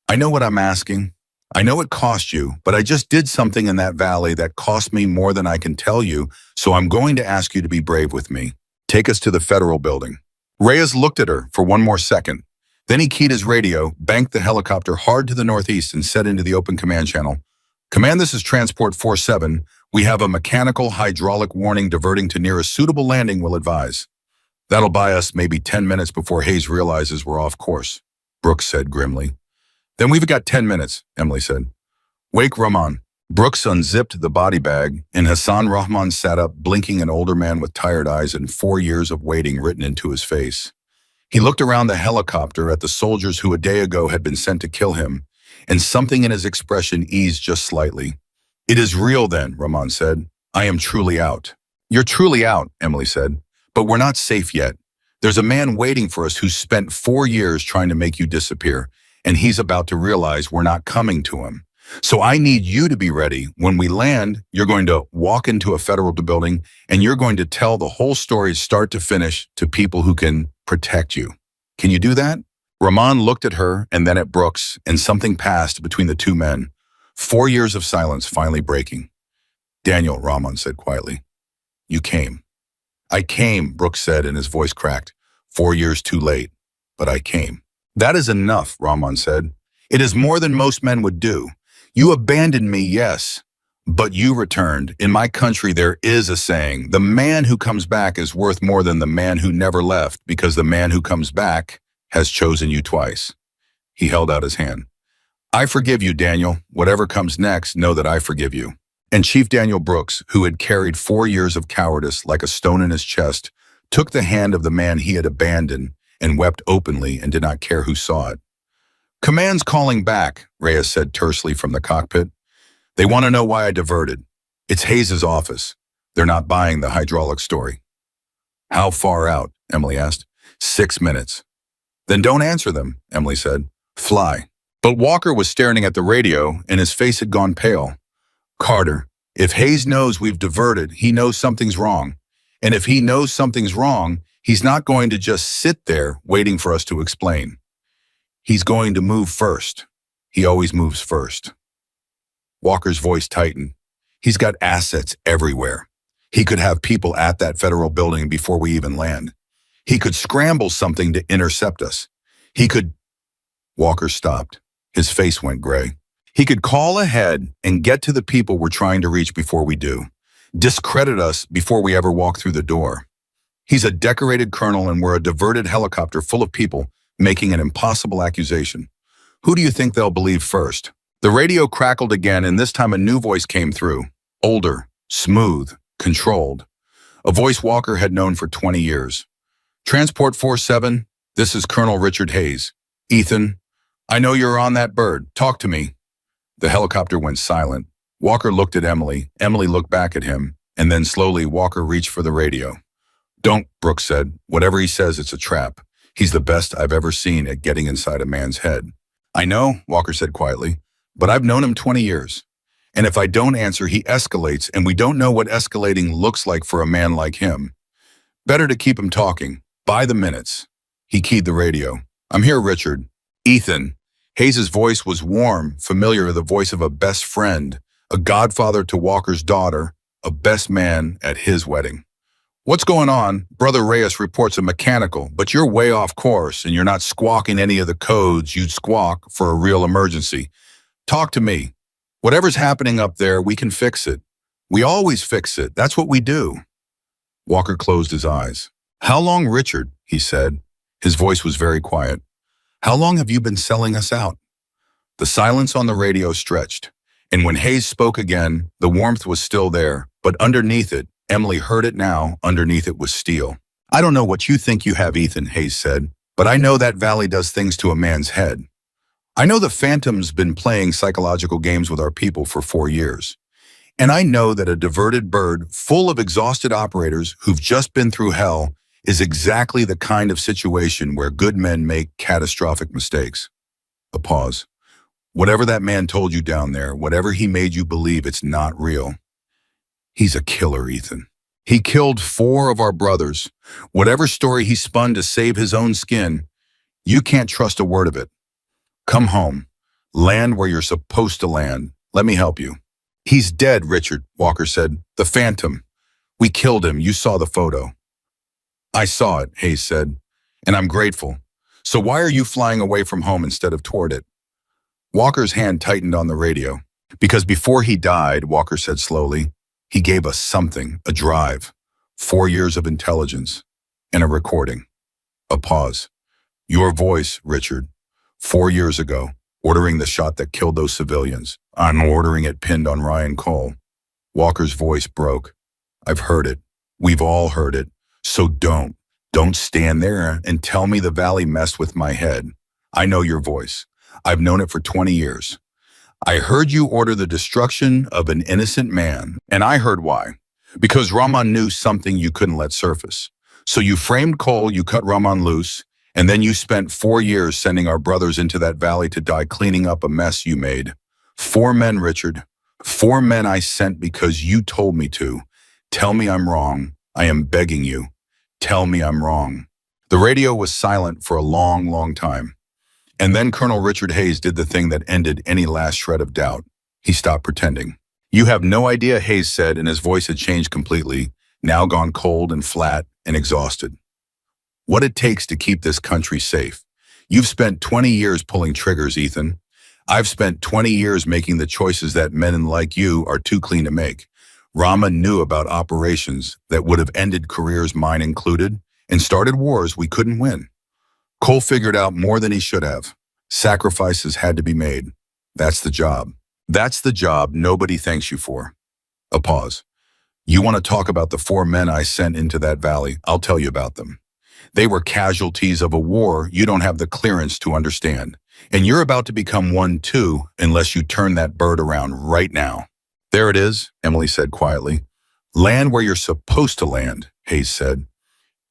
I know what I'm asking. I know it cost you, but I just did something in that valley that cost me more than I can tell you, so I'm going to ask you to be brave with me. Take us to the federal building. Reyes looked at her for one more second. Then he keyed his radio, banked the helicopter hard to the northeast, and set into the open command channel. Command, this is Transport 47. We have a mechanical hydraulic warning diverting to near a suitable landing, will advise. That'll buy us maybe 10 minutes before Hayes realizes we're off course, Brooks said grimly. Then we've got 10 minutes, Emily said. Wake Rahman. Brooks unzipped the body bag, and Hassan Rahman sat up, blinking, an older man with tired eyes and 4 years of waiting written into his face. He looked around the helicopter at the soldiers who a day ago had been sent to kill him, and something in his expression eased just slightly. It is real then, Rahman said. I am truly out. You're truly out, Emily said, but we're not safe yet. There's a man waiting for us who's spent 4 years trying to make you disappear, and he's about to realize we're not coming to him. So I need you to be ready. When we land, you're going to walk into a federal building, and you're going to tell the whole story start to finish to people who can protect you. Can you do that? Rahman looked at her and then at Brooks, and something passed between the 2 men. 4 years of silence finally breaking. Daniel, Rahman said quietly. You came. I came, Brooks said, and his voice cracked. 4 years too late, but I came. That is enough, Rahman said. It is more than most men would do. You abandoned me, yes, but you returned. In my country, there is a saying, the man who comes back is worth more than the man who never left, because the man who comes back has chosen you twice. He held out his hand. I forgive you, Daniel. Whatever comes next, know that I forgive you. And Chief Daniel Brooks, who had carried 4 years of cowardice like a stone in his chest, took the hand of the man he had abandoned and wept openly and did not care who saw it. Command's calling back, Reyes said tersely from the cockpit. They want to know why I diverted. It's Hayes's office. They're not buying the hydraulic story. How far out? Emily asked. 6 minutes. Then don't answer them, Emily said. Fly. But Walker was staring at the radio and his face had gone pale. Carter, if Hayes knows we've diverted, he knows something's wrong. And if he knows something's wrong, he's not going to just sit there waiting for us to explain. He's going to move first. He always moves first. Walker's voice tightened. He's got assets everywhere. He could have people at that federal building before we even land. He could scramble something to intercept us. He could... Walker stopped. His face went gray. He could call ahead and get to the people we're trying to reach before we do. Discredit us before we ever walk through the door. He's a decorated colonel and we're a diverted helicopter full of people making an impossible accusation. Who do you think they'll believe first? The radio crackled again, and this time a new voice came through. Older, smooth, controlled. A voice Walker had known for 20 years. Transport 47, this is Colonel Richard Hayes. Ethan, I know you're on that bird. Talk to me. The helicopter went silent. Walker looked at Emily. Emily looked back at him, and then slowly Walker reached for the radio. Don't, Brooks said. Whatever he says, it's a trap. He's the best I've ever seen at getting inside a man's head. I know, Walker said quietly, but I've known him 20 years. And if I don't answer, he escalates, and we don't know what escalating looks like for a man like him. Better to keep him talking. By the minutes. He keyed the radio. I'm here, Richard. Ethan. Hayes's voice was warm, familiar, the voice of a best friend, a godfather to Walker's daughter, a best man at his wedding. What's going on? Brother Reyes reports a mechanical, but you're way off course and you're not squawking any of the codes you'd squawk for a real emergency. Talk to me. Whatever's happening up there, we can fix it. We always fix it. That's what we do. Walker closed his eyes. How long, Richard? He said. His voice was very quiet. How long have you been selling us out? The silence on the radio stretched, and when Hayes spoke again, the warmth was still there, but underneath it, Emily heard it now, underneath it was steel. I don't know what you think you have, Ethan, Hayes said, but I know that valley does things to a man's head. I know the Phantom's been playing psychological games with our people for 4 years. And I know that a diverted bird full of exhausted operators who've just been through hell is exactly the kind of situation where good men make catastrophic mistakes. A pause. Whatever that man told you down there, whatever he made you believe, it's not real. He's a killer, Ethan. He killed 4 of our brothers. Whatever story he spun to save his own skin, you can't trust a word of it. Come home. Land where you're supposed to land. Let me help you. He's dead, Richard, Walker said. The Phantom. We killed him. You saw the photo. I saw it, Hayes said, and I'm grateful. So why are you flying away from home instead of toward it? Walker's hand tightened on the radio. Because before he died, Walker said slowly, he gave us something, a drive, 4 years of intelligence, and a recording. A pause. Your voice, Richard, 4 years ago, ordering the shot that killed those civilians. I'm ordering it pinned on Ryan Cole. Walker's voice broke. I've heard it. We've all heard it. So don't stand there and tell me the valley messed with my head. I know your voice. I've known it for 20 years. I heard you order the destruction of an innocent man, and I heard why. Because Rahman knew something you couldn't let surface. So you framed Cole, you cut Rahman loose, and then you spent 4 years sending our brothers into that valley to die cleaning up a mess you made. 4 men, Richard. 4 men I sent because you told me to. Tell me I'm wrong. I am begging you. Tell me I'm wrong. The radio was silent for a long, long time. And then Colonel Richard Hayes did the thing that ended any last shred of doubt. He stopped pretending. You have no idea, Hayes said, and his voice had changed completely, now gone cold and flat and exhausted. What it takes to keep this country safe. You've spent 20 years pulling triggers, Ethan. I've spent 20 years making the choices that men like you are too clean to make. Rama knew about operations that would have ended careers, mine included, and started wars we couldn't win. Cole figured out more than he should have. Sacrifices had to be made. That's the job. That's the job nobody thanks you for. A pause. You want to talk about the 4 men I sent into that valley? I'll tell you about them. They were casualties of a war you don't have the clearance to understand. And you're about to become one too, unless you turn that bird around right now. There it is, Emily said quietly. Land where you're supposed to land, Hayes said.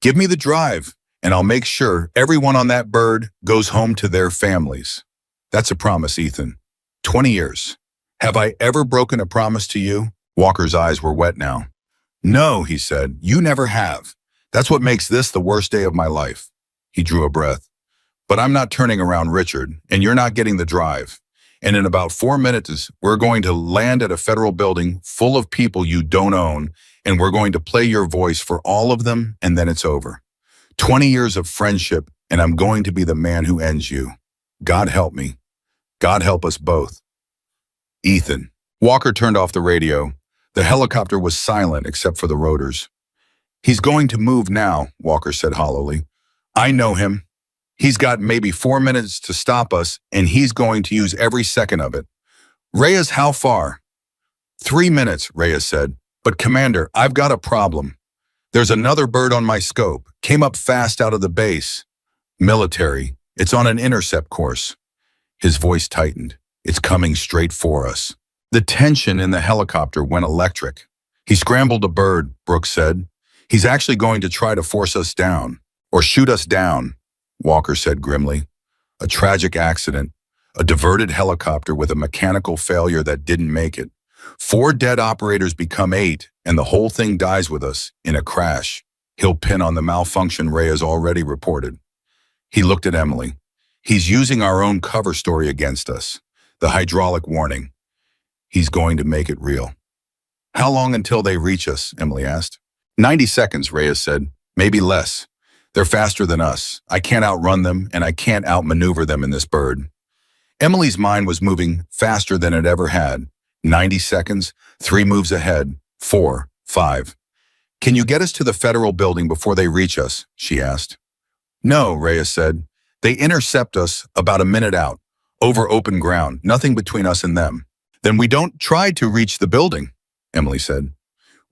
Give me the drive, and I'll make sure everyone on that bird goes home to their families. That's a promise, Ethan. 20 years. Have I ever broken a promise to you? Walker's eyes were wet now. No, he said, you never have. That's what makes this the worst day of my life. He drew a breath. But I'm not turning around Richard, and you're not getting the drive. And in about 4 minutes, we're going to land at a federal building full of people you don't own, and we're going to play your voice for all of them, and then it's over. 20 years of friendship, and I'm going to be the man who ends you. God help me. God help us both. Ethan. Walker turned off the radio. The helicopter was silent except for the rotors. He's going to move now, Walker said hollowly. I know him. He's got maybe 4 minutes to stop us, and he's going to use every second of it. Reyes, how far? 3 minutes, Reyes said. But Commander, I've got a problem. There's another bird on my scope. Came up fast out of the base. Military. It's on an intercept course. His voice tightened. It's coming straight for us. The tension in the helicopter went electric. He scrambled a bird, Brooks said. He's actually going to try to force us down. Or shoot us down, Walker said grimly. A tragic accident. A diverted helicopter with a mechanical failure that didn't make it. 4 dead operators become 8, and the whole thing dies with us in a crash. He'll pin on the malfunction Ray has already reported. He looked at Emily. He's using our own cover story against us. The hydraulic warning. He's going to make it real. How long until they reach us? Emily asked. 90 seconds, Reyes said. Maybe less. They're faster than us. I can't outrun them, and I can't outmaneuver them in this bird. Emily's mind was moving faster than it ever had. 90 seconds, 3 moves ahead, 4, 5. Can you get us to the federal building before they reach us? She asked. No, Reyes said. They intercept us about a minute out, over open ground, nothing between us and them. Then we don't try to reach the building, Emily said.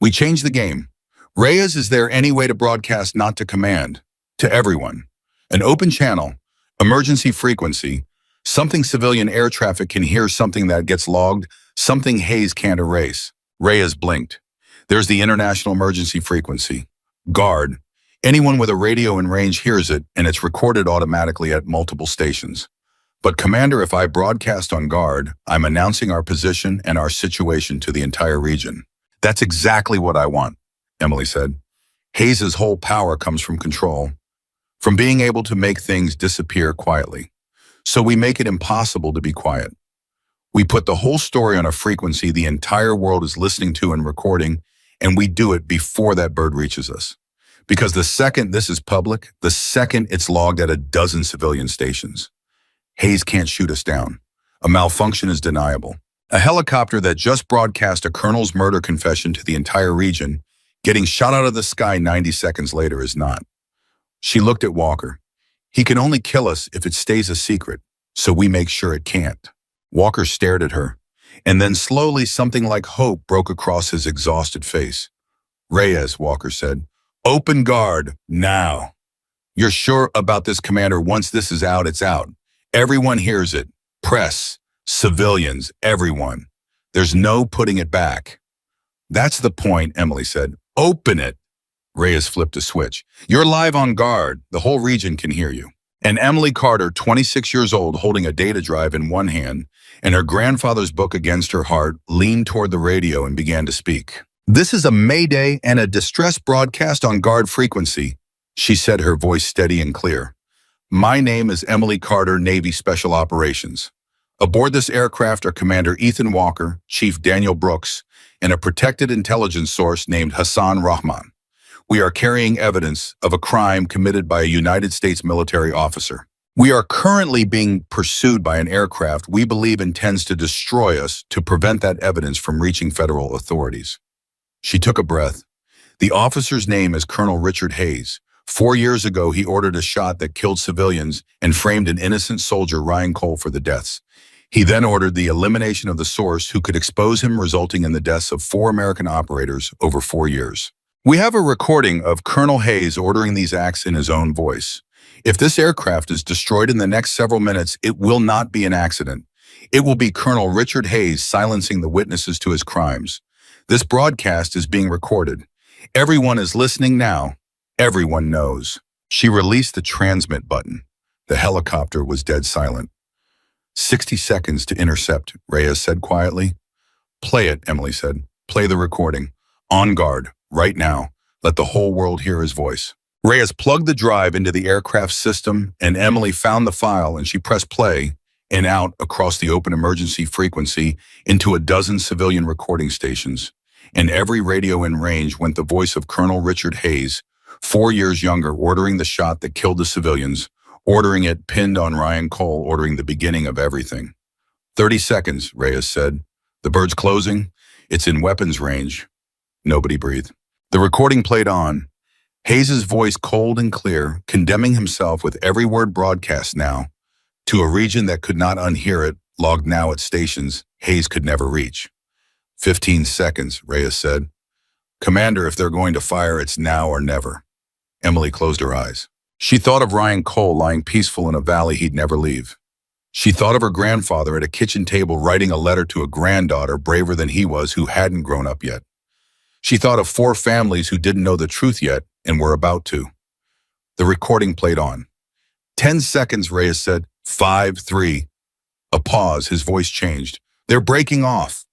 We change the game. Reyes, is there any way to broadcast not to command? To everyone. An open channel, emergency frequency, something civilian air traffic can hear, something that gets logged, something Hayes can't erase. Reyes blinked. There's the international emergency frequency. Guard. Anyone with a radio in range hears it, and it's recorded automatically at multiple stations. But Commander, if I broadcast on guard, I'm announcing our position and our situation to the entire region. That's exactly what I want, Emily said. Hayes's whole power comes from control, from being able to make things disappear quietly. So we make it impossible to be quiet. We put the whole story on a frequency the entire world is listening to and recording, and we do it before that bird reaches us. Because the second this is public, the second it's logged at a dozen civilian stations. Hayes can't shoot us down. A malfunction is deniable. A helicopter that just broadcast a colonel's murder confession to the entire region, getting shot out of the sky 90 seconds later is not. She looked at Walker. He can only kill us if it stays a secret, so we make sure it can't. Walker stared at her, and then slowly something like hope broke across his exhausted face. Reyes, Walker said, open guard, now. You're sure about this, Commander? Once this is out, it's out. Everyone hears it. Press, civilians, everyone. There's no putting it back. That's the point, Emily said. Open it. Reyes flipped a switch. You're live on guard. The whole region can hear you. And Emily Carter, 26 years old, holding a data drive in one hand and her grandfather's book against her heart, leaned toward the radio and began to speak. This is a mayday and a distress broadcast on guard frequency, she said, her voice steady and clear. My name is Emily Carter, Navy Special Operations. Aboard this aircraft are Commander Ethan Walker, Chief Daniel Brooks, and a protected intelligence source named Hassan Rahman. We are carrying evidence of a crime committed by a United States military officer. We are currently being pursued by an aircraft we believe intends to destroy us to prevent that evidence from reaching federal authorities. She took a breath. The officer's name is Colonel Richard Hayes. 4 years ago, he ordered a shot that killed civilians and framed an innocent soldier, Ryan Cole, for the deaths. He then ordered the elimination of the source who could expose him, resulting in the deaths of 4 American operators over 4 years. We have a recording of Colonel Hayes ordering these acts in his own voice. If this aircraft is destroyed in the next several minutes, it will not be an accident. It will be Colonel Richard Hayes silencing the witnesses to his crimes. This broadcast is being recorded. Everyone is listening now. Everyone knows. She released the transmit button. The helicopter was dead silent. 60 seconds to intercept, Reyes said quietly. Play it, Emily said. Play the recording. On guard, right now. Let the whole world hear his voice. Reyes plugged the drive into the aircraft system, and Emily found the file, and she pressed play and out across the open emergency frequency into a dozen civilian recording stations. And every radio in range went the voice of Colonel Richard Hayes, 4 years younger, ordering the shot that killed the civilians, ordering it pinned on Ryan Cole, ordering the beginning of everything. 30 seconds, Reyes said. The bird's closing. It's in weapons range. Nobody breathed. The recording played on. Hayes's voice cold and clear, condemning himself with every word broadcast now to a region that could not unhear it, logged now at stations Hayes could never reach. 15 seconds, Reyes said. Commander, if they're going to fire, it's now or never. Emily closed her eyes. She thought of Ryan Cole lying peaceful in a valley he'd never leave. She thought of her grandfather at a kitchen table writing a letter to a granddaughter braver than he was who hadn't grown up yet. She thought of 4 families who didn't know the truth yet and were about to. The recording played on. 10 seconds, Reyes said. 5, 3. A pause, his voice changed. They're breaking off.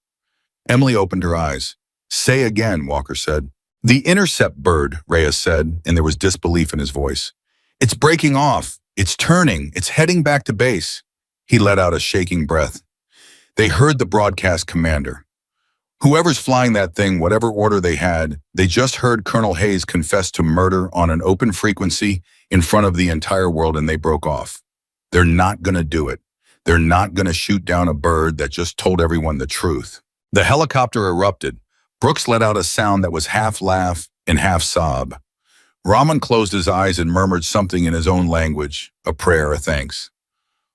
Emily opened her eyes. Say again, Walker said. The intercept bird, Reyes said, and there was disbelief in his voice. It's breaking off. It's turning. It's heading back to base. He let out a shaking breath. They heard the broadcast commander. Whoever's flying that thing, whatever order they had, they just heard Colonel Hayes confess to murder on an open frequency in front of the entire world, and they broke off. They're not going to do it. They're not going to shoot down a bird that just told everyone the truth. The helicopter erupted. Brooks let out a sound that was half laugh and half sob. Rahman closed his eyes and murmured something in his own language, a prayer, a thanks.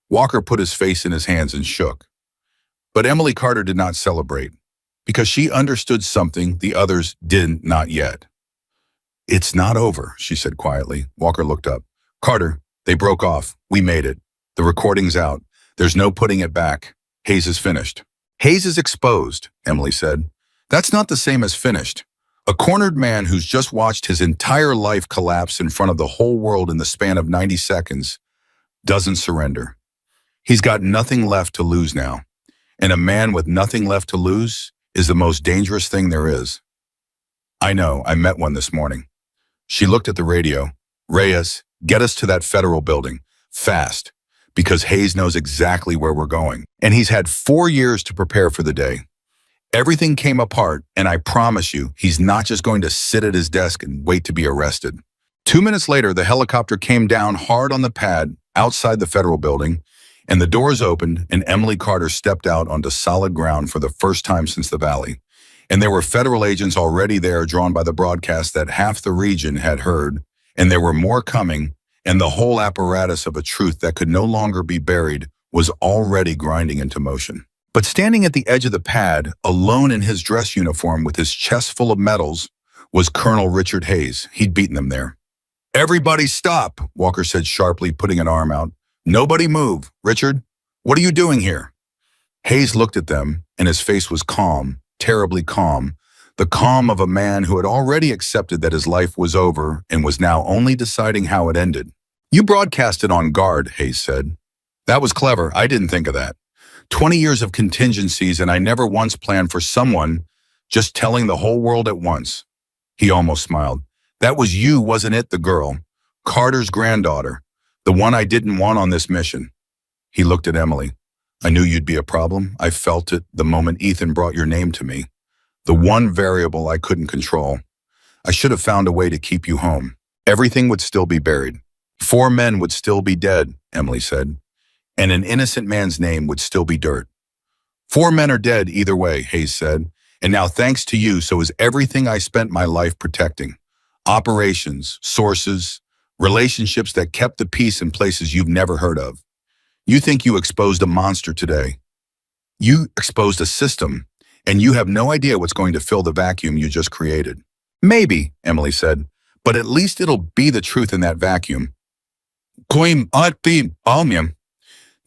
Walker put his face in his hands and shook. But Emily Carter did not celebrate, because she understood something the others didn't, not yet. It's not over, she said quietly. Walker looked up. Carter, they broke off. We made it. The recording's out. There's no putting it back. Hayes is finished. Hayes is exposed, Emily said. That's not the same as finished. A cornered man who's just watched his entire life collapse in front of the whole world in the span of 90 seconds doesn't surrender. He's got nothing left to lose now. And a man with nothing left to lose is the most dangerous thing there is. I know, I met one this morning. She looked at the radio. Reyes, get us to that federal building. Fast. Because Hayes knows exactly where we're going. And he's had 4 years to prepare for the day. Everything came apart, and I promise you, he's not just going to sit at his desk and wait to be arrested. 2 minutes later, the helicopter came down hard on the pad outside the federal building, and the doors opened, and Emily Carter stepped out onto solid ground for the first time since the valley. And there were federal agents already there, drawn by the broadcast that half the region had heard, and there were more coming, and the whole apparatus of a truth that could no longer be buried was already grinding into motion. But standing at the edge of the pad, alone in his dress uniform with his chest full of medals, was Colonel Richard Hayes. He'd beaten them there. Everybody stop, Walker said sharply, putting an arm out. Nobody move. Richard, what are you doing here? Hayes looked at them, and his face was calm, terribly calm, the calm of a man who had already accepted that his life was over and was now only deciding how it ended. You broadcasted on guard, Hayes said. That was clever. I didn't think of that. 20 years of contingencies, and I never once planned for someone just telling the whole world at once. He almost smiled. That was you, wasn't it, the girl? Carter's granddaughter, the one I didn't want on this mission. He looked at Emily. I knew you'd be a problem. I felt it the moment Ethan brought your name to me. The one variable I couldn't control. I should have found a way to keep you home. Everything would still be buried. 4 men would still be dead, Emily said, and an innocent man's name would still be dirt. 4 men are dead either way, Hayes said, and now thanks to you, so is everything I spent my life protecting. Operations, sources, relationships that kept the peace in places you've never heard of. You think you exposed a monster today. You exposed a system, and you have no idea what's going to fill the vacuum you just created. Maybe, Emily said, but at least it'll be the truth in that vacuum.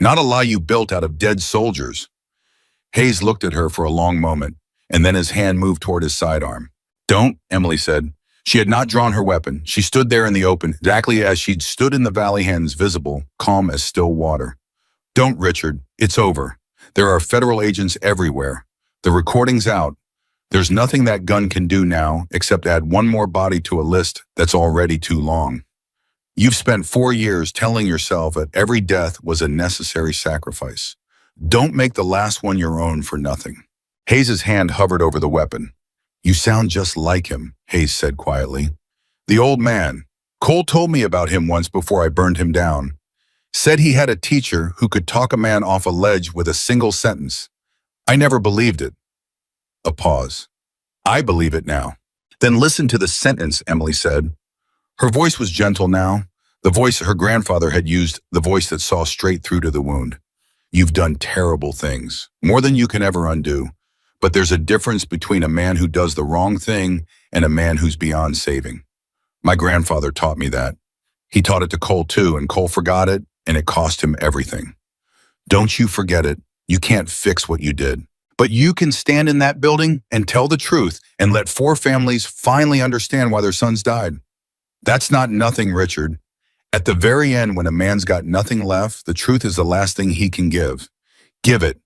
Not a lie you built out of dead soldiers. Hayes looked at her for a long moment, and then his hand moved toward his sidearm. Don't, Emily said. She had not drawn her weapon. She stood there in the open, exactly as she'd stood in the valley, hands visible, calm as still water. Don't, Richard. It's over. There are federal agents everywhere. The recording's out. There's nothing that gun can do now except add one more body to a list that's already too long. You've spent 4 years telling yourself that every death was a necessary sacrifice. Don't make the last one your own for nothing. Hayes's hand hovered over the weapon. You sound just like him, Hayes said quietly. The old man. Cole told me about him once before I burned him down. Said he had a teacher who could talk a man off a ledge with a single sentence. I never believed it. A pause. I believe it now. Then listen to the sentence, Emily said. Her voice was gentle now, the voice her grandfather had used, the voice that saw straight through to the wound. You've done terrible things, more than you can ever undo. But there's a difference between a man who does the wrong thing and a man who's beyond saving. My grandfather taught me that. He taught it to Cole too, and Cole forgot it, and it cost him everything. Don't you forget it. You can't fix what you did. But you can stand in that building and tell the truth and let 4 families finally understand why their sons died. That's not nothing, Richard. At the very end, when a man's got nothing left, the truth is the last thing he can give. Give it.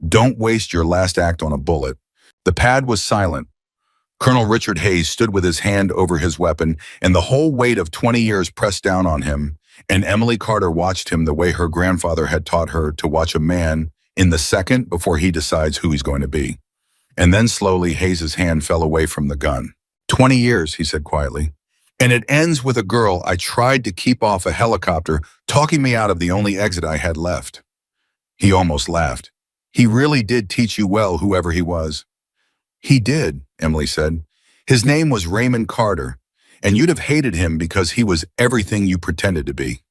Don't waste your last act on a bullet. The pad was silent. Colonel Richard Hayes stood with his hand over his weapon, and the whole weight of 20 years pressed down on him, and Emily Carter watched him the way her grandfather had taught her to watch a man in the second before he decides who he's going to be. And then slowly, Hayes's hand fell away from the gun. 20 years, he said quietly. And it ends with a girl I tried to keep off a helicopter, talking me out of the only exit I had left. He almost laughed. He really did teach you well, whoever he was. He did, Emily said. His name was Raymond Carter, and you'd have hated him because he was everything you pretended to be.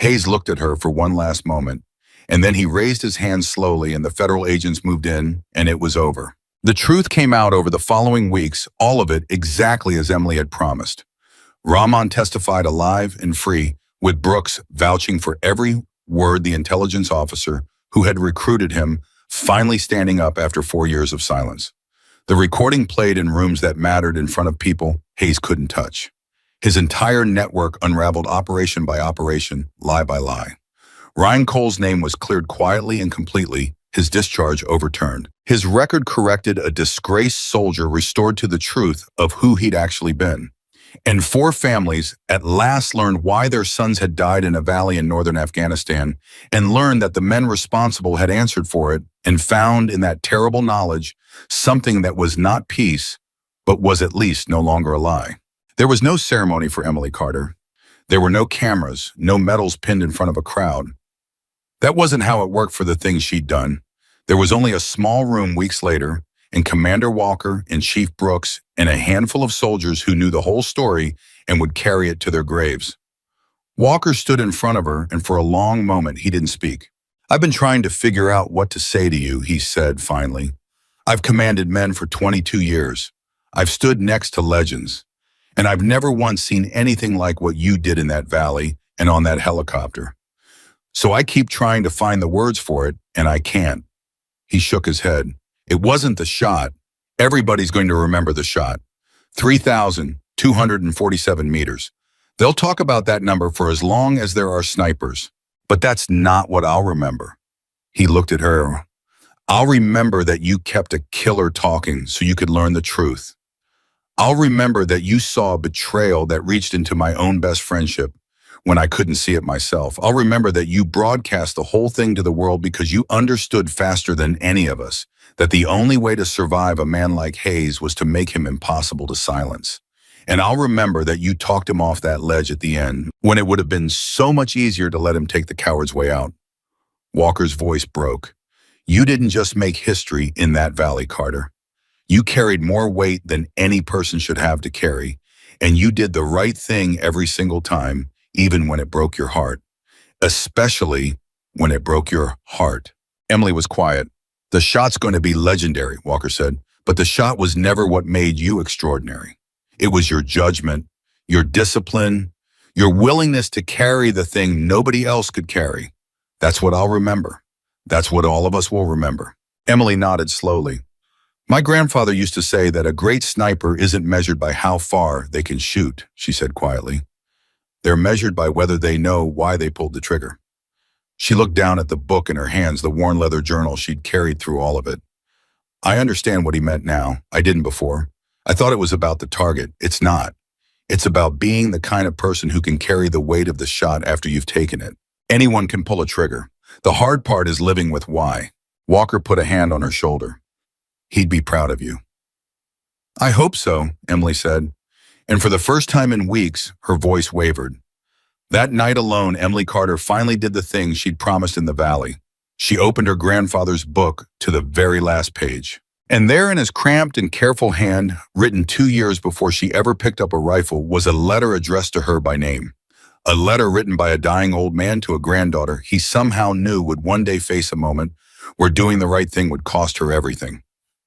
Hayes looked at her for one last moment, and then he raised his hand slowly and the federal agents moved in, and it was over. The truth came out over the following weeks, all of it exactly as Emily had promised. Rahman testified alive and free, with Brooks vouching for every word the intelligence officer who had recruited him finally standing up after 4 years of silence. The recording played in rooms that mattered in front of people Hayes couldn't touch. His entire network unraveled operation by operation, lie by lie. Ryan Cole's name was cleared quietly and completely, his discharge overturned. His record corrected, a disgraced soldier restored to the truth of who he'd actually been. And 4 families at last learned why their sons had died in a valley in northern Afghanistan, and learned that the men responsible had answered for it, and found in that terrible knowledge something that was not peace, but was at least no longer a lie. There was no ceremony for Emily Carter. There were no cameras, no medals pinned in front of a crowd. That wasn't how it worked for the things she'd done. There was only a small room weeks later, and Commander Walker and Chief Brooks and a handful of soldiers who knew the whole story and would carry it to their graves. Walker stood in front of her, and for a long moment he didn't speak. I've been trying to figure out what to say to you, he said finally. I've commanded men for 22 years. I've stood next to legends, and I've never once seen anything like what you did in that valley and on that helicopter. So I keep trying to find the words for it, and I can't. He shook his head. It wasn't the shot. Everybody's going to remember the shot. 3,247 meters. They'll talk about that number for as long as there are snipers. But that's not what I'll remember. He looked at her. I'll remember that you kept a killer talking so you could learn the truth. I'll remember that you saw a betrayal that reached into my own best friendship, when I couldn't see it myself. I'll remember that you broadcast the whole thing to the world because you understood faster than any of us that the only way to survive a man like Hayes was to make him impossible to silence. And I'll remember that you talked him off that ledge at the end, when it would have been so much easier to let him take the coward's way out. Walker's voice broke. You didn't just make history in that valley, Carter. You carried more weight than any person should have to carry, and you did the right thing every single time, even when it broke your heart. Especially when it broke your heart. Emily was quiet. The shot's going to be legendary, Walker said, but the shot was never what made you extraordinary. It was your judgment, your discipline, your willingness to carry the thing nobody else could carry. That's what I'll remember. That's what all of us will remember. Emily nodded slowly. My grandfather used to say that a great sniper isn't measured by how far they can shoot, she said quietly. They're measured by whether they know why they pulled the trigger. She looked down at the book in her hands, the worn leather journal she'd carried through all of it. I understand what he meant now. I didn't before. I thought it was about the target. It's not. It's about being the kind of person who can carry the weight of the shot after you've taken it. Anyone can pull a trigger. The hard part is living with why. Walker put a hand on her shoulder. He'd be proud of you. I hope so, Emily said. And for the first time in weeks, her voice wavered. That night alone, Emily Carter finally did the thing she'd promised in the valley. She opened her grandfather's book to the very last page. And there in his cramped and careful hand, written 2 years before she ever picked up a rifle, was a letter addressed to her by name. A letter written by a dying old man to a granddaughter he somehow knew would one day face a moment where doing the right thing would cost her everything.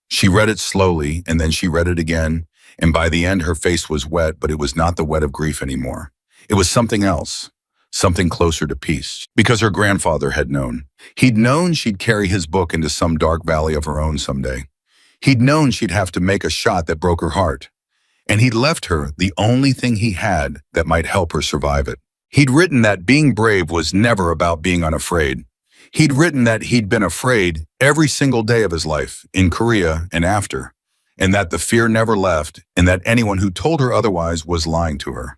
She read it slowly, and then she read it again, and by the end her face was wet, but it was not the wet of grief anymore. It was something else, something closer to peace, because her grandfather had known. He'd known she'd carry his book into some dark valley of her own someday. He'd known she'd have to make a shot that broke her heart. And he'd left her the only thing he had that might help her survive it. He'd written that being brave was never about being unafraid. He'd written that he'd been afraid every single day of his life, in Korea and after, and that the fear never left, and that anyone who told her otherwise was lying to her.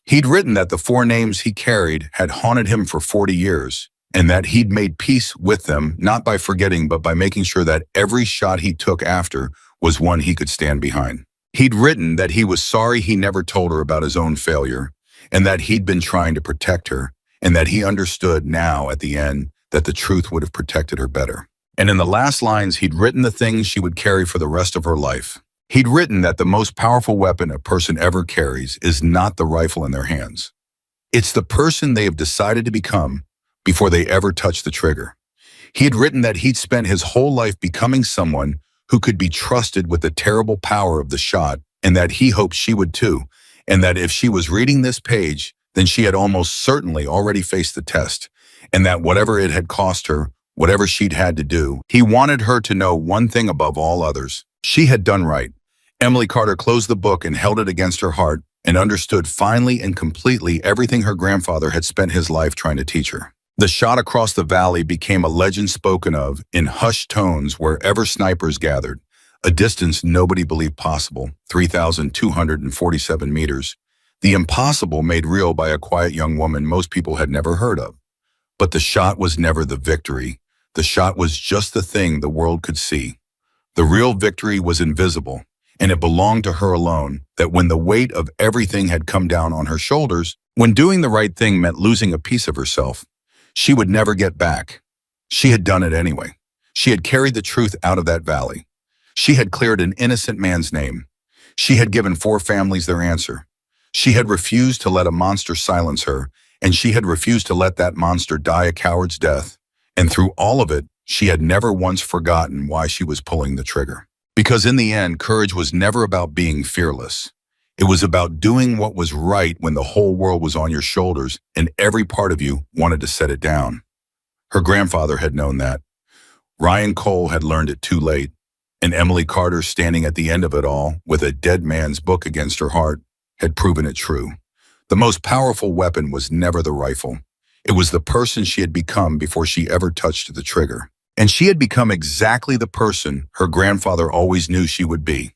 He'd written that the 4 names he carried had haunted him for 40 years, and that he'd made peace with them, not by forgetting, but by making sure that every shot he took after was one he could stand behind. He'd written that he was sorry he never told her about his own failure, and that he'd been trying to protect her, and that he understood now at the end that the truth would have protected her better. And in the last lines, he'd written the things she would carry for the rest of her life. He'd written that the most powerful weapon a person ever carries is not the rifle in their hands. It's the person they have decided to become before they ever touch the trigger. He had written that he'd spent his whole life becoming someone who could be trusted with the terrible power of the shot, and that he hoped she would too, and that if she was reading this page, then she had almost certainly already faced the test, and that whatever it had cost her, whatever she'd had to do, he wanted her to know one thing above all others. She had done right. Emily Carter closed the book and held it against her heart and understood finally and completely everything her grandfather had spent his life trying to teach her. The shot across the valley became a legend spoken of in hushed tones wherever snipers gathered, a distance nobody believed possible, 3,247 meters. The impossible made real by a quiet young woman most people had never heard of. But the shot was never the victory. The shot was just the thing the world could see. The real victory was invisible, and it belonged to her alone, that when the weight of everything had come down on her shoulders, when doing the right thing meant losing a piece of herself, she would never get back. She had done it anyway. She had carried the truth out of that valley. She had cleared an innocent man's name. She had given 4 families their answer. She had refused to let a monster silence her, and she had refused to let that monster die a coward's death. And through all of it, she had never once forgotten why she was pulling the trigger. Because in the end, courage was never about being fearless. It was about doing what was right when the whole world was on your shoulders and every part of you wanted to set it down. Her grandfather had known that. Ryan Cole had learned it too late, and Emily Carter, standing at the end of it all with a dead man's book against her heart, had proven it true. The most powerful weapon was never the rifle. It was the person she had become before she ever touched the trigger. And she had become exactly the person her grandfather always knew she would be.